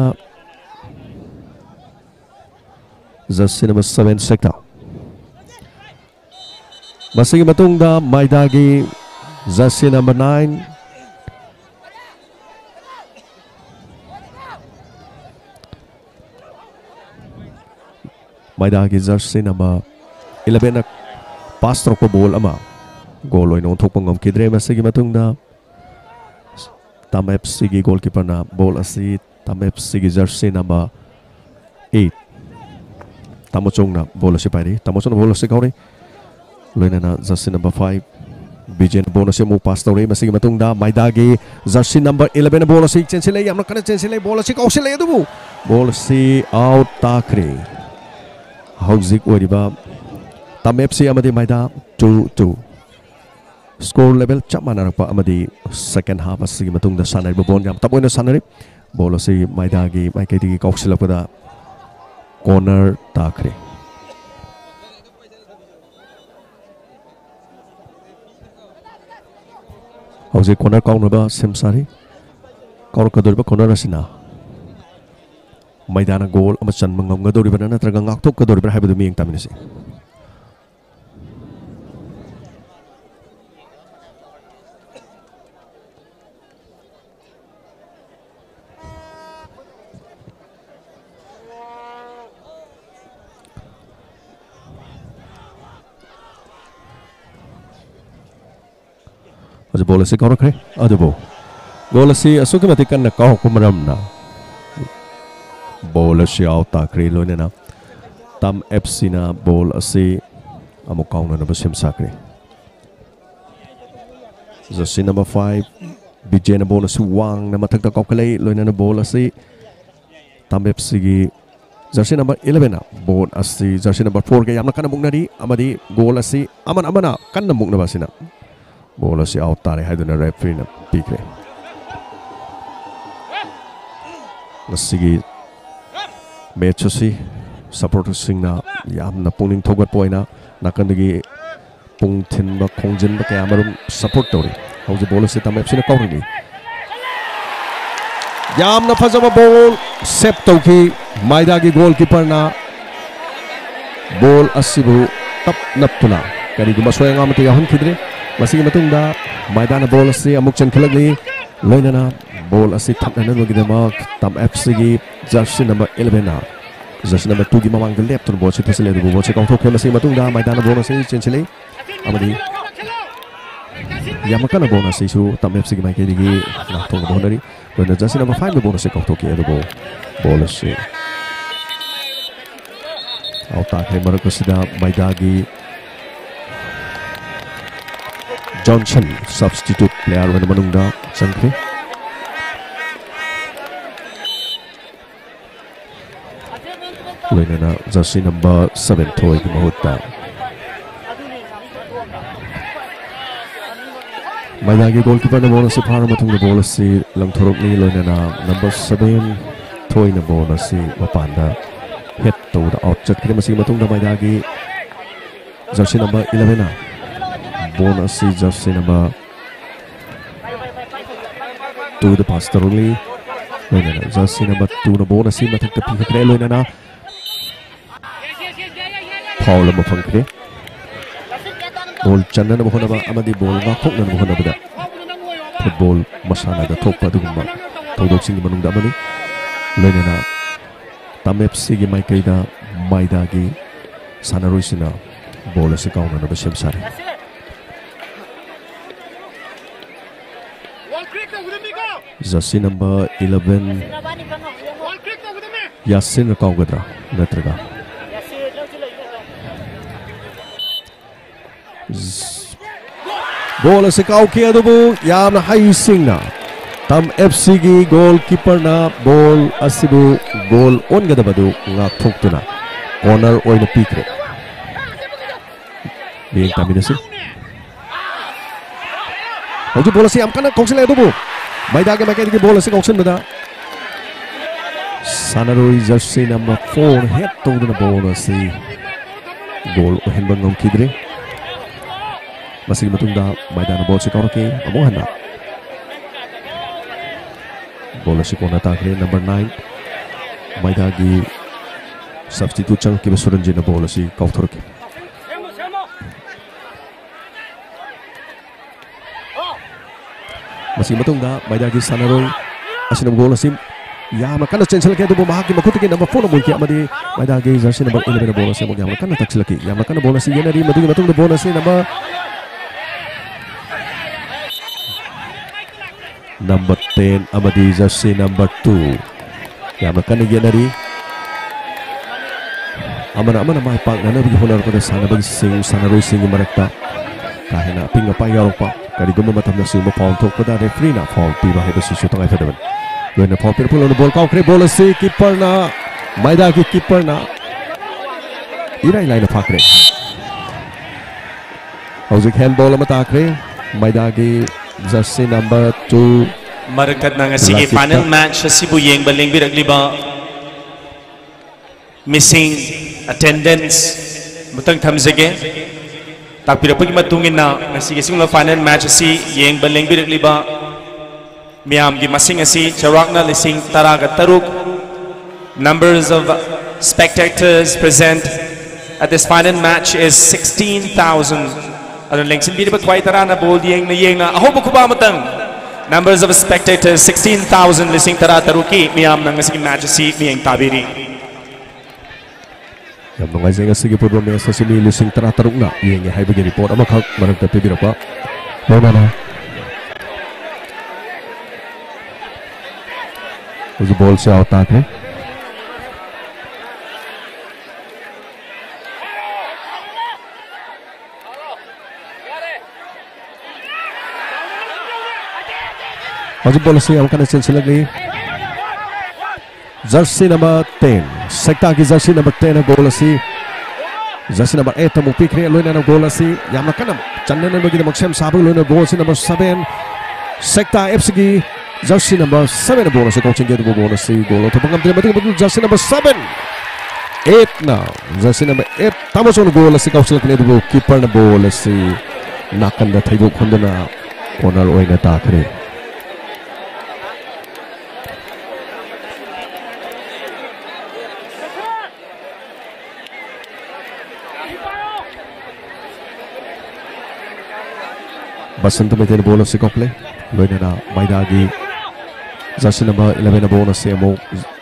jersey number 7 sekta masih matung da maidagi jersey number 9 Maidagi jersey number 11 na pass through ball ama goal oin onthokpa ngamkidre masigi matungda Tam FC gi goalkeeper na ball asi Tam FC gi jersey number 8 Tamochong na ball asi pari Tamochong na ball asi kauri loina na jersey number 5 Bijen bonus mu pass tawri masigi matungda Maidagi jersey number 11 na ball asi chensile yamna kana chensile ball asi kausile adubu ball asi out takre Hauzik oriba Tam FC amadi Maida 2-2 score level chap manarpa amadi second half asigi matungda sanai bon jam tapoina sanari ball asi Maidagi maikedi kausila corner takre Hauzik corner kaunaba semsari kaur kadorba corner asina Maidana goal ama chan mangam gadori bana natraga ngaktok kadori bana haibadu miyeng taminasi Aja bola si kau rakhe, aja bola si asuki mati kan nak kau kumaram na bola si out takre lo ne na Tam FC na bola si amu kau na basim sakre jersey number 5 BJ na bola si wang na matak tak kau kalai lo ne na bola si Tam FC gi jersey number 11 na bola si jersey number 4 ke yamna kan muk nari amadi goal si aman amana kan muk na basina bola si out tare haiduna referee na pikre nasigi match si supporters sing na yamna pungning thogat poina nakandagi pung thin ba khongjin ba kaya marum support tori hauji bola si Tam FC na kawri yamna phajaba ball sep toki Maidagi goalkeeper na ball asibu tap naptuna kari guma soyang amati yahun khidre masigi matungda Maidana ball asi amuk chen khalagli loinana ball asi thapna na gidamak Tam FC gi jersey number 11 na jersey number 2 gi mamang de left to ball si thesele du ball si kong thok masigi matungda Maidana ball asi chenchele amadi yamakana ball asi su Tam FC gi mai ke digi na thong bonari loina jersey number 5 de ball asi kong thok ke du ball asi auta ke marakasida Maidagi Johnson substitute player wana manungda sangkre loinana jersey number 7 thoi ki mahutta Maidagi goalkeeper na bola si phara mathung na bola si langthorok ni loinana number 7 thoi na bola si mapanda head to the out chat kre masing mathung na Maidagi jersey number 11 na bonus si jersey number 2 the pastorally loinana jersey number 2 na bonus si mathak ta phikre loinana Paul mo phangkre ball channa mo hona ba amadi ball na khok na mo hona ba football masana da thok pa dugma thodok sing manung da mani loinana Tam FC gi mai kaida Maidagi sanaroisina ball si kauna na ba semsari jersey number 11 Yasin Kaugadra natraga ball se kau ke adubu yamna high singna Tam FC gi goalkeeper na ball asibu goal on gadabadu nga thoktuna corner oina pikre being taminasi hoju bola si amkana kongsile adubu Maidagi makai di bola si kongsen beda sanaroi jersey number 4 head to the bola si goal ohen bangam kidre masih matungda Maidana ball si kauke amohana bola si kona takre number 9 Maidagi substitute chang ki basuranji na bola si kauthorke masih matungda Maidagi sanaroi asinam goal asim याम कन चेंसल के दुबो महाकी मखुत के number 4 मुल के अमदी मैदागी jersey number 11 bonus से याम कन तक्सल की याम कन बोनस येनरी मदुगी मतुंग बोनस नंबर 10 अमदी जर्सी नंबर 2 याम कन येनरी amana mai pak nana bi honor pada sana bagi sing sana roi sing marakta kahena pinga pa yarok pa kadi gumma matam na sing mo foul thok pada referee na foul pi ba hebe su tangai federal loina foul pi pulo ball kau kre ball si keeper na maida ki keeper na irai line phakre hauzik handball amata kre maida ki jersey number 2 marakat na nga sige final match sibu yeng baleng biragli ba missing attendance mutang thamjage takpirapagi matungin na ngasige singla final match asi yeng baleng birikliba miyam gi masing asi charakna lising taraga taruk numbers of spectators present at this final match is 16,000 adon lengsin biriba kwai tarana bol yeng na ahob kuba matang numbers of spectators 16,000 lising tara taruki miyam na ngasige match asi miyeng tabiri yang mengajar ngasih football match sini lising teruk na yang hai bagi report ama khak marak tapi birapa mana उस ball से आता है उस ball से out सिलसिला गई Jersey number 10 sekta ki jersey number 10 goal asi jersey number 8 tamu pikre loina na goal asi yamna kanam channan bagi na maksem sabu loina goal si number 7 sekta fc ki jersey number 7 bonus ko chenge do bonus si goal to pangam tele betul jersey number 7 8 now jersey number 8 tamu son goal asi ka usul kne do keeper na goal asi nakan da thaibo khondana corner oina ta khre बसंत में तेरे bonus से कॉपले लोइना ना माइदागी Jersey number 11 bonus से मो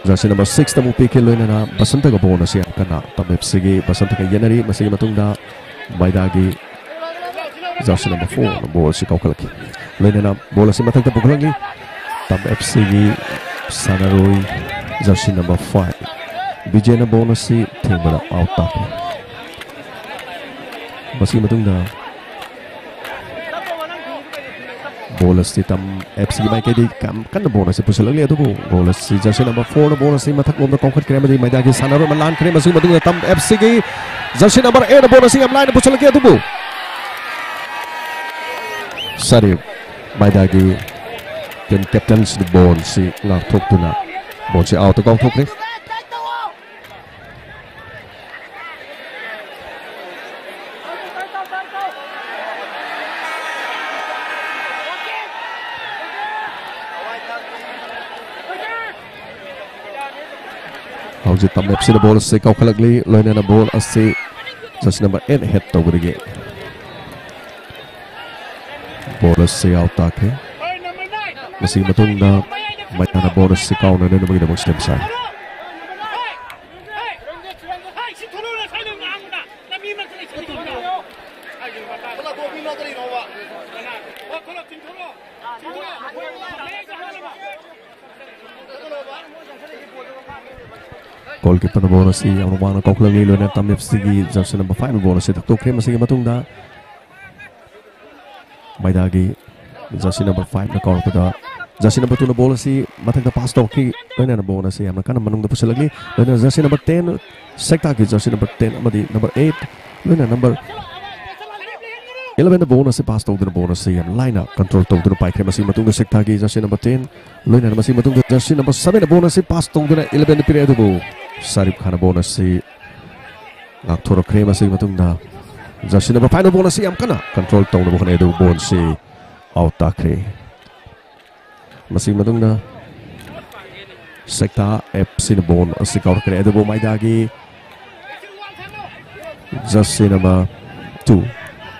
Jersey number 6 तमु पीके लोइना ना बसंत का bonus से कना तब एफसी बसंत का येनरी मसी मतुंगदा माइदागी जर्सी नंबर 4 बोल से कॉकलकी लोइना ना बोनस से मतक तबुगलंगी तब एफसी सनारोई जर्सी नंबर 5 विजय ना बोनस से थेंबला आउट ताके मसी मतुंगदा bonus si tam FC mai ke di kam kan bonus si pusalang le tu bonus si jersey number 4 bonus si mathak lom na kongkat kre ma di mai da gi sanaro malan kre ma su ma du tam FC gi jersey number 8 bonus si am line pusalang ke tu sari mai da gi ken captain si bon si ngak thok tu na bon si out to kong thok ni Hauji tam FC na ball se kau khalagli loina na ball ase jersey number 8 head to gurige ball se out ke masih matung na mai na ball se kau na na magi na stem sai goalkeeper na bonus si ang rumana koklang nilo na tam FC jersey number 5 bonus si takto kre masige matungda maidagi jersey number 5 na kor pada jersey number 2 na bonus si mathak na pass to ki loina na bonus si amna kana manung da pusalagli loina jersey number 10 sekta ki jersey number 10 amadi number 8 loina number 11 na bonus si pass to na bonus si am line up control to na pai kre masige matungda sekta ki jersey number 10 loina na masige matungda jersey number 7 na bonus si pass to na 11 na period bu Sarip khana bonus si ngak thoro kre masig matungda jersey number 5 bonus si am kana control tong na bukan edu bon si out ta kre masig matungda sekta FC na bon asi kaur kre edu bo mai dagi jersey number 2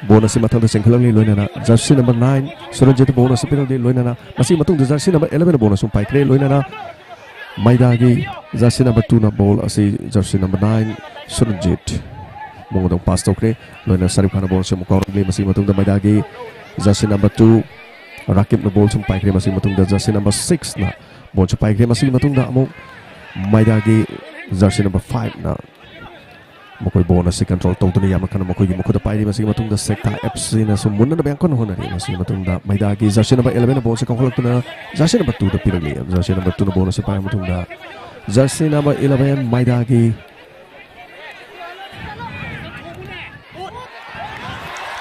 bonus si matang sengkhalang ni loina na jersey number 9 suranjit bonus si pinodi loina na masig matungda jersey number 11 bonus pai kre loina na Maidagi jersey number 2 na ball asi jersey number 9 Suranjit mongdong pass tokre loina Sarif Khan ball sem kawr le masing matung da Maidagi jersey number 2 Rakib na ball sem paikre masing matung da jersey number 6 na ball sem paikre masing matung da among Maidagi jersey number 5 na mokoi ball si control tong tu ni yam kan mokoi gi mokoi pai masing matung da Sekta FC na sumun na bang kon honari masing matung da Maidagi jersey number 11 na ball se kawlak tu na jersey number 2 da pirali jersey number 2 na ball se pai matung da jersey number 11 Maidagi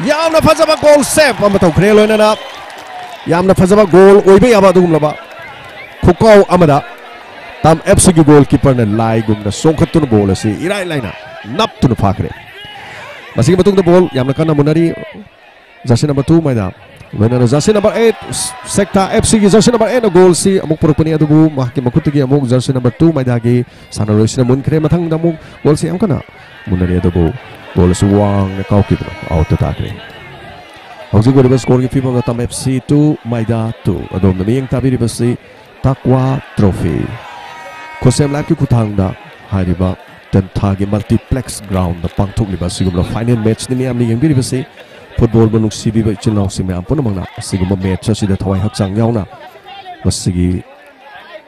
yamna fazaba goal save ama tawkhre loina na yamna fazaba goal oibe yaba dugum laba khukau amada tam FC gi goalkeeper na lai gumna songkhatun ball ase irai laina naptun phakre masigi matung da ball yamna kana munari jersey number 2 maida loina na jersey number 8 Sekta FC gi jersey number 8 na goal si amuk purupani adubu mahki makuti amuk jersey number 2 maida gi sanarosina munkre mathang da amuk goal si am kana munari adubu goal si wang na kaukip out to takre hauji go ribas score gi FIFA na tam FC 2 maida 2 adom na miyang tabi ribas si Takwa Trophy Kosem Live ki kuthang da hariba Tentha gi multiplex ground da pangthok liba sigum final match ni miyam ni yengbi ribas si football banung sibi ba chilnaw si miyam pon mangna sigum match si da thawai hakchang yauna masigi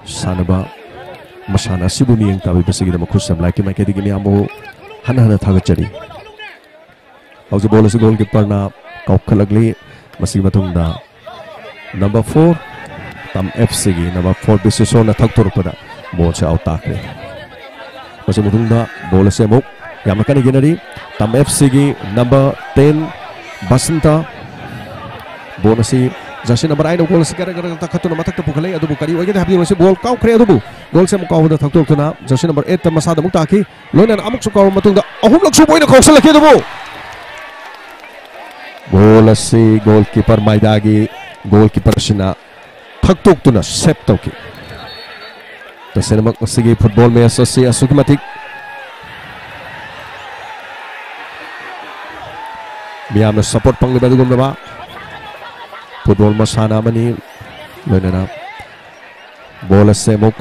sanaba masana sibu miyang tabi basigi da makhusam Live ki mai ke digi miyam bo hana thagachari hauji ball si goalkeeper na kaukhalagli masigi matung da number 4 tam FC gi number 4 decision na thaktor pada ball se out takre masigi matung da ball se muk yam kan ginari tam FC gi number 10 Basanta ball si jersey number 9 goal si gara gara takhatuna matak ta pukhalai adu bukari oge da habi ball kau khre adu goal se muk kau da thaktor tuna jersey number 8 ta masada muk taki loina amuk su kau matung da ahum lak su boina kausal ke adu ball si goalkeeper Maidagi goalkeeper sina thaktok tuna sep tawki ta senamak masigi football match si asukimatik miyamna support pangli badugum ba football masana mani loina na ball se muk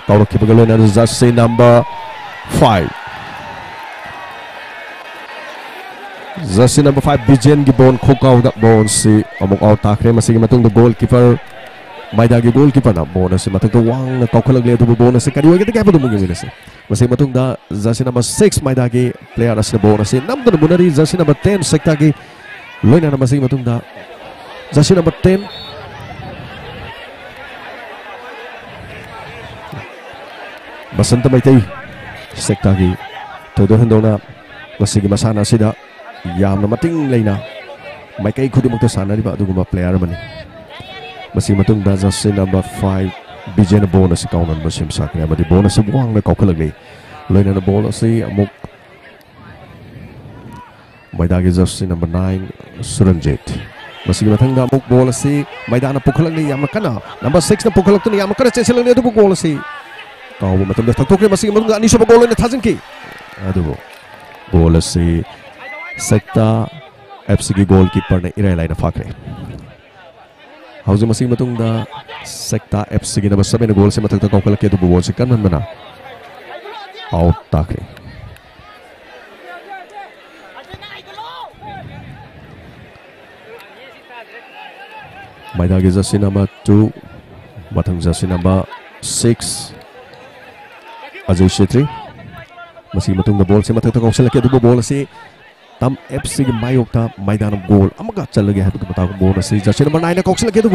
kawrok ki bagalo na jersey number 5 jersey number 5 Bijen gi bon khokau da bon si amuk out takre masigi matung da goalkeeper Maidagi goalkeeper na bon si matung da wang na kaukhalag le du bon si kari wage da du mungi se masigi matung da jersey number 6 Maidagi player as na bon si nam da munari jersey number 10 Sekta gi loina na masigi matung da jersey number 10 Basanta Maitai Sekta gi todo hendona masigi masana sida yamna mating leina mai kai khudimuk ta sana riba aduguma player mani masing matung da jersey number 5 Bijen bonus kaunan basim sakre amadi bonus buang na kaukhalagli loina na bonus si amuk Maidagi jersey number 9 Suranjit masing matang da amuk bonus si maidana pukhalagli yamna kana number 6 na pukhalak tu yamna kana cheselani adu bonus si kau matam da thaktok masing matung da ani soba goal na thajinki adu bonus si Sekta FC gi goalkeeper na irai laina fakre hauji masing matung da Sekta FC gi number 7 goal se matak ta kaukala ke du bol se kan mana out takre Maidagi jersey number 2 matang jersey number 6 Ajay Shetri masing matung da ball se matak ta kaukala ke du bol se tam FC gi mayok ta maidan goal amaga chalage ha tu mata ko ball si jersey number 9 na koksel ke du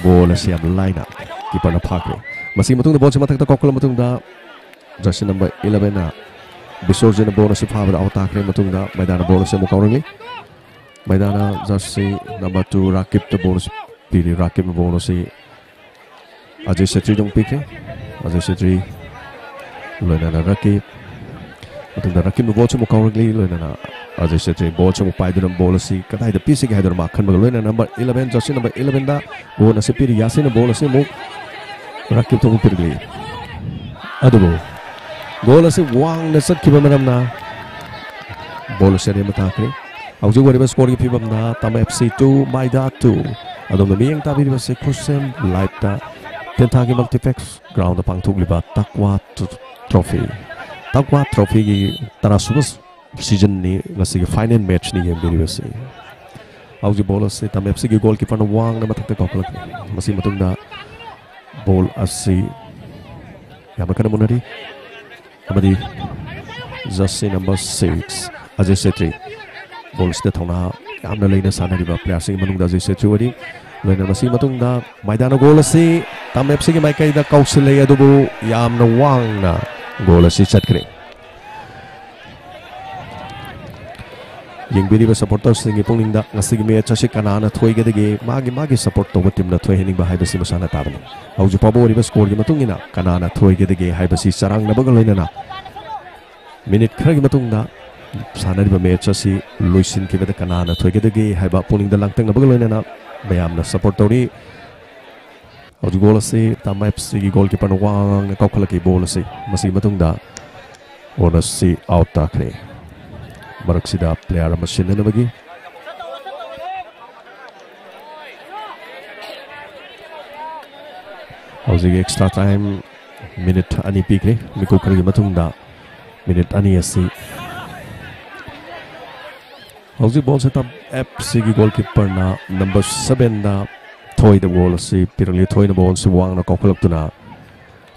ball si am line up keeper na phakre masing matung da ball se matak ta kokol matung da jersey number 11 na bisorje na ball si phaba da autakre matung da maidan ball se mukawrangi maidan jersey number 2 Rakib ta ball pili Rakib na ball si Ajay Setri jong pikre Ajay Setri loina na Rakib matung da Rakib ball se mukawrangi loina na Ajay Setri ball se mupai dun ball si kadai da pisi ga hadar ma khan ba loina number 11 jersey number 11 da ball se piri Yasin ball se muk Rakib to pirli adu goal se wang na sat kiba manam na ball se re matakre auju gori ba score gi pibam na tam FC 2 Maida 2 adom na miyang tabi ba se Kusem Live ta Tentagi Multiplex ground pangthukliba Takwa Trophy gi tarasubas season ni ngasi gi final match ni game beri auji ball ase tam FC gi goalkeeper na wang na mathak ta koklak masi matungda ball ase yamakana monari amadi jersey number 6 Ajay Setri ball ste thona yamna leina sanariba player sing manungda Ajay Setri wadi loina masi matungda maidana goal ase tam FC gi maikai da kausile adubu yamna wang na goal ase chatkre Yengbiri supporters singi pungninda ngasi match ase kanana thoigedege magi support to team na thoi hening ba haibasi masana tabani auju pabo riba score gi matungina kanana thoigedege haibasi sarang na bagaloina na minute khagi matungda sanariba match ase loisin kibeda kanana thoigedege haiba pungninda langtang na bagaloina na bayamna support tori auju goal ase tama FC gi goalkeeper no wang kaukhala ki ball ase masi matungda onasi out takre Maraksida player machine na bagi Hausi extra time minute ani pikre miku kari matungda minute ani asi Hausi ball set up FC gi goalkeeper na number 7 na thoi the ball si pirali thoi na ball si wang na kokolok tuna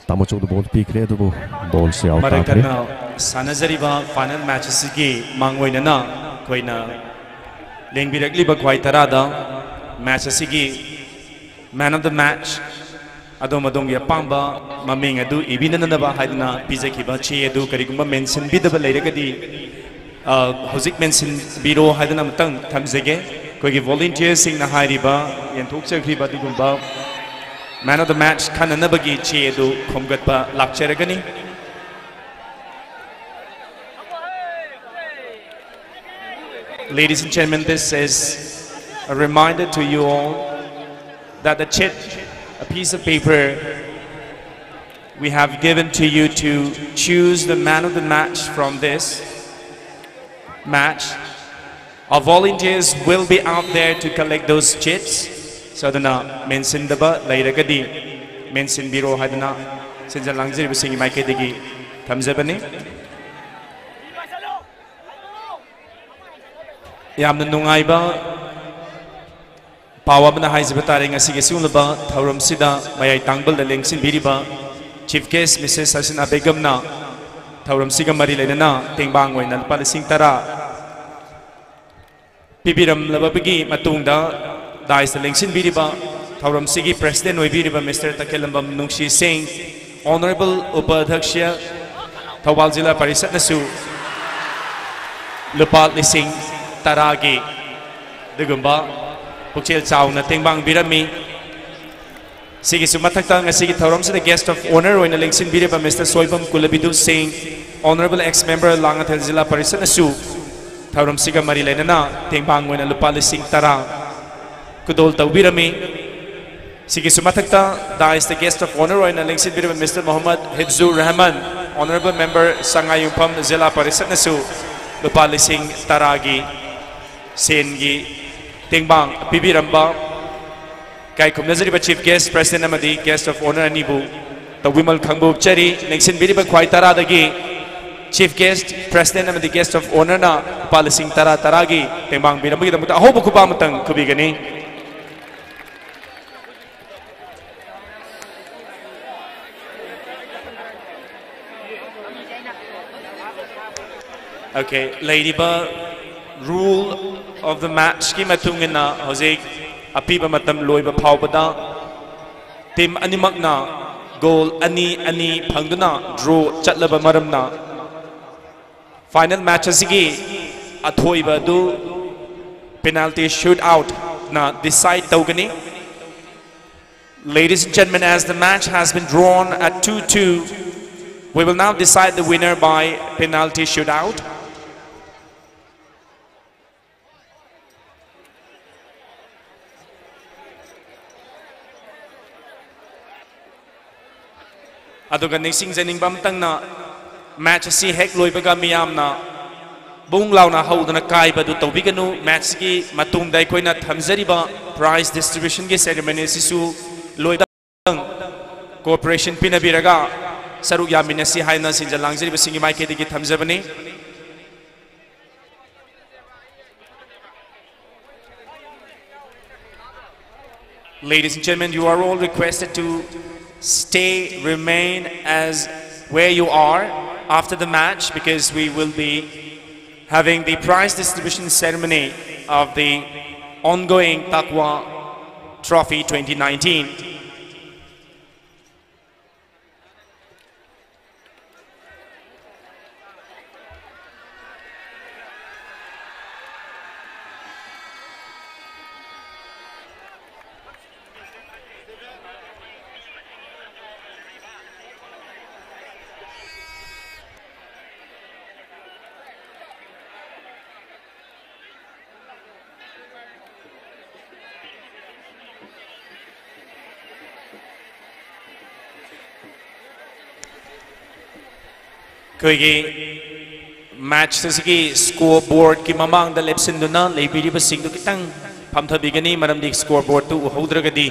Tamochok the ball pikre the ball si out takre Sanazariba final matches ki mangwai na koina lengbirakli ba kwai tarada matches ki man of the match adom ya pamba maming adu ibina na ba haidna pizza ki ba che adu karigumba mention bidaba leiragadi hozik mention biro haidna matang thamjege koigi volunteers sing na hairiba yenthok chakri ba digumba man of the match kanana bagi che adu khomgat ba lakcheragani Ladies and gentlemen, this is a reminder to you all that the chit, a piece of paper we have given to you to choose the man of the match from this match. Our volunteers will be out there to collect those chits. So dana mention daba later gadi mention biro hadana sinja langzir bisingi maike degi thamjabani. Yamna nungaiba pawabna haizba tare ngasige siulaba thauram sida mayai tangbal da lengsin biriba chief guest Mrs. Hasina Begum na thauram siga mari lenana tengbang oina palising tara pibiram lababagi matungda dais da lengsin biriba thauram sigi president oibiriba Mr. Takelambam Nungshi Singh honorable upadhyaksha Thawal Jilla Parisat nasu lupat lising Taragi Dugumba Pukchil Chow na Tengbang Birami Sige sumatakta nga sige thauram sa the guest of honor o na lengsin biriba Mr. Soibam Kulabidu Singh honorable ex-member Langatel Jilla Parisat nasu thauram siga marilay na Tengbang o na lupalising tara kudol taw birami sige sumatakta dais the guest of honor o na lengsin biriba Mr. Muhammad Hibzur Rahman honorable member Sangayumpam Jilla Parisat nasu lupalising taragi Sengi Tengbang Pibiramba Kai Kumnazariba Chief Guest President Amadi Guest of Honor Anibu the Wimal Kangbu Chari Nexin Biriba Kwai Taradagi Chief Guest President Amadi Guest of Honor na Palising Taragi Tengbang Birambagi Damuta Ahobu Kubamatang Kubigani Okay, Ladybird rule of the match ki matungina hozik apiba matam loiba phawbada team animak na goal ani phangduna draw chatlaba maramna final match asigi athoiba du penalty shootout na decide tawgani. Ladies and gentlemen, as the match has been drawn at 2-2, we will now decide the winner by penalty shootout. Aduga nising zaning bamtang na match si hek loibaga miyam na bung law na hau na kai ba du tawbiganu match ki matung dai koina thamjariba prize distribution ki ceremony sisu loida cooperation pinabiraga saruk yaminasi haina sinjal langjari basingi mai kedi ki thamjabani. Ladies and gentlemen, you are all requested to stay, remain as where you are after the match, because we will be having the prize distribution ceremony of the ongoing Taqwa Trophy 2019. Koigi match sigi scoreboard ki mamang da lepsin duna leibiri ba sing du kitang phamthabi gani maram dik scoreboard tu uhodragadi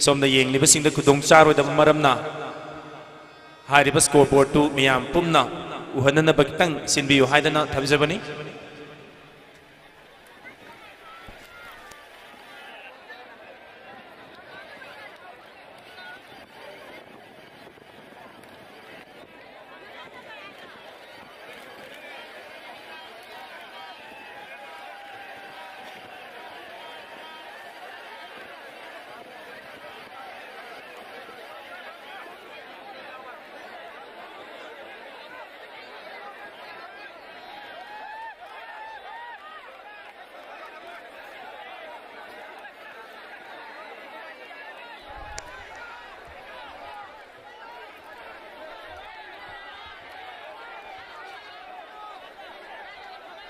som da yeng liba sing da kudong charo da maram na hari ba scoreboard tu miyam pumna uhanana ba kitang sinbiyu haidana thamjabani.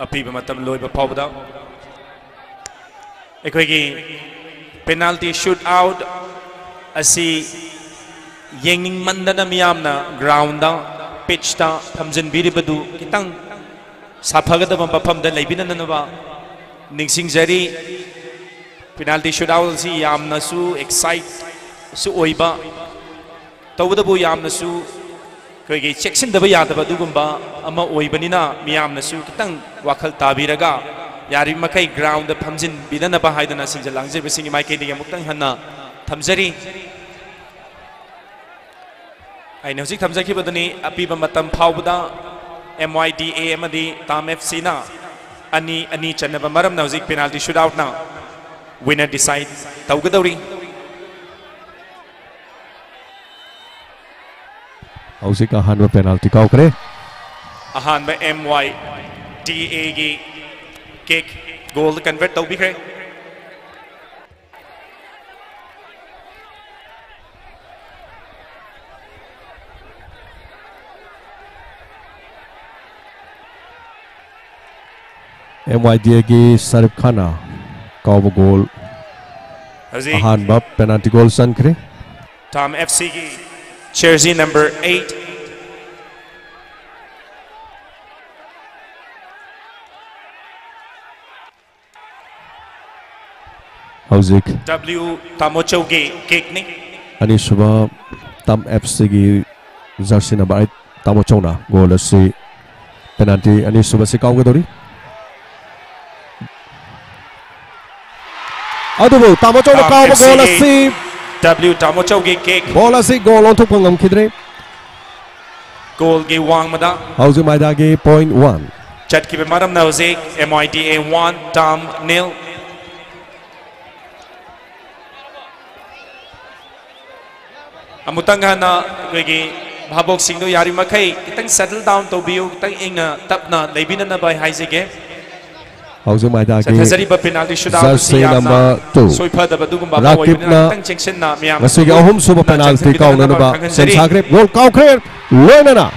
Apiba matam loiba pawda ekoigi penalty shootout asi yengning mandana miyamna ground da pitch da thamjin biribadu kitang saphagada mafam da leibina nanaba ningsing jari penalty shootout si yamna su excite su oiba tawda bu yamna su koigi section daba yadaba dugumba ama oibanina miyamna su kitang wakal tabiraga yari makai ground da phamjin bidana ba haidana sinjal langjir bisingi mai kedi mukhtang hanna thamjari ai ne hojik thamjaki badani apiba matam phawda MYDA amadi Tam FC na ani chanaba maram na hojik penalty shootout na winner decide tawgadawri. Howsik ahanba penalty kaukre ahanba MYDA gi kick goal convert tawbikre. MYDA gi Sarif Khana kauba goal ahanba penalty goal sankre. Tam FC gi jersey number 8 Howsik W Tamochau gi kick ni ani suba Tam FC gi jersey number 8 Tamochau na goal asi penalty ani suba se kaugadori adubu Tamochau na kauba goal asi W Tamochau gi kick goal asi goal on thuk ngam khidre goal gi wang mada Howsik maida gi point 1 chat ki maram na hojik MYDA 1 Tam 0. Amutang hana koigi bhabok singdo yari makai kitang settle down to biu kitang inga tapna leibina na bai haisige Howsik maida gi jersey penalty shootout jersey number 2 soiphada badugumba Rakib na kitang section na miyam masigi ahum suba penalty kauna na ba sensagre goal kaukre loinana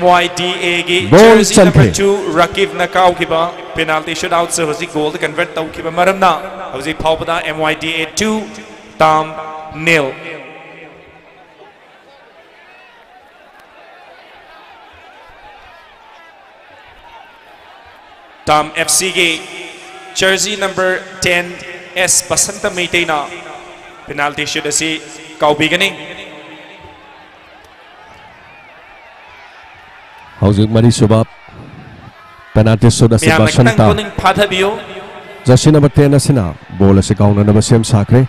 MYDA gi goal jersey number chankre 2 Rakib na kaukiba penalty shootout se hojik goal convert tawkiba maramna hojik phawpada MYDA 2 Tam 0. Tam FC gi jersey number 10 S Basanta Meitena penalty shoot asi kaubigani Howzik mari suba penalty shoot as Miyam Bashanta. nakitang kuning padhabiyo. Jersey number 10 asina bola si kauna na basem sakre.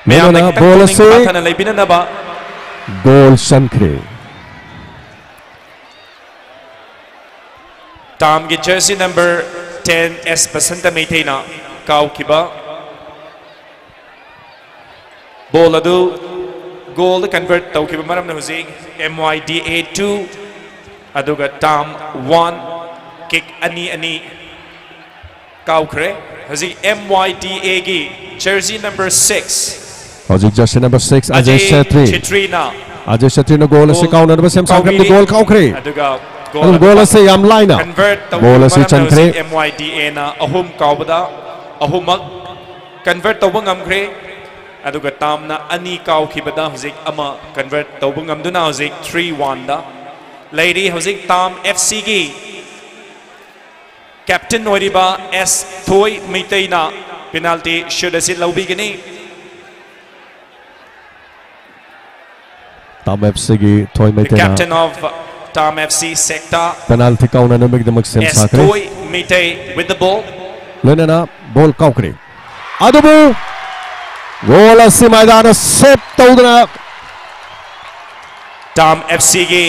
Miyam Mena nakitang bola kuning si padhana laibina na ba? goal sankre. Tam gi jersey number 10 S Basanta Meitena kau kiba. Ball adu goal convert tau kiba maram na huzik MYDA 2 aduga tam 1 kick ani kau kre huzik MYDA gi jersey number 6 Howzik jersey number 6 Ajay Chetri na Ajay Chetri na goal si kauna na basem sakre di goal kau kre. aduga Ang goal si yam line na. convert tau Bola si maram na Chankre. huzik MYDA na ahum kau bada ahumak convert tau ngam kre aduga tam na ani kau kibada huzik ama convert tau ngam duna huzik 3-1 da lady huzik tam FC gi captain oiriba S Thoi Meiteina penalty should asit laubi gini Tam FC gi Thoi the captain Meitena. of Tam FC sector Penalty kauna na magdamag sem S sakre. Thoi Meitei with the ball Lena na ball kau kre. Adubu goal si maidana set tawdana. Tam FC gi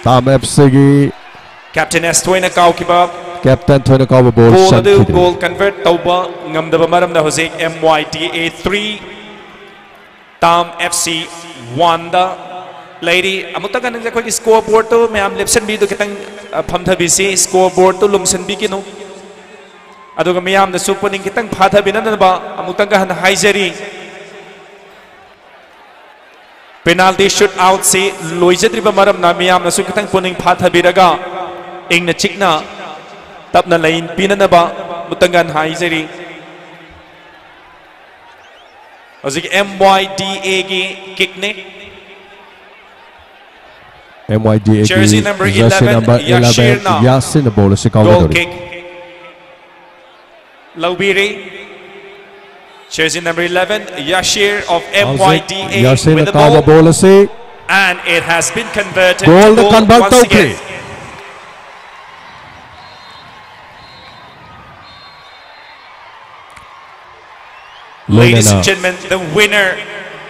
Tam FC gi captain S Thoi na kau kiba captain Thoi na kau ball goal shan adu kidri. goal convert tauba ngamdaba maram na huzik MYDA 3 Tam FC 1 da lady amutang kanang jakoi scoreboard to mayam lepsen bi do kitang phamthabisi scoreboard to lumsen bi kino aduga mayam na supuning kitang phathabina na ba amutang ka haijari penalty shoot out si loijatri ba maram na mayam na su kitang puning phathabiraga ing na chikna tap na lain pina na ba mutangan haijari Azik MYDA gi kicknik MYDA Jersey ki number jersey 11, number 11 Yashir na. Yasin na bola si kauna goal dori. kick Laubiri jersey number 11 Yashir of MYDA Yasin with na the kawa ball bola si and it has been converted goal to na goal convert once tau again. kre. Ladies Lena and gentlemen, the winner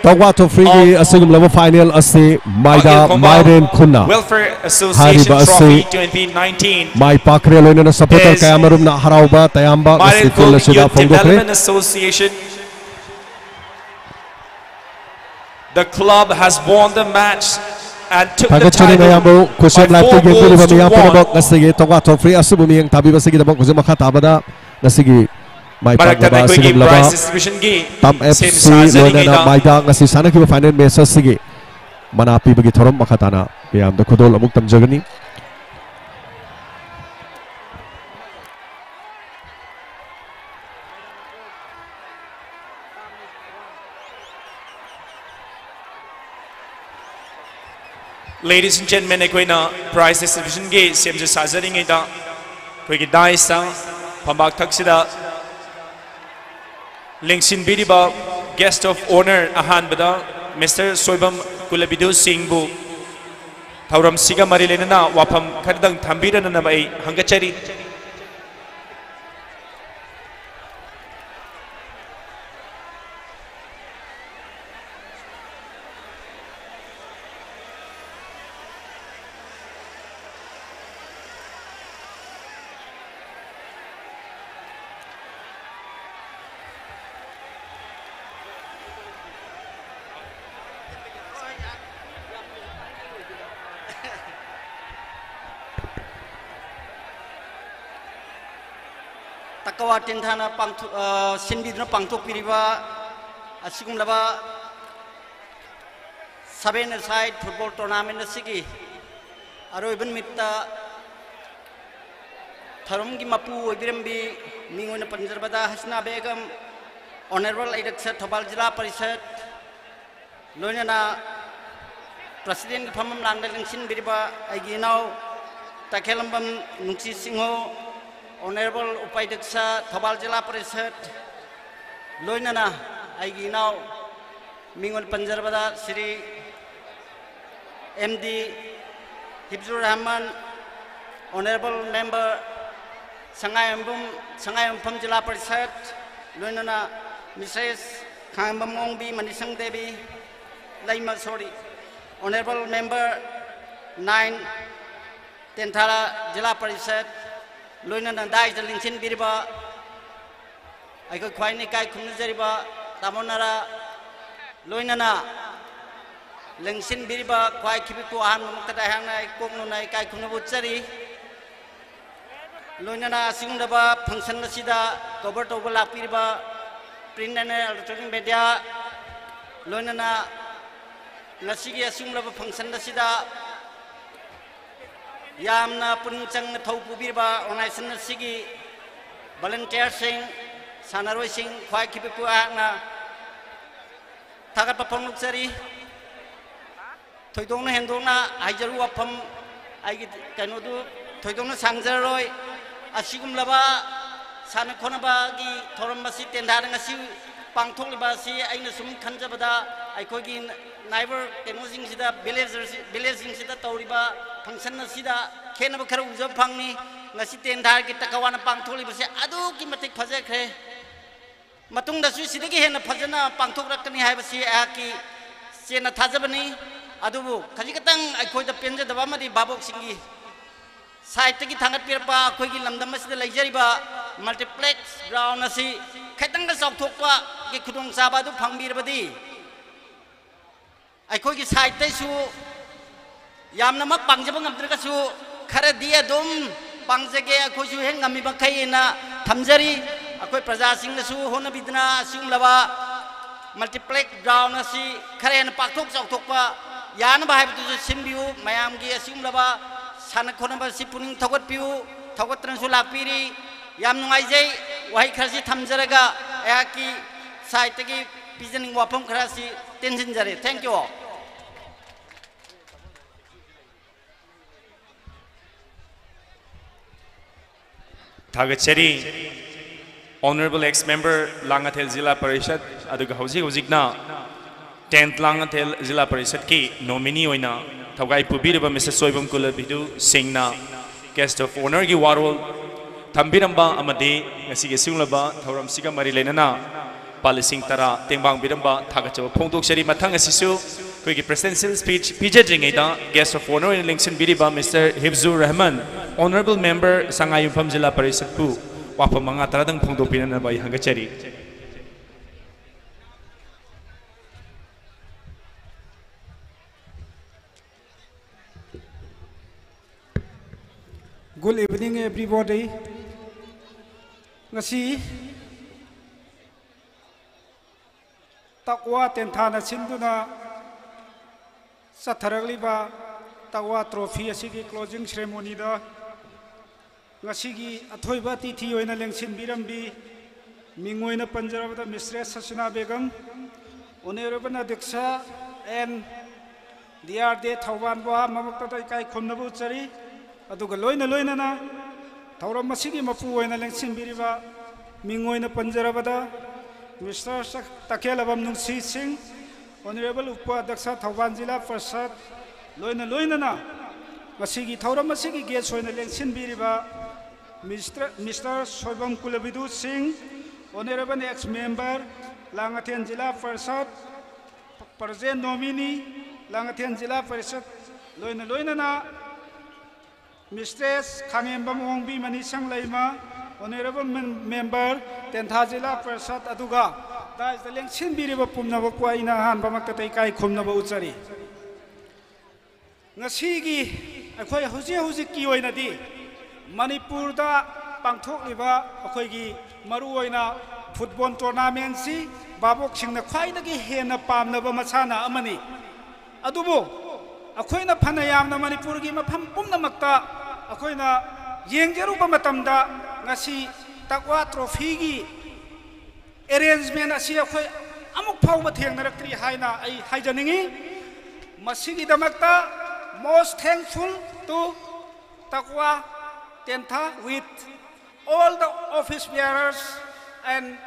Tawwa to free asigum level final asi Maida Mairen Khunna. Welfare Association Hariba Trophy asi 2019 Mai Pakre loina na supporter is kaya marum na harauba tayamba Marin asi kula Kung sida Youth fongo Development kre. Association. The club has won the match and took the Tagachari na yambo title kusem by live 4 to game goals ba to miya 1. panabok nasigi Tawwa to free asubu miyang tabi ba sige dabok kusem makatabada nasigi Mai paglaba asigum laba prize distribution gi Tam same FC size loina na ida Maida ngasi sana kiba final match sige manapi bagi thorom makatana miyam da kudol amuk tamjagani. Ladies and gentlemen, akoina prize distribution gi same je sajaring ida koigi daisa pambak thaksida lengsin biriba guest of honor ahan bada Mr. Soibam Kulabidu Singh bu thauram siga mari lenana wafam khadang thambirana na bai hangachari. Takawa tentana sinbidna pangtok piriba asigum laba seven side football tournament asigi aro even mitta tharum gi mapu obirambi mingona panjarbada Hasina Begum honorable election Thobal Jila Parishad loinana president phamam langda lingsin biriba aginau takelambam nungsi singho Honorable Upaidaksa Thobal Jila Parishad loinana aginau mingon panjarbada Sri MD Hibzur Rahman, Honorable Member Sangayumpam Jila Parishad, Lunana Mrs. Kambamongbi Manisang Devi, Laima sorry, Honorable Member 9, Tentara Jila Parishad, Lunana Dai Lingchin Biriba, I could quite Nikai Kunzariba, Tamonara, Lunana. Lengsin biriba kwai kibiku ahan mukadahang nai kong nai kai kuna bucari loinana asing daba function nasida cover to balak biriba print and electronic media loinana nasigi asing daba function nasida yamna punchang thau biriba organization nasigi volunteer sing sanaroi sing kwai kibiku ahan na thagat papong bucari Thoidong na hendong na aijaru apam ai kano du thoidong na sangjaroi asigum laba sana khona ba gi thoram masi tendar ngasi pangthok liba si aina sum khanjabada ai khoi gi neighbor kano sing sida village sing sida tawriba function na sida khena ba khara ujab phangni ngasi tendar gi takawana pangthok liba si adu ki matik phaje khre matung da su sidagi hena phajana pangthok rakani hai ba si a ki sena thajabani adubu kaji katang akhoi da penja daba mari babok singi site ki thangat pirpa akhoi gi lamdam masida leijariba multiplex ground asi khaitang da sok thokpa ki khudong saba du phangbir badi akhoi gi site tai su yamna mak pangjaba ngamdra ka su khara dia dum pangjage akhoi su heng ngami bakai na thamjari akhoi praja sing na su hona bidna sing laba multiplex ground asi kharen pakthok sok thokpa Yan bahai betul simbiu, mayam gi asim laba, sana kona basi puning thogot piu, thogot transulak piri, yam nungai jai, wahai kerasi thamjaraga, ayaki site gi pijaning wapam kerasi tension jare. Thank you all. Thagachari, Honorable ex-member Langathel Zilla Parishad, aduga hauzik na. 10th Langathel Zilla Parishad ki nominee oina thaugai pubiriba Mr. Soibam Kulabidu Singhna guest of honor gi warol thambiramba amade ngasi ge singlaba thauram siga mari lenana palising tara tengbang biramba thagachaba phongdok seri mathang asisu koi gi presidential speech pj jingeda guest of honor in Lingsin biriba Mr. Hibzur Rahman honorable member Sangayumpam Zilla Parishad pu wapamanga taradang phongdok pinana bai hangachari Good evening, everybody. Ngasi takwa tenthana sinduna satharagliba takwa trophy asigi closing ceremony da ngasi gi athoiba tithi oina lengsin birambi mingoina panjarabada Mistress Hasina Begum Honorable Adiksha and DRD Thaubanwa mamakta kai khomnabu chari aduga loina na thauram masigi mapu oina lengsin biriba mingoina panjarabada Mr. Takelabam Nungsi Singh Honorable Upadhyaksa Thauban Jilla Parishad loina na masigi thauram masigi guest oina lengsin biriba Mr. Soibam Kulabidu Singh Honorable ex-member Langathel Jilla Parishad present nominee Langathel Jilla Parishad loina na Mistress Khangembam Ongbi Manisang Laima, Honorable Member Tentha Jilla Parishad aduga da is the lengsin biriba pumna bakwa ina han bamakatay kai khumna ba uchari ngasigi akhoi huji ki oina di Manipur da pangthok liba akhoi gi maru oina football tournament si babok singna khwaidagi hena pamna ba masana amani adubo akoina phanayamna Manipur gi mafam pumnamakta akoina yengjeruba matamda ngasi takwa trophy gi arrangement asi akoi amuk phawba thengnarakri haina ai haijaningi masigi damakta most thankful to takwa Tentha with all the office bearers and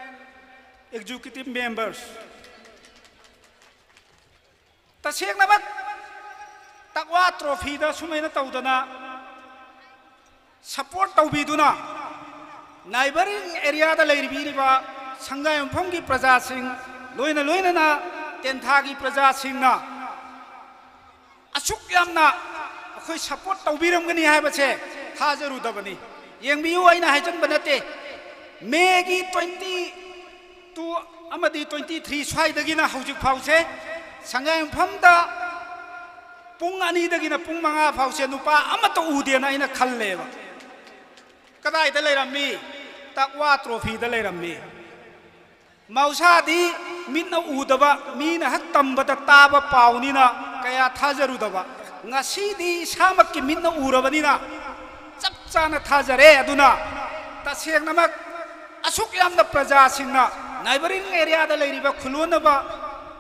executive members taseng nabat तकवा trophy दा Sumena तौदना support तौबीदुना neighbouring area दा लेरिबीरिबा संगाय मफम की प्रजा सिंह लोइना लोइना तेंथा की प्रजा सिंह ना अशुक यामना अखोई support तौबीरमगनी हायबसे थाजरुदबनी येंबियु आइना हाइजन बनते मे की 22 अमदी 23 स्वाइदगिना हौजिक फाउसे संगाय मफमदा पुंग अनीदगिना पुंग मंगा फाउसे नुपा अमत उदेना इना खल्लेबा कदाइदा लेरम्मी तकवा ट्रॉफी दा लेरम्मी मौसादी मिना उदबा मीना हक तंबदा ताबा पाउनिना कया थाजरुदबा ngasiदी सामक्की मिना उरबनिना चप चाना थाजरे अदुना तसेंगनमक असुक यामना प्रजा सिंगना नाइबरिंग एरिया दा लेरिबा खुलोनबा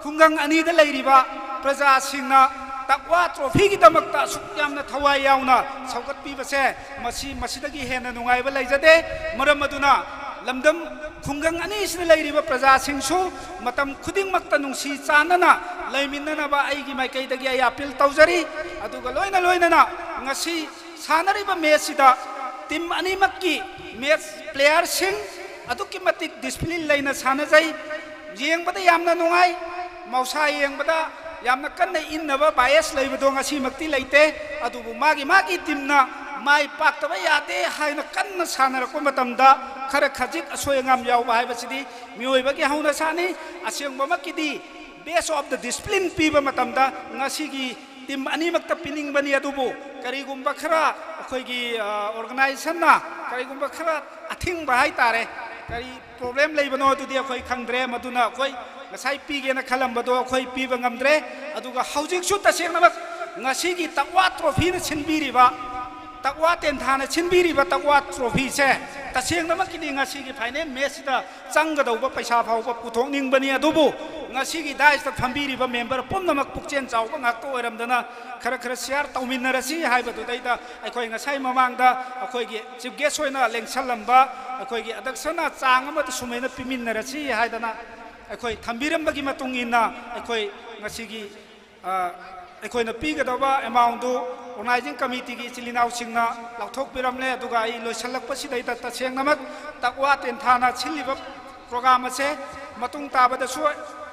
खुंगंग अनीदा लेरिबा प्रजा सिंगना तकवा ट्रॉफी की दमकता असुक यामना थवाई याउना सौगत पीबसे मसी मसिदगी हेना नुंगाइबा लेजदे मरम अदुना लमदम खुंगंग अनीसिना लेरिबा प्रजा सिंगसु मतम खुदिंगमक्ता नुंसी चानना लेमिननबा आइगी माइकैदगी आइ अपील तौजरी अदुगा लोइना लोइना ngasi सानरिबा मैचसिदा टीम अनीमक्की मैच प्लेयर सिंग अदुकी मतिक डिसिप्लिन लेना सानजै येंबदा यामना नुंगाई मौसा येंबदा यामना कन्ना इन्नबा बायस लेबदो ngasi मक्ति लेते अदुबु मागी टीमना माई पाक्तबा यादे हाइना कन्ना सानरको मतमदा खरा खजिक असोयंगाम यावबा हाइबसिदी मियोइबगी हौना सानी असेंगबमक्कीदी बेस ऑफ द डिसिप्लिन पीबा मतमदा ngasiगी टीम अनीमक्ता पिनिंगबनी अदुबु करिगुम्बा खरा अखोइगी ऑर्गेनाइजेशन ना करिगुम्बा खरा अथिंगबा हाइतारे करी प्रॉब्लम लेबनो अदुदी अखोइ खंगद्रे मदुना अखोइ ngасai pigena khalambado अखोइ पीबा ngamdre aduga haujikshu tasengnamak ngasigi takwa trophy na sinbiriba takwa tenthana sinbiriba takwa trophy se tasengnamak kidi ngasigi final match da changgadauba paisa phauba puthokningbani adubu ngasigi dais ta phambiriba member pumnamak pukchen chawba ngakto oiramdana khara khara share tauminnarasi haibadu daida akhoi ngasai mamangda akhoigi chief guest hoina lengsalamba akhoigi adaksana chang amata sumaina piminarasi haidana अखोई थम्बिरम्बगी मतुंगिना अखोई ngasiगी अखोइना पीगदबा अमाउंटु organising committee की चिलिनाउ सिंगना लाउथोक पिरमले अदुगा आई लोइसलकपसिदैता तसेंगनमक तकवा तेंथाना छिलिबा programme असे मतुंग ताबदसु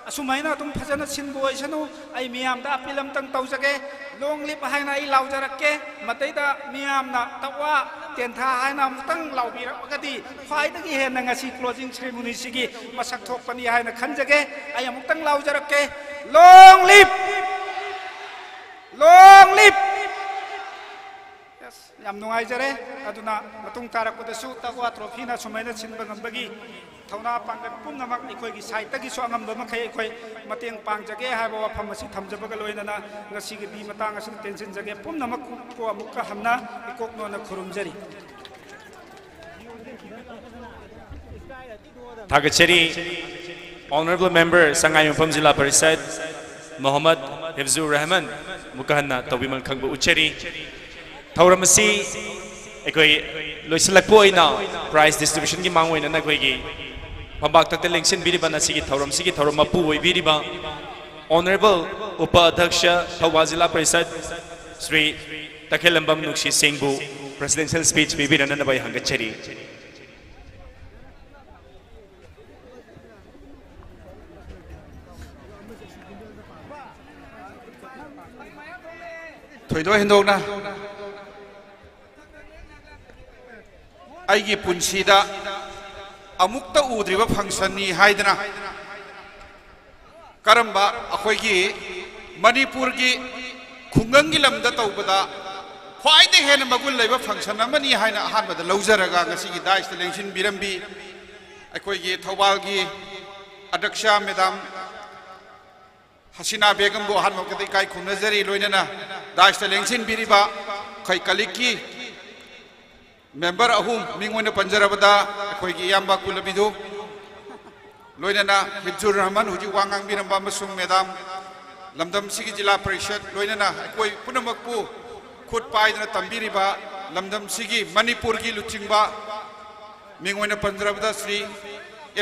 असुमाइना तुम फजना सिनबो ओइसनु आई मियामदा अपिलमतंग तौजगे लोंग lip हाइना आई लाउजरके मतैदा मियामना तकवा तेंथा हाइना मुतंग लाउबिरगदी फाइदगी हेना ngasi closing ceremony सिगी मसक थोकपनी हाइना खंजगे आई मुतंग लाउजरके लोंग lip yes याम नुंगाइजरे अदुना मतुंग तारकपदसु तकवा ट्रॉफीना सुमाइना सिनबा ngambagi थौना Pangan पुनमक अखोइगी साइटगी सो अंगमब मखै अखोइ मतेंग पांगजगे हाबा वफम असि थमजबगा लोइनना ngasiगी दी मतंग असि टेंशन जगे पुनमक को अमुक्का हमना इकोकनोना खुरुमजरी Thagachari, Honorable Member Sangay Mapam Jila Parisad Muhammad Hifzur Rahman Mukahanna Tawimal Khangbu Uchari Tauramasi Ekoi Loisalakpoina Prize Distribution Gi Mangwina Nakwegi Pambak Takta Lengsin Biriba Nasigi Tauram Sigi Tauramapu Biriba Honorable Upa Adhaksha Thawal Jila Parisad Sri Takhelambam Nukshi Singbu Presidential Speech Bibirana Bai Hangachari थोइदो हिंदोना आइगी पुंसीदा अमुक्ता उद्रिबा फंक्शननी हाइदना Karamba अखोइगी Manipur की खुंगंगी lambda तौबदा ख्वाइदे हेन मगुल लेबा function अमनी हाइना अहानबदा लौजरगा ngasiगी dice लेंसिन बिरंबी अखोइगी थौबालगी अध्यक्षा madam हसीना बेगम बो हान मकदे काय खुनजरी लोइनना dice लेंसिन बिरिबा खै कलिकी member अहुम मिंगोन पंजरबदा अखोइगी याम्बा कुलबिदु लोइनना हिजुर Rahman हुजी वांगांग बिरंबा मसुंग madam लमदम सिगी जिला परिषद लोइनना अखोइ पुनमकपु खुद पाइदना तंबिरिबा लमदम सिगी मणिपुर की लुचिंगबा मिंगोन पंजरबदा श्री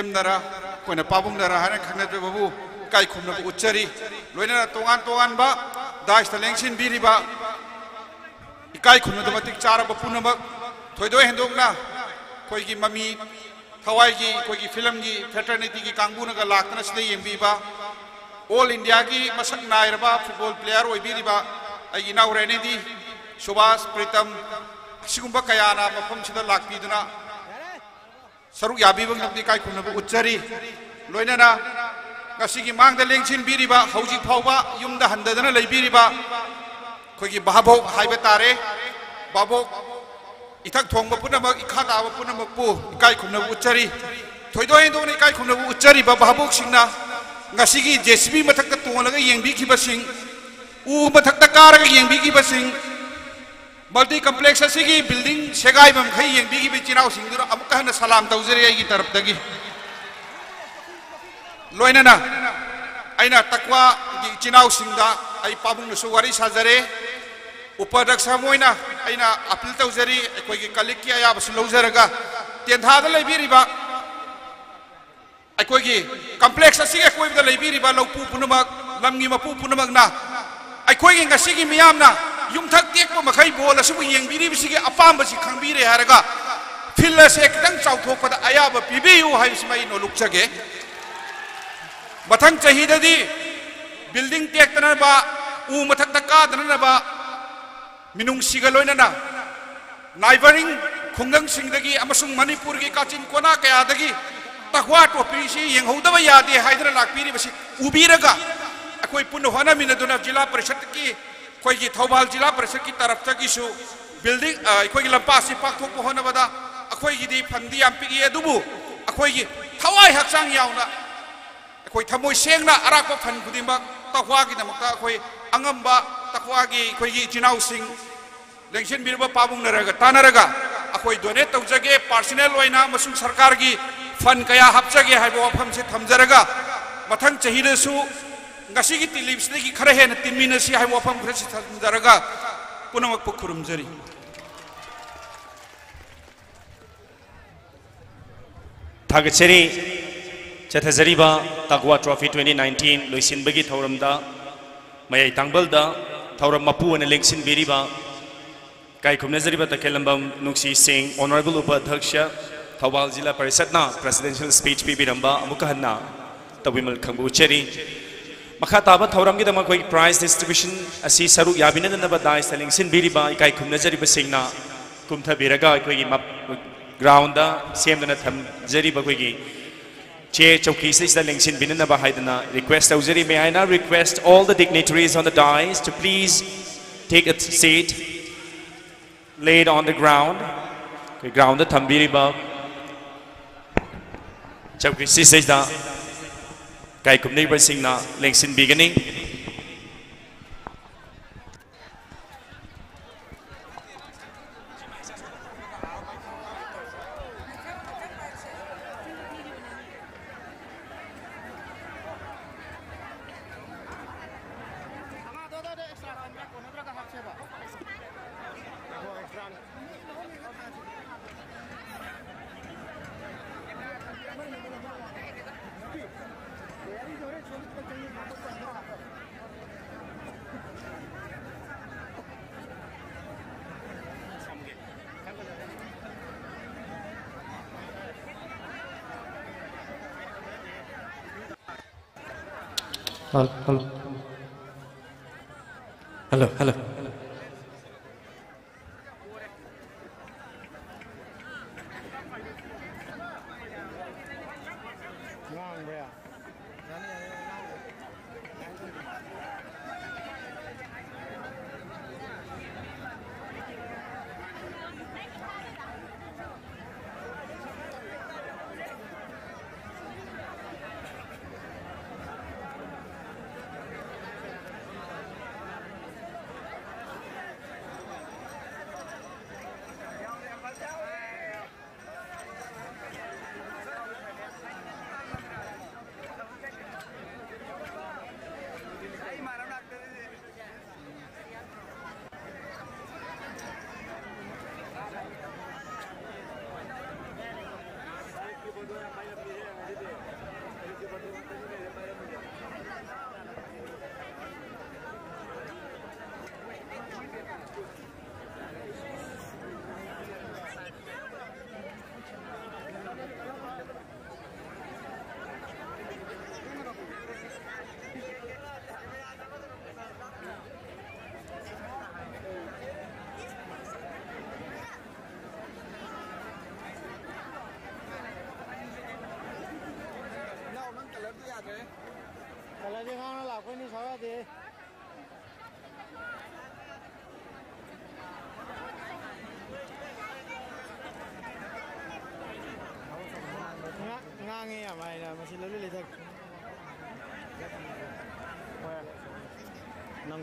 एम नरा कोना पाबुंग नरा हाने खंगनजबबु काय खुमना उच्चरी लोइनना तोगान तोगान बा दाइस लेंसिन बीरिबा इकाई खुनु मतिक चारब पुनमक थोइदो हेंदोकना कोई ममी थवाई की कोई फिल्म की फेटर्निटी की कांगूनगा लाक्तना सिदे येंबीबा ऑल इंडिया की मसक नायरबा फुटबॉल प्लेयर ओइबीरिबा आई इनाउरेनेदी सुभाष प्रीतम सिगुंबा कयाना मफम सिदा लाक्पीदुना सरुक याबीबंग नबदी काई खुनबु उच्चरी लोइनना ngasi mangda lengsin biriba hauji phauba yumda handadana leibiriba khogi babok haiba tare babok ithak thongba punamak ikhata ba punamak pu ikai khumna uchari thoido endo ni ikai khumna uchari ba babok singna ngasi gi JCB mathakta tonglaga yengbi ki basing u mathakta karaga yengbi ki basing multi complex asigi building segai bam khai yengbi ki bichinau singdura amukka hana salam tawjari ai gi taraf dagi loinana aina takwa gi chinau singda ai pabung nu suwari sajare upadaksa moina aina apil tawjari ekoi gi kaliki aya basu lojaraga tendha da leibiriba ekoi gi complex asi ekoi da leibiriba lopu punumak lamgi mapu punumak na ekoi gi ngasi gi miyamna yumthak tekpa makhai bol asu yengbiri bisigi apam basi khangbire haraga philla se ekdang chauthokpada aya ba pibiu haismai no lukchage मथंग चाहिए building टेक्तनबा उ मथक्ता कादनबा मिनुंग सिगलोइनना neighbouring खुंगंग सिंगदगी अमसुंग Manipur की काचिन कोना कयादगी तखवा टोपीसी यंगहौदबा यादे हाइदरा लाकपीरी बसी उबीरगा अखोई पुन होना मिनदुना जिला परिषद की कोई की थौबाल जिला परिषद की तरफ तकीसु बिल्डिंग अखोई लंपासी पाकथोक होनबदा अखोई की दी फंदी याम पिगी अदुबु अखोई की थवाई हक्सांग याउना कोई थमोई सेंगना अराक फन खुदिमक तखवा की नमकता कोई अंगम्बा तखवा की कोई चिनाउ सिंह लेंशन बिरबा पाबुंग नरगा तानरगा अखोई डोनेट तौजगे पर्सनल ओइना मसुंग सरकार की फन कया हपजगे हाइबो वफम से थमजरगा मथंग चाहिदसु ngasi की तिलिप्स की खरे हेन तिनमिनसी हाइबो वफम खरे से थमजरगा पुनमक पुखुरुमजरी थागचरी चथजरीबा तकवा ट्रॉफी 2019 लोइसिनबगी थौरमदा मयै तांगबलदा थौरम मपु अने लेंसिन बिरिबा kai khumnazariba takelambam nuksi singh honorable upadhyaksh thawal jila parisatna presidential speech pibiramba amuka hanna tawimal khangbu cheri makha taba thauram gi dama koi prize distribution asi saru yabina naba dai selingsin biriba kai khumnazariba singna kumtha biraga koi ground da semdana tham jariba koi gi Chair Chowki says the Lingsin Binanaba Haidana request Auzeri. May I now request all the dignitaries on the dais to please take a seat laid on the ground. The ground the Tambiriba Chowki says the Kai Kumneba Singna Lingsin beginning. Hello. Kalau dia ngang lah, kau ni salah deh. Ngang ya, mai masih lalu lihat. Nang.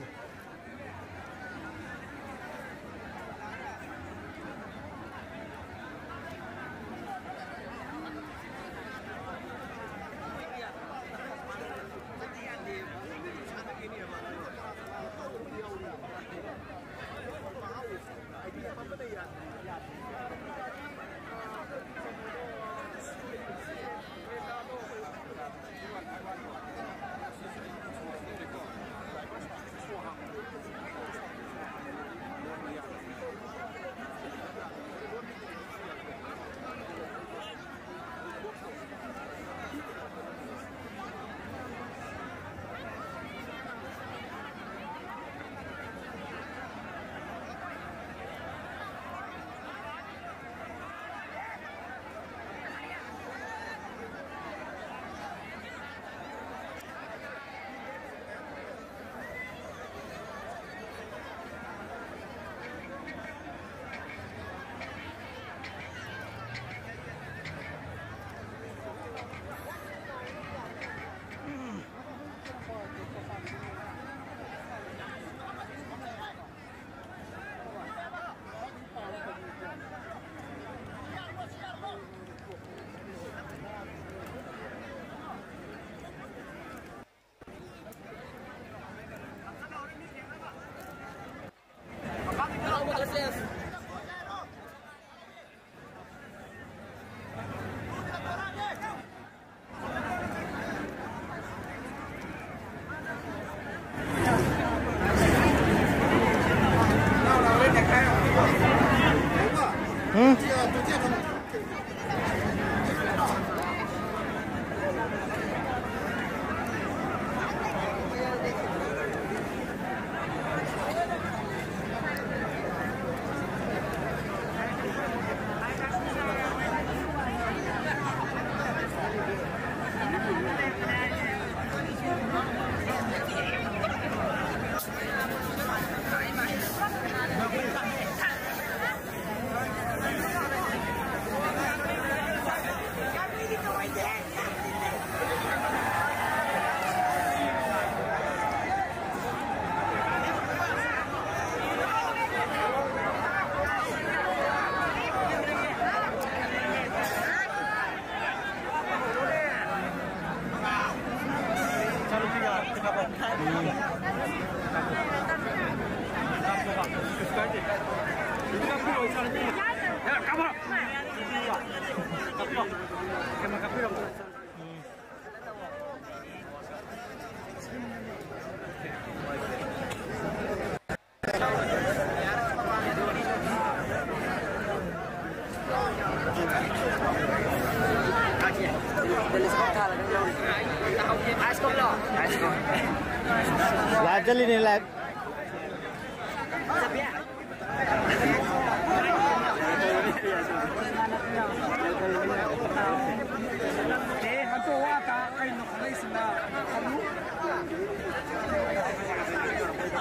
Live चली नहीं live.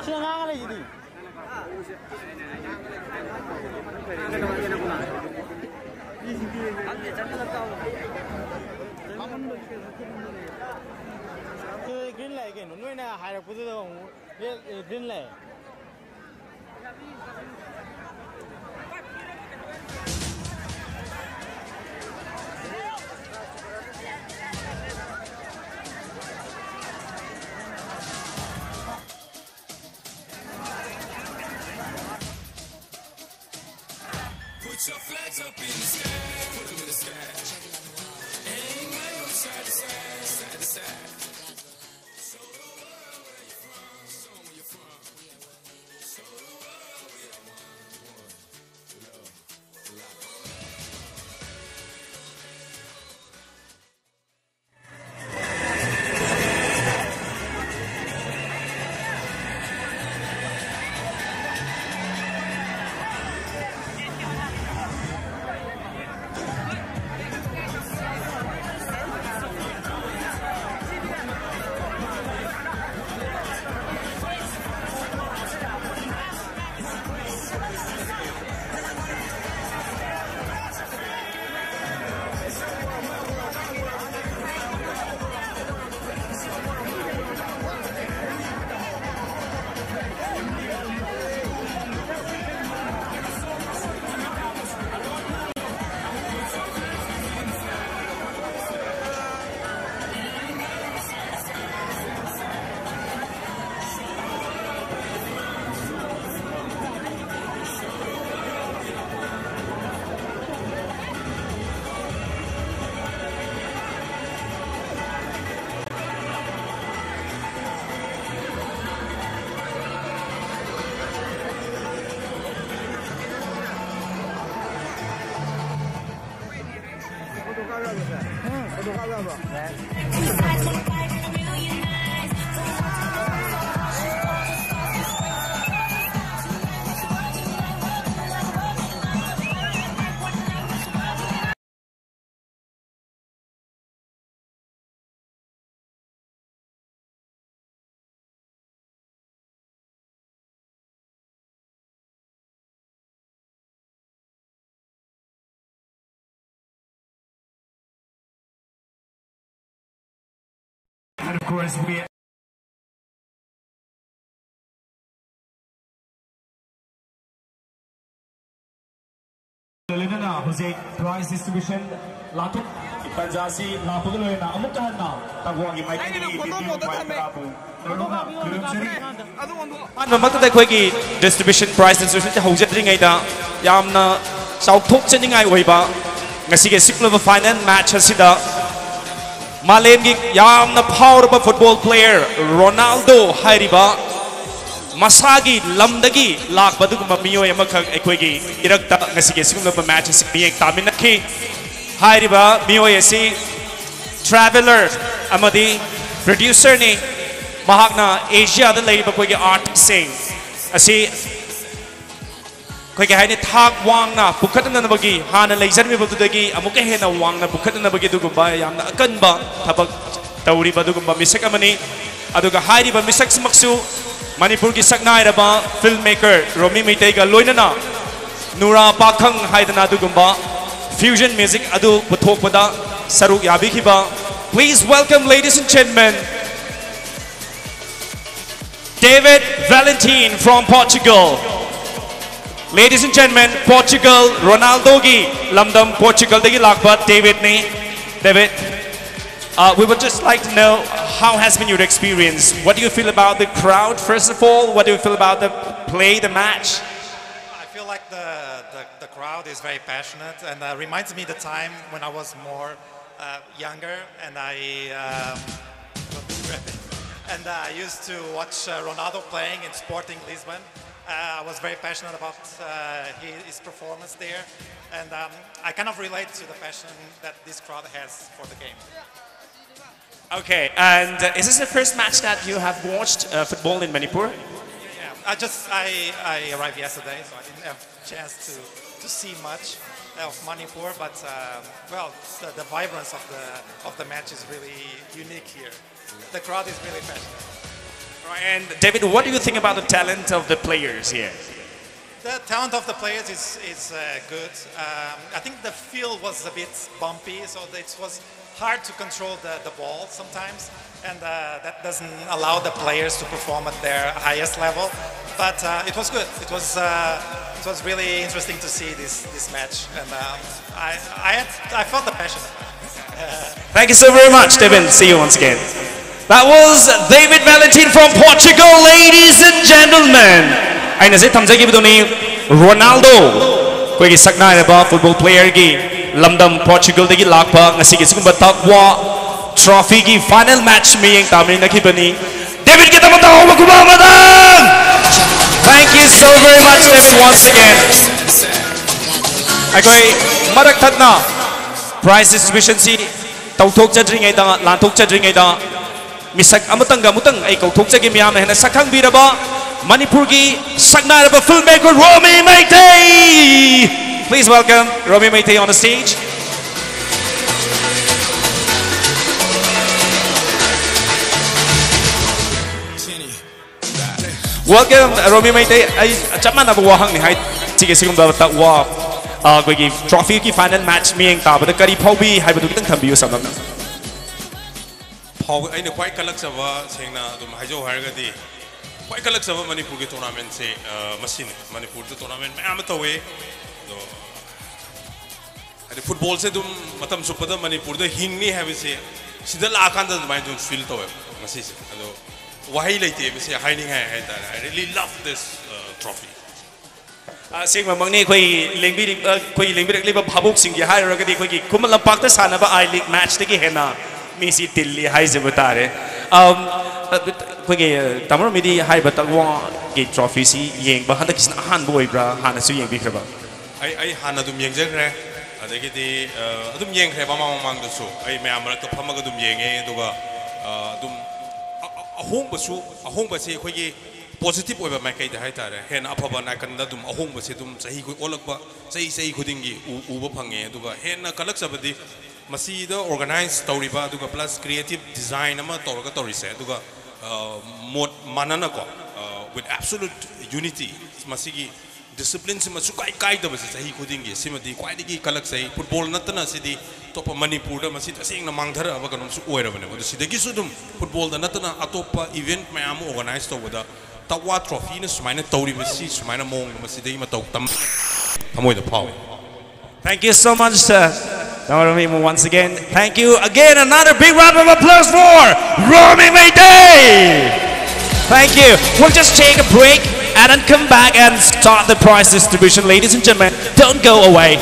Siya nga lagi ni. Green light kan, nuai na high putih tu, green light. Put your flags up in the sky, put them in the sky. Aim right on side to side, side to side. Show the world where you're from, show 'em where you're from. Show the world we are one, love, love. And of course, we Jose prize distribution Latuk Tanjasi Lapugulena Amukana Tawagi Mike distribution prize distribution Hojatringaida Yamna South Toksending I Weba Ngasige Sikla final match Hasida Malemgi Yamna powerful football player Ronaldo Hairiba Masagi Lamdagi Lak Baduguma Mio Yamaka Equigi Irakta Nasiki Singapore matches being Taminaki Hairiba Mio Yesi Traveler Amadi Producer Ni Mahakna Asia the lady Bakwigi art sing Asi Kwigi Haini Tag Wangna Bukatan Nabagi Hana Lazen Dagi Amukahena Wangna Bukatan Nabagi Dugumba Yamna Akanba Tabak Tauri Badugumba Misakamani Aduga Hairiba Misaks Maksu Manipur ki saknai raba filmmaker Romi Meitega loinana Nura Pakhang haidana dugumba fusion music adu puthokpada saruk yabikiba. Please welcome, ladies and gentlemen, David Valentin from Portugal. Ladies and gentlemen, Portugal Ronaldo gi lamdam Portugal degi lakba David ni. David, we would just like to know how has been your experience? What do you feel about the crowd, first of all? What do you feel about the play, the match? I feel like the crowd is very passionate and reminds me the time when I was more younger and I used to watch Ronaldo playing in Sporting Lisbon. I was very passionate about his performance there, and I kind of relate to the passion that this crowd has for the game. Okay, and is this the first match that you have watched football in Manipur? Yeah, I arrived yesterday, so I didn't have a chance to see much of Manipur, but well, the vibrance of the match is really unique here. The crowd is really passionate. Right, and David, what do you think about the talent of the players here? The talent of the players is good. I think the field was a bit bumpy, so it was hard to control the ball sometimes, and that doesn't allow the players to perform at their highest level. But it was good. It was really interesting to see this match, and I felt the passion. Thank you so very much, David. See you once again. That was David Valentin from Portugal, ladies and gentlemen. I say thamjagi bidoni Ronaldo koi gi sakna ba football player gi lamdam Portugal dagi lakpa ngasi gi sigumba takwa trophy gi final match mi yeng tamri nakibani David kita mata ho kuba madam. Thank you so very much, David, once again. Akoi marak thatna prize distribution si tauthok chadringai da lanthok chadringai da misak amatanga mutang ai kauthok chagi miyam na hena sakhang biraba Manipur ki saknaraba filmmaker Romi Meitei. Please welcome Romi Meitei on the stage. Welcome Romi Meitei. Ai chapman na wahang ni hai chige sigum da takwa koi ki trophy ki final match mieng ta bada kari phaubi hai badu kitang thambiyo samna. Phau ai ne kwai kalak saba sengna dum haijo hargadi quite collects of Manipur tournament say machine Manipur tournament Amatawe the football said Matam Supada Manipur the Hingni have say Sidal Akanda mind don't feel to Massis why late say hiding I really love this trophy. Sing among me koi lingbi liba Habuk sing high rogadi koi Kumala Pakta Sanaba I League match the Hena Missy Tilly Haizabutare. Koi Tamar Midi High Batagwa gate trophy si yeng, but Hanakisan Han boy bra Hanasu Yang Bikraba. I Hanadum Yang adagidi adum yengkhre ba mamang du su ai mayam rak ta phamaga dum yenge duga dum ahong basi khoi gi positive oiba mai kai da hai tare hen aphaba na kan da dum ahong basi dum sahi khoi olakba sahi khuding gi uba phange duga hen na kalak sabadi masi da organize tawriba duga plus creative design ama tawraga tawrise duga mod manana ko with absolute unity masigi discipline se masu kai da basi sahi khuding gi simadi kwai gi kalak sahi football natna sidi topa manipur da masi tasing na mangthara aba kanum su oira bane bodu sidagi su dum football da natna atopa event mayam organize tawda tawa trophy na sumaina tawri basi sumaina mong masi dei ma taw tam amoi da power. Thank you so much, sir. Once again, thank you again. Another big round of applause for Romy Mayday. Thank you. We'll just take a break and then come back and start the prize distribution. Ladies and gentlemen, don't go away.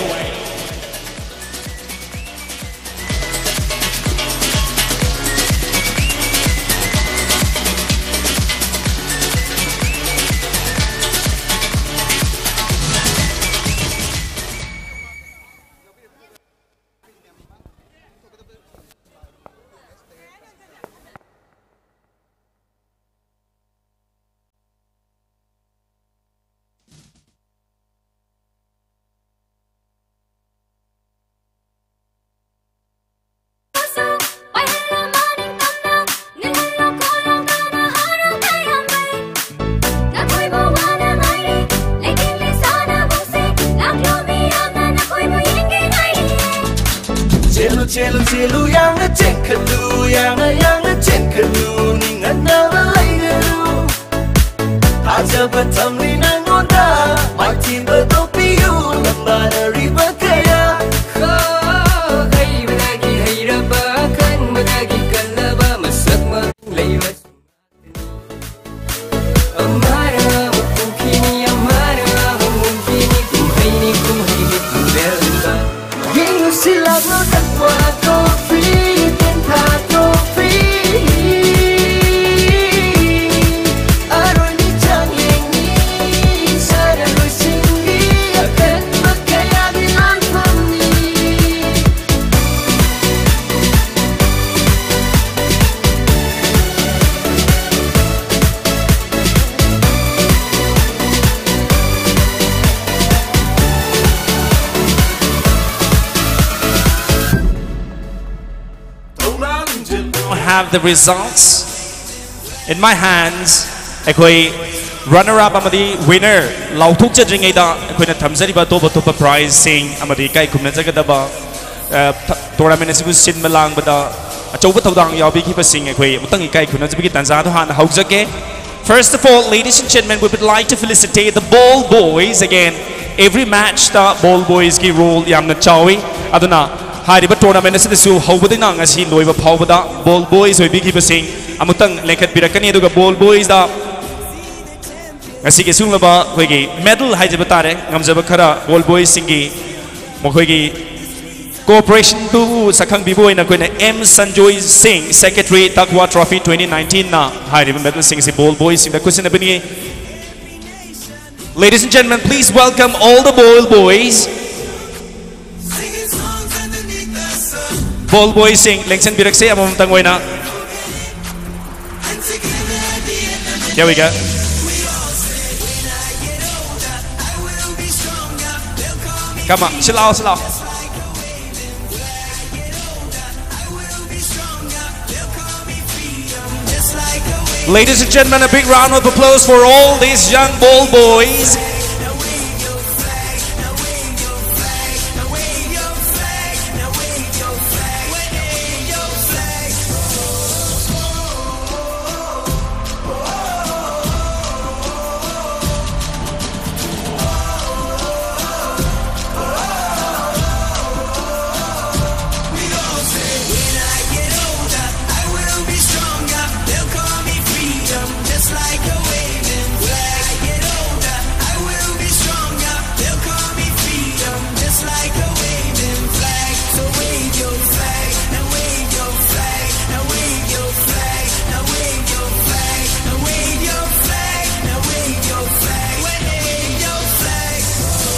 Chelu yang a chenkelu yang a chenkelu ning another later Aja batam ni nangonda mati bedopi you lambada riba kaya Hai badagi hai raba kan badagi kalaba masak ma lewat Amara mungkini amara mungkini kumhaini kumdelta Yengu silap no takwa trophy tenta trophy Aroni changyeng ni sada lusingi akan makaya bilang famni I have the results in my hands. Ekoi runner-up amadi winner. Lautuk jadringai da ekoi na thamzari ba toba prize sing amadi kai kumna jagadaba tournament asibu sin malang bada achouba thodang yabi ki pasing ekoi mutangi kai kumna jabi ki tanza do han haujake. First of all, ladies and gentlemen, we would like to felicitate the Ball Boys again. Every match the Ball Boys ki role yamna chawi aduna Hariba tournament is the Hobodina as he loiva Povada, Ball Boys will be given sing Amutang Lekat Birakani to Ball Boys da as he gets Sulaba Wiggy, medal Hyjabatare, Namzabakara, Ball Boys Singi, Mokogi Cooperation to Sakang Bibo in a M. Sanjoy Singh, Secretary Takwa Trophy 2019 na Hariba medal sings the Ball Boys in the Kusin Abini. Ladies and gentlemen, please welcome all the Ball Boys. Ball Boys sing Lengsen Birakse among Tangwena. Here we go. Come on, chill out, chill out. Ladies and gentlemen, a big round of applause for all these young Ball Boys.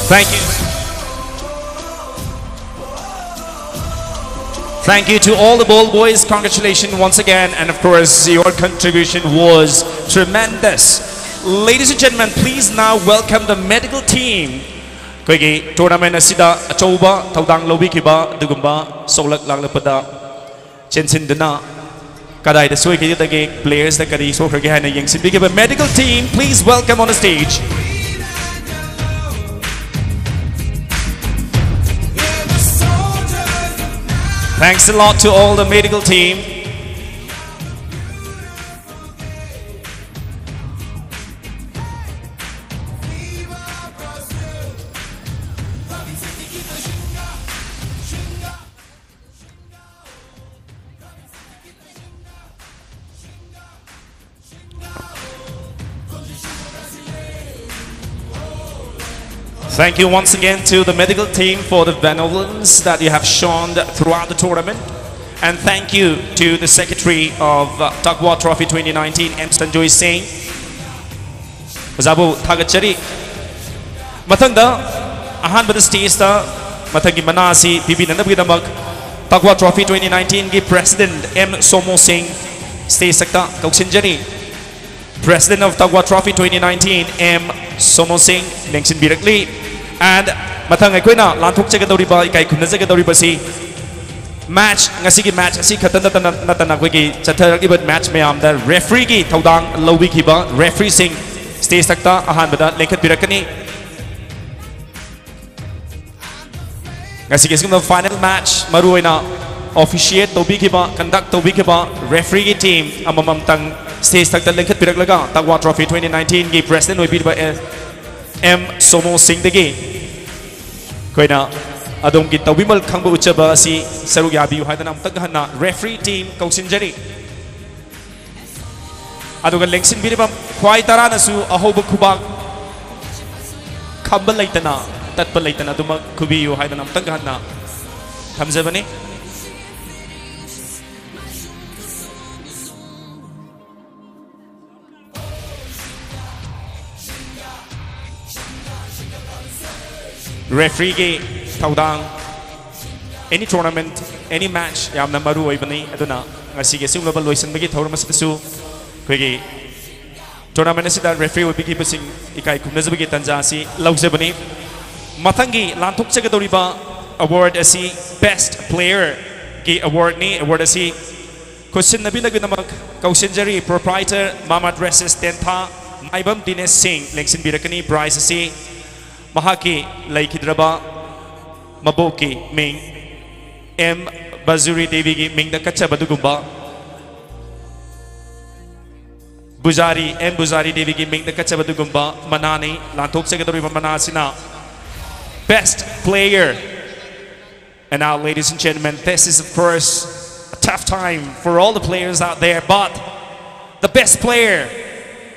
Thank you. Thank you to all the ball boys. Congratulations once again. And of course, your contribution was tremendous. Ladies and gentlemen, please now welcome the medical team. Koigi tournament asida achouba thaudang lobi kiba dugumba solak langlapada chensin dana kadai da soi ki dagi players da kadi so khage haina yengsin bi kiba medical team. Please welcome on the stage. Thanks a lot to all the medical team. Thank you once again to the medical team for the benevolence that you have shown throughout the tournament. And thank you to the secretary of Taqwa Trophy 2019, M. Sanjoy Singh. Zabu Tagachari. Matanga, Ahan Bada stage da, Matangi Manasi, Bibi Nandabidamak, Taqwa Trophy 2019 ki President M. Somo Singh, stage sector, Kauksinjani. President of Taqwa Trophy 2019, M. Somo Singh, Lengsin Birakli. And Matang Equina, Lantuk Chegadoriba, Ikai Kunazagadoriba si match, Nasiki match, Si Katana Natanaki, Chataribut match Mayam, the referee ki Taudang Lowikiba, referee Singh, Stay Sakta, Ahanbada, Lenkat Birakani. Nasiki the final match, Maruina, officiate Tobikiba, conduct Tobikiba, referee team, Amamam Tang, Stay Sakta, Lenkat Biraklaga, Taqwa Trophy 2019, Gi President will be by M. Somo Singh Degi. Koina Adom Gita Wimal Kambu Uchaba si Saruyabi Hadanam Tagahana, referee team Kausinjari. Aduga Lengsin Biribam, Quaitaranasu, Ahoba Kubak Kabalaitana, Tatpalaitana, Duma Kubiu Hadanam Tagahana. Kamzevani. Referee ge Taudang any tournament, any match yamna maru oibani aduna ngasi ge simlaba loisan bagi thawra masatu koigi tournament asida referee will be giving ikai kumnazabagi tanja si lauzebani mathangi lanthok chagadoriba award asi best player ge award ni award asi question nabi naginamak Kausinjari proprietor Mama Dresses Tentha Maibam Dines Singh Lengsin Birakani prize asi Mahaki Laikidraba Maboki Ming M. Bazuri Devi Ming the Kachabadugumba Buzari M. Buzari Devi Ming the Kachabadugumba Manani Lantok Secretary Manasina best player. And now ladies and gentlemen, this is of course a tough time for all the players out there, but the best player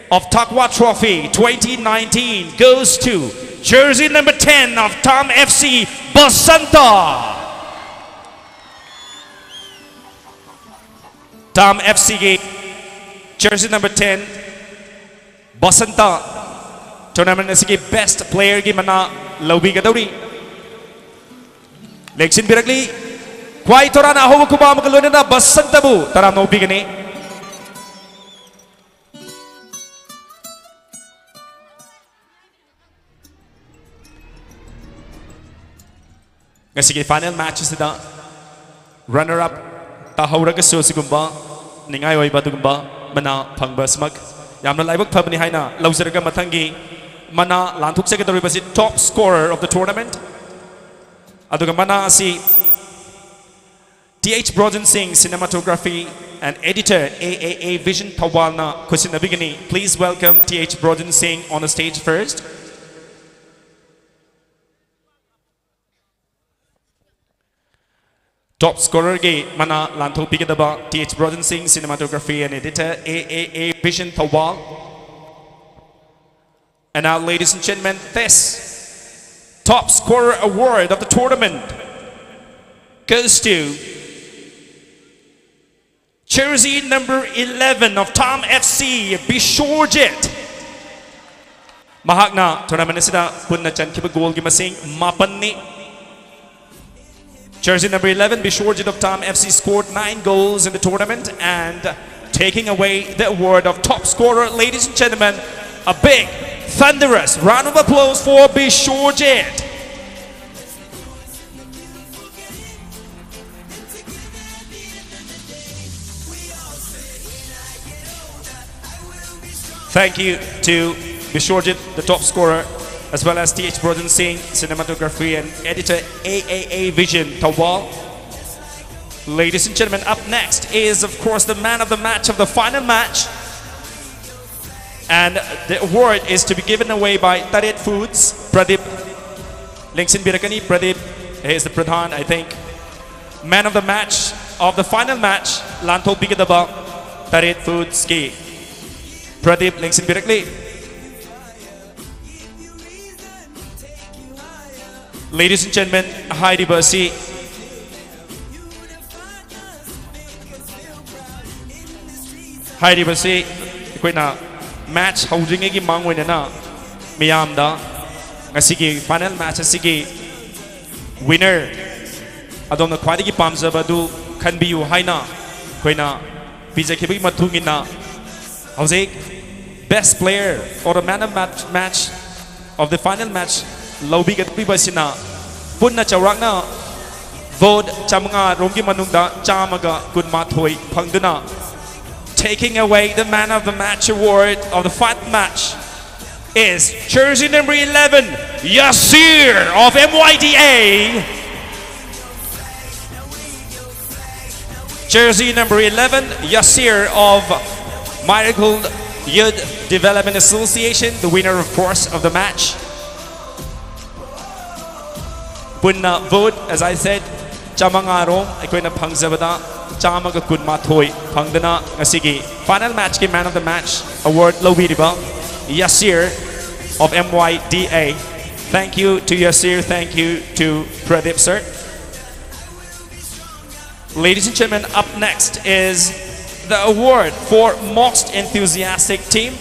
of Taqwa Trophy 2019 goes to jersey number 10 of Tom FC, Basanta. Tom FC, jersey number 10, Basanta. Tournament is best player gimana Lobi Gadori. Lexin Biragli, Quaitorana Hokuba Makaluna, Basantabu, Tarano Bigani. Ngasi final matches da runner up tahawraga so sigumba ningai oi badugumba mana phangba smak yamna laibak phabni haina lauzaraga mathangi mana lanthuk se gadori basi top scorer of the tournament aduga mana asi TH Broden Singh cinematography and editor AAA Vision Tawalna Kusina Bigini. Please welcome TH Broden Singh on the stage first. Top scorer ge mana lanthok pigadaba TH Broden Singh cinematography and editor AAA Vision Tawal. And now ladies and gentlemen, this top scorer award of the tournament goes to jersey number 11 of Tom FC, Bishorjit. Mahakna tournament sida punna chan kiba goal gi masing mapan ni Jersey number 11, Bishorjit of Tam FC scored 9 goals in the tournament and taking away the award of top scorer. Ladies and gentlemen, a big, thunderous round of applause for Bishorjit. Thank you to Bishorjit, the top scorer, as well as TH Broden Singh, cinematography and editor AAA Vision Tawal. Ladies and gentlemen, up next is of course the man of the match of the final match. And the award is to be given away by Tarit Foods, Pradeep Lingsin Birakani. Pradeep is the Pradhan, I think. Man of the match of the final match, Lanto Bigadaba, Tarit Foods Ki. Pradeep Lingsin Birakani. Ladies and gentlemen, Heidi Bersi. Heidi Bersi, Quina match holding a mangwinana, Miamda, Asiki, final match, Asiki, winner. I don't know quite a pamza, but do can be you, Haina, Quina, Pizakibi Matungina, Jose, best player or the man of match of the final match. Lobi gat pibasina punna chawrakna vote chamanga romgi manungda chamaga kunmathoi phangduna. Taking away the man of the match award of the final match is jersey number 11 Yasir of MYDA. Jersey number 11 Yasir of Miracle Youth Development Association, the winner of course of the match. Punna vote, as I said, Chamangaro, Equina Pangzabada, Chamaga Kunmathoi, Pangdana, Asigi. Final match, man of the match, award Lowiriba, Yasir of MYDA. Thank you to Yasir, thank you to Pradeep, sir. Ladies and gentlemen, up next is the award for most enthusiastic team.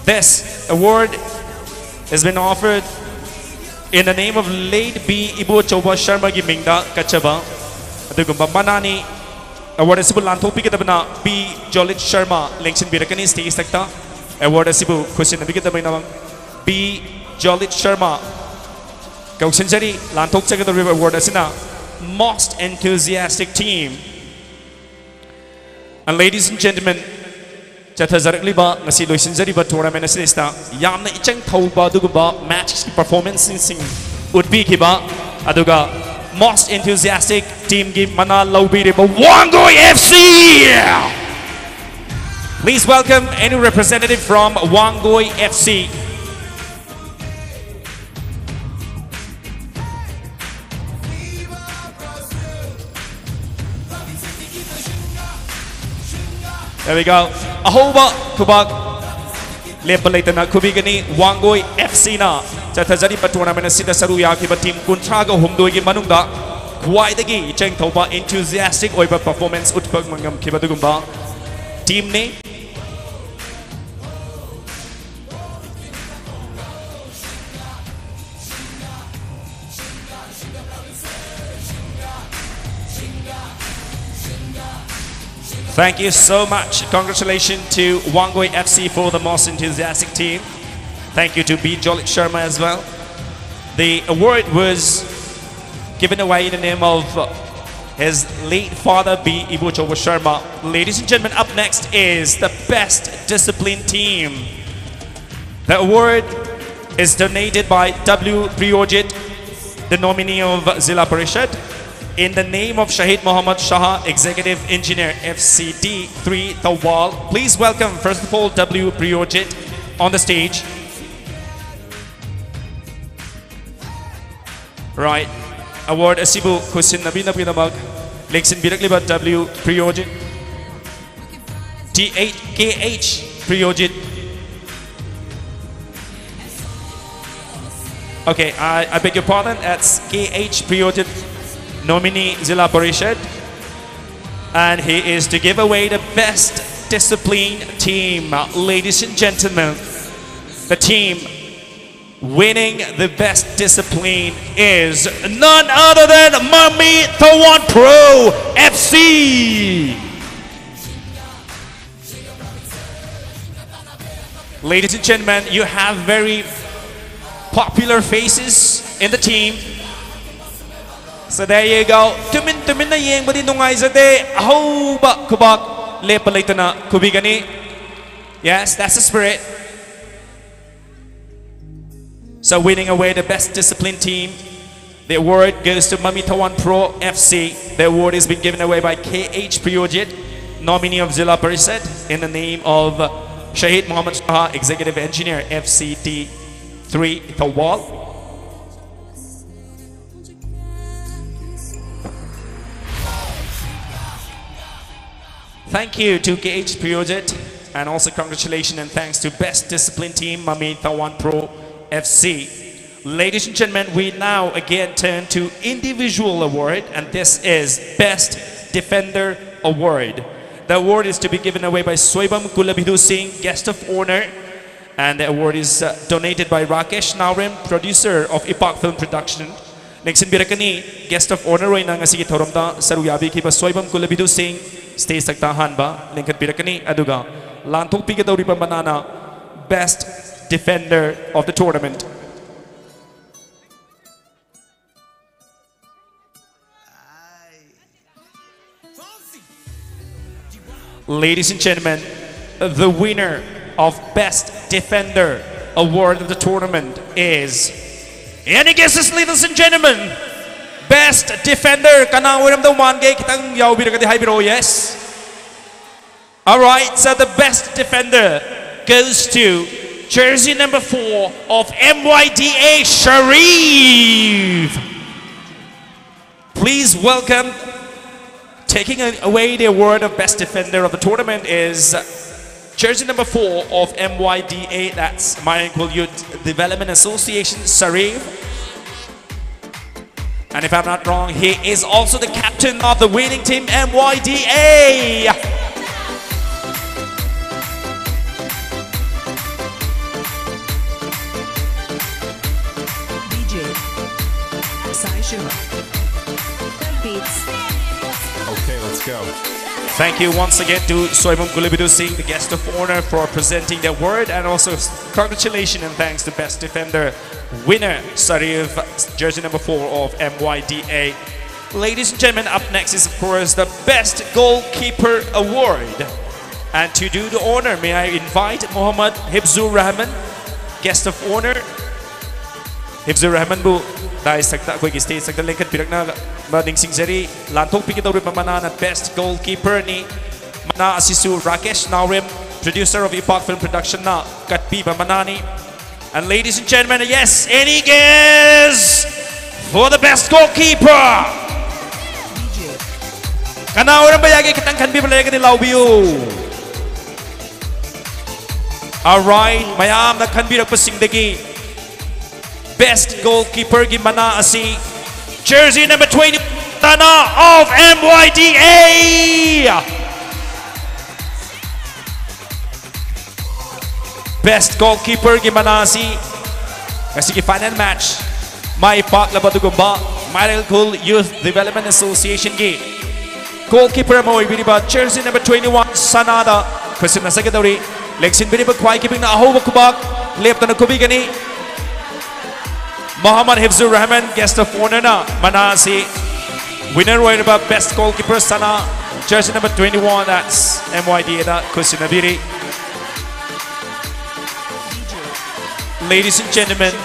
This award has been offered in the name of late B. Ibu Choba Sharma Gimingda Kachaba. Adugumba Manani award Sibu Lantopi Kitabana B. Jolit Sharma Lingsin Birakani Stage Sector. Award Sibu Kusin Bikitabana B. Jolit Sharma Kauksinjari Lantok Second River Award Asina most enthusiastic team. And ladies and gentlemen, Chatazarikliba, Nasi Loisinzariba tournament assista, Yamna Ichang Tauba Duguba match performance in would be Kiba Aduga most enthusiastic team give Mana Laubiriba Wangoi FC. Please welcome any representative from Wangoi FC. There we go. Ahoba Kubak Lepalatana Kubigani Wangoi FC na Chatazari Tournament Sita Saruya Kiba team Kuntrago Humdoigi Manunda Kwaidagi Cheng Toba enthusiastic Oiba performance Utpag Mangam Kibadugumba team ne Thank you so much. Congratulations to Wangoi FC for the most enthusiastic team. Thank you to B. Jolit Sharma as well. The award was given away in the name of his late father, B. Ibu Choba Sharma. Ladies and gentlemen, up next is the best discipline team. The award is donated by W. Priyojit, the nominee of Zilla Parishad, in the name of Shahid Muhammad Shah, Executive Engineer, FCD 3 Tawal. Please welcome, first of all, W. Priyojit on the stage. Right. Award Asibu Kusin Nabi Nabi Nabag. Lexin Birakliba W. Priyojit. T8KH Priyojit. Okay, I beg your pardon. That's KH Priyojit, nominee Zilla Parishad, and he is to give away the best discipline team. Ladies and gentlemen, the team winning the best discipline is none other than Mami Tawan Pro FC. Ladies and gentlemen, you have very popular faces in the team. So there you go. Tumin na yeng badi nungay zade. Ahoba kubak lepa na kubigani. Yes, that's the spirit. So winning away the best disciplined team, the award goes to Mami Tawan Pro FC. The award has been given away by KH Priyojit, nominee of Zilla Parishad, in the name of Shahid Muhammad Shah, Executive Engineer, FCT 3 Thawal. Thank you to KH Priyojit, and also congratulations and thanks to Best Discipline Team, Mami Tawan Pro FC. Ladies and gentlemen, we now again turn to individual award, and this is Best Defender Award. The award is to be given away by Soibam Kulabidhu Singh, guest of honor, and the award is donated by Rakesh Naurim, producer of Ipak Film Production. Next in Birakani, guest of honor roy nang asigi thoramda saruyabi kiba Soibam Kulabidhu Singh stage sakta hanba Lincoln Birakani aduga lantok pigadori pa manana Best Defender of the tournament. Ladies and gentlemen, the winner of Best Defender Award of the tournament is... Any guesses, ladies and gentlemen? Best Defender, kanang winner the one gay kitang yaubira kadi haibiro, yes? Alright, so the Best Defender goes to jersey number 4 of MYDA Sharif. Please welcome. Taking away the award of Best Defender of the tournament is jersey number 4 of MYDA, that's Mayankul Youth Development Association, Sarif. And if I'm not wrong, he is also the captain of the winning team, MYDA. DJ Sai Shiva. Beats. Okay, let's go. Thank you once again to Soibam Kulabidhu Singh, the guest of honor, for presenting the award, and also congratulations and thanks to Best Defender winner Sarif, jersey number 4 of MYDA. Ladies and gentlemen, up next is of course the Best Goalkeeper Award. And to do the honor, may I invite Muhammad Hibzur Rahman, guest of honor. Hibzur Rahman bu dahil sakta ko stage sakta lengket pirak na mading singjari lantok pikitaw rin pamana na Best Goalkeeper ni mana asisu Rakesh Naurim, producer of Ipak Film Production na katpi pamanani. And ladies and gentlemen, yes, any guess for the Best Goalkeeper? Kanauran bayagi kitang kanbi balayagan ni Laubiu. Alright, mayam na kanbi nagpasingdagi. Best Goalkeeper gimana asi jersey number 20 Tana of MYDA. Best Goalkeeper gimana asi kasi ki final match may Ipak Labadugumba Mayankul Youth Development Association gi goalkeeper mo ibiniba jersey number 21 Sanada question na sagadori leksin biniba kwai kibing na ahoba kubak left na kubigani Muhammad Hibzur Rahman, guest of honor na manasi winner right about Best Goalkeeper Sana jersey number 21, that's MYDA na Kusinabiri. Ladies and gentlemen,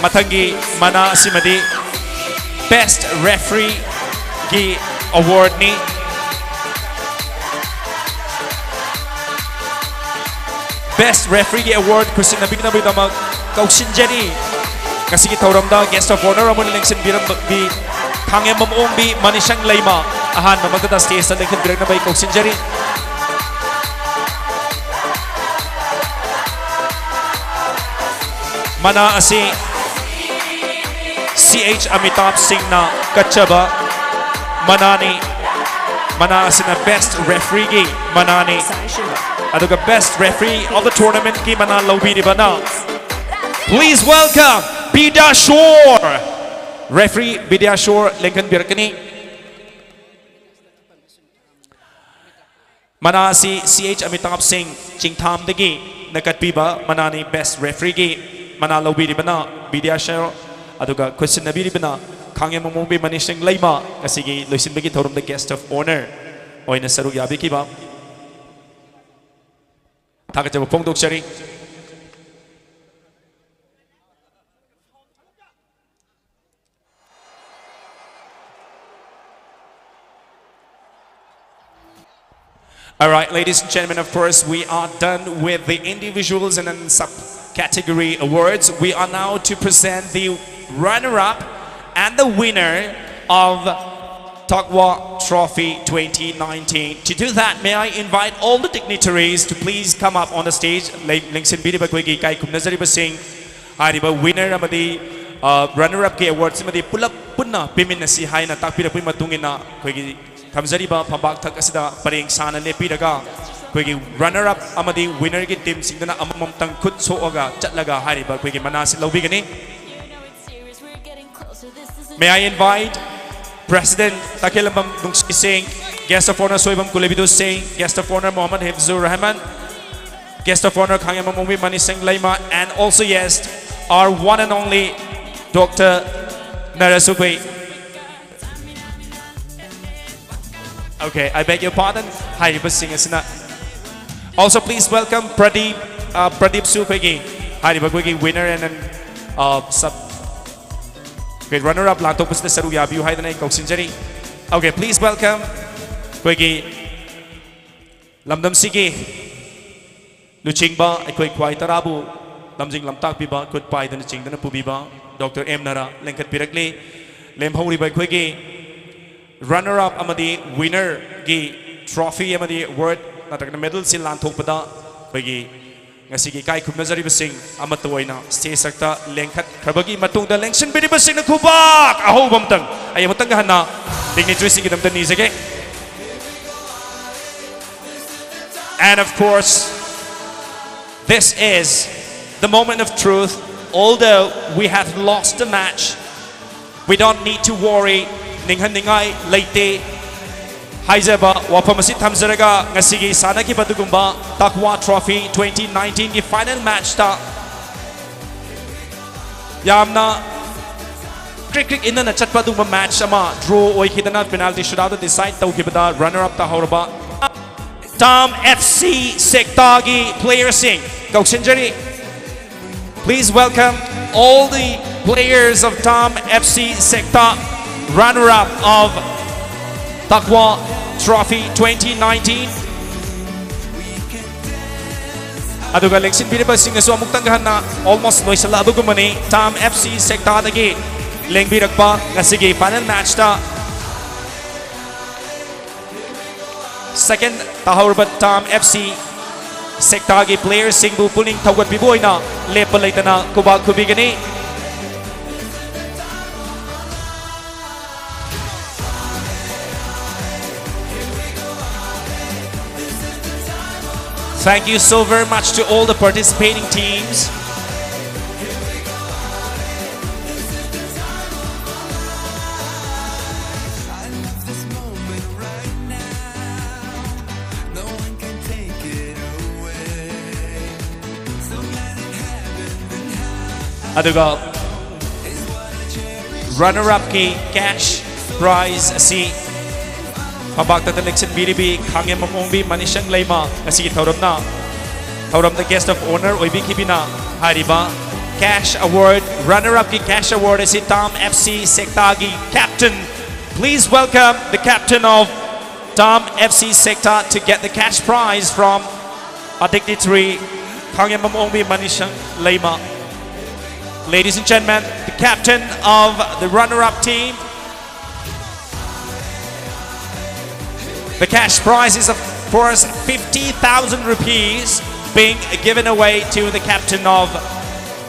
matangi manasi madi Best Referee gi award ni Best Referee gi award Kusinabiri na bidamag Kaushinjani kasi kitawramda guest of honor amon lengsin biram bi kangem mamong bi manishang laima ahan mamagda stage sa lengsin biram na bay Kaushinjani mana asi CH Amitabh Singh na kachaba manani mana asi na Best Referee gi manani aduga Best Referee of the tournament ki mana lawbi di bana Please welcome Bidya Shore. Referee Bidya Shore Lincoln Birkani. Manasi CH Amitabh Singh Chingtham Dagi Nakatpiba Manani Best Referee Gi Manalo Bidibana Bidya Shore Aduga Question Nabiribana Kangya Mombi Manishing Laima Kasigi Lusin Bagi Thorum the guest of honor Oina Saru Yabikiba Takataba Pongdok Shari. All right, ladies and gentlemen, of course, we are done with the individuals and then subcategory awards. We are now to present the runner-up and the winner of Takwa Trophy 2019. To do that, may I invite all the dignitaries to please come up on the stage. Lingsin Biriba Kwegi Kai Kumnazari Basing, Hariba winner amadi runner-up ke awards amadi pulap punna piminasi haina takpira pima tungina Kwegi Kamzariba Pambak Takasida Paring Sana Lepiraga Kwegi runner-up amadi winner ke team singdana amamam tangkut soaga chatlaga hariba Kwegi manasi lobigani. May I invite President Takilambam Dungsi Singh, Guest of Honor Soibam Kulebidu Singh, Guest of Honor Muhammad Hifzur Rahman, Guest of Honor Kangya Mumbi Mani Singh Laima, and also yes, our one and only Dr. Narasukwe. Okay, I beg your pardon. Hi, Singh Asina. Also, please welcome Pradeep Sukwegi, Haribakwegi winner and then okay, runner-up Lantok Pusna Saru Yabiu Haidana Koksinjari. Okay, please welcome Kwegi Lamdam Sigi Luchingba Ekwek Kwai Tarabu Lamjing Lamtak Biba Kut Pai Dana Chingdana Pubiba Dr. M Nara Lenkat Pirakli Lem Hori by Kwegi runner-up amadi winner gi trophy amadi award natagna medal sin Lantok Pada Kwegi Ngasigi Kai Kumnazari Basing Amatoina stay sakta lengkat Krabagi Matungda Lengsin Bidi Basing Kubak Aho Bamtang Ayamatangana dignitary Sigidam Danizake. And of course, this is the moment of truth. Although we have lost the match, we don't need to worry. Ninghan Ningai Leite Haizeba Wapamasit Hamzaraga Ngasigi Sanaki Badugumba Takwa Trophy 2019 the final match ta Yamna Cricket in the Chatpaduma match ama draw Oikidana penalty shootout decide Taukibada runner up ta Horaba Tam FC Sektagi player sing Goksinjari. Please welcome all the players of Tam FC Sekta, runner-up of Takwa Trophy 2019. Aduga Lengsin Biriba Singh so Muktangahana almost Loisala Adugumani Tam FC Sekta Dagi Lengbirakpa Nasigi final match ta second Tahorbat Tam FC Sektagi player Singbu Puling Tawat Biboina Lepalaitana Kubak Kubigani. Thank you so very much to all the participating teams. Aduga runner-up ki cash prize si Pabakta Lexin Biribi Kangya Mamongbi Manishang Laima Asi Tauramna Tauram the guest of honor Oibi Kibina Hariba cash award runner-up ki cash award is Tam FC Sektagi captain. Please welcome the captain of Tam FC Sekta to get the cash prize from a dignitary Kangya Mamongbi Manishang Laima. Ladies and gentlemen, the captain of the runner-up team. The cash prize is of course 50,000 rupees being given away to the captain of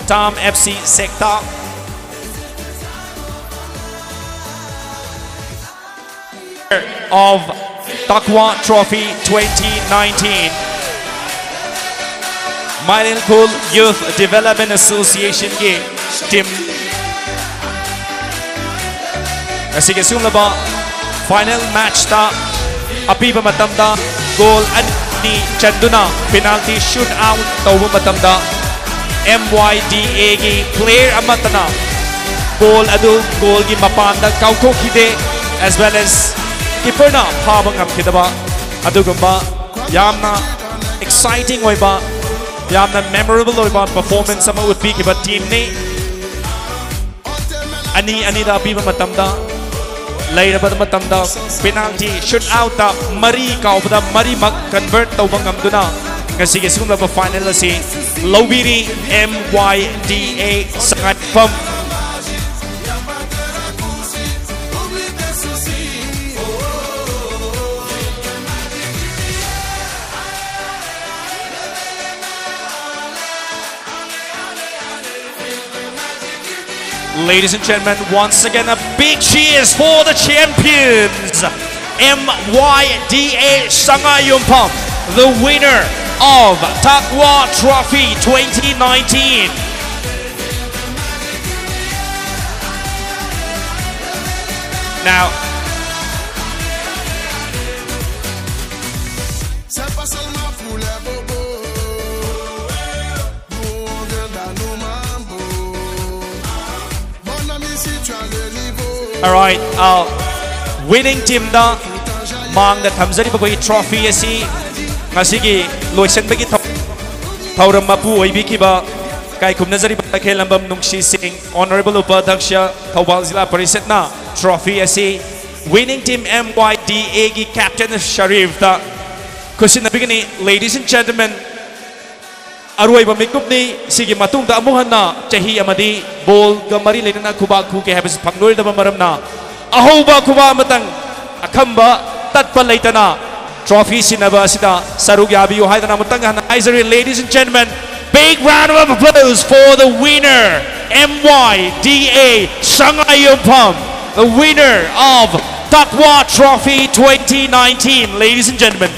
Tam FC Sekta. Of Takwa Trophy 2019. Mailingpul Youth Development Association ki team asige sumlaba final match ta apiba matamda goal ani chanduna penalty shootout tawba matamda MYDA ki player amatana goal adu goal gi mapanda kauthokide as well as keeper na phaba ngamkhidaba adugumba yamna exciting oiba yamna memorable oiba performance ama utpi kiba team ne ani da apiba matamda lairabad matamda penalty shootout ta mari kaubda mari mak convert tawba ngamduna ngasi ge sumlaba final asi lobiri MYDA sangatpam Ladies and gentlemen, once again a big cheers for the champions, MYDA Sangayumpam, the winner of Takwa Trophy 2019. Now, all right, winning team da mang da thamjari ba koi trophy asi ngasigi loisan bagi thauram mapu oibi kiba kai khumnajari ba khelambam nungshi singh honorable upadhyaksha Thobal Zilla Parishad na trophy asi winning team MYDA gi captain Sharif da kusin bigini. Ladies and gentlemen, aroi ba mikup ni sigi matung da amuhanna chahi amadi bol ga mari lenana kuba ku ke habis phangnoi da maramna ahoba kuba matang akhamba tatpa leitana trophy sinaba sida saruk yabi haidana mutang hanaizery. Ladies and gentlemen, big round of applause for the winner, MYDA Sangayumpam, the winner of Takwa Trophy 2019. Ladies and gentlemen,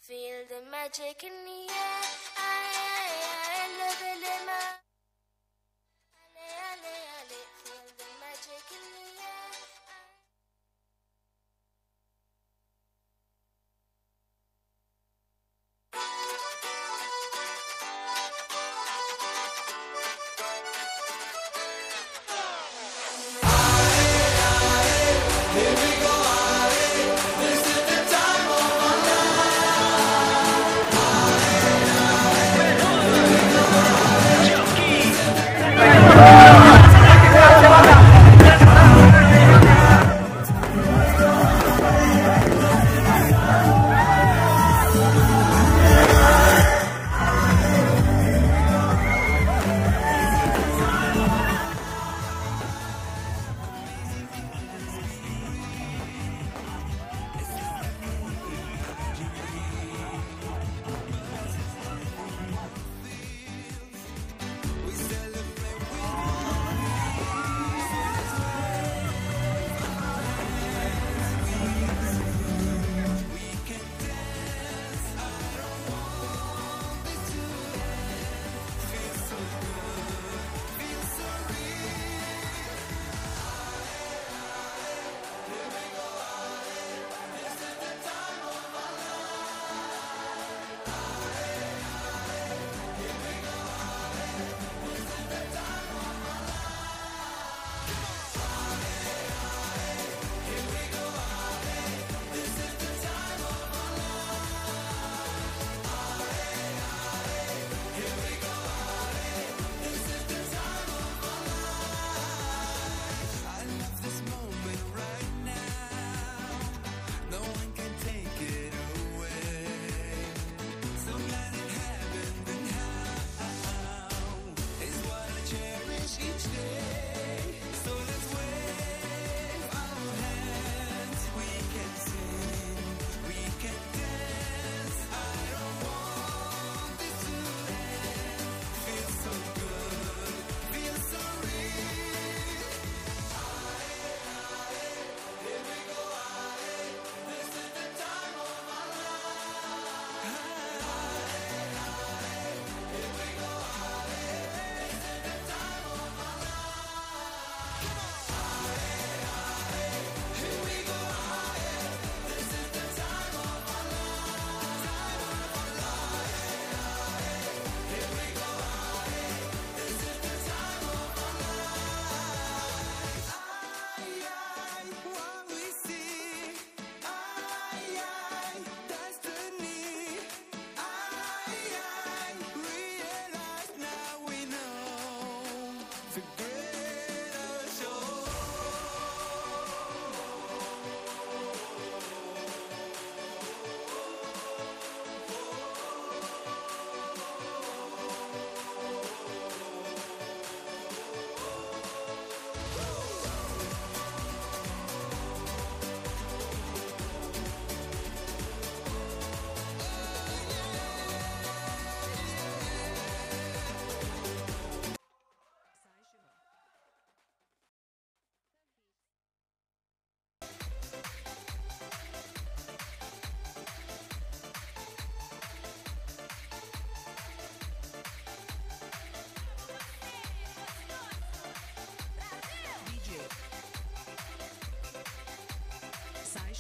feel the magic in the air. Love it in my feel the magic in the air.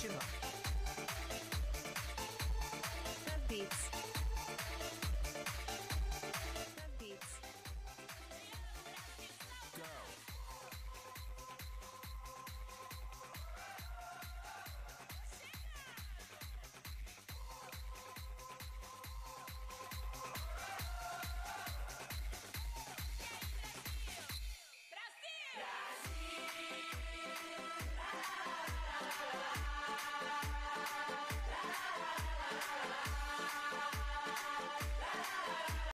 China.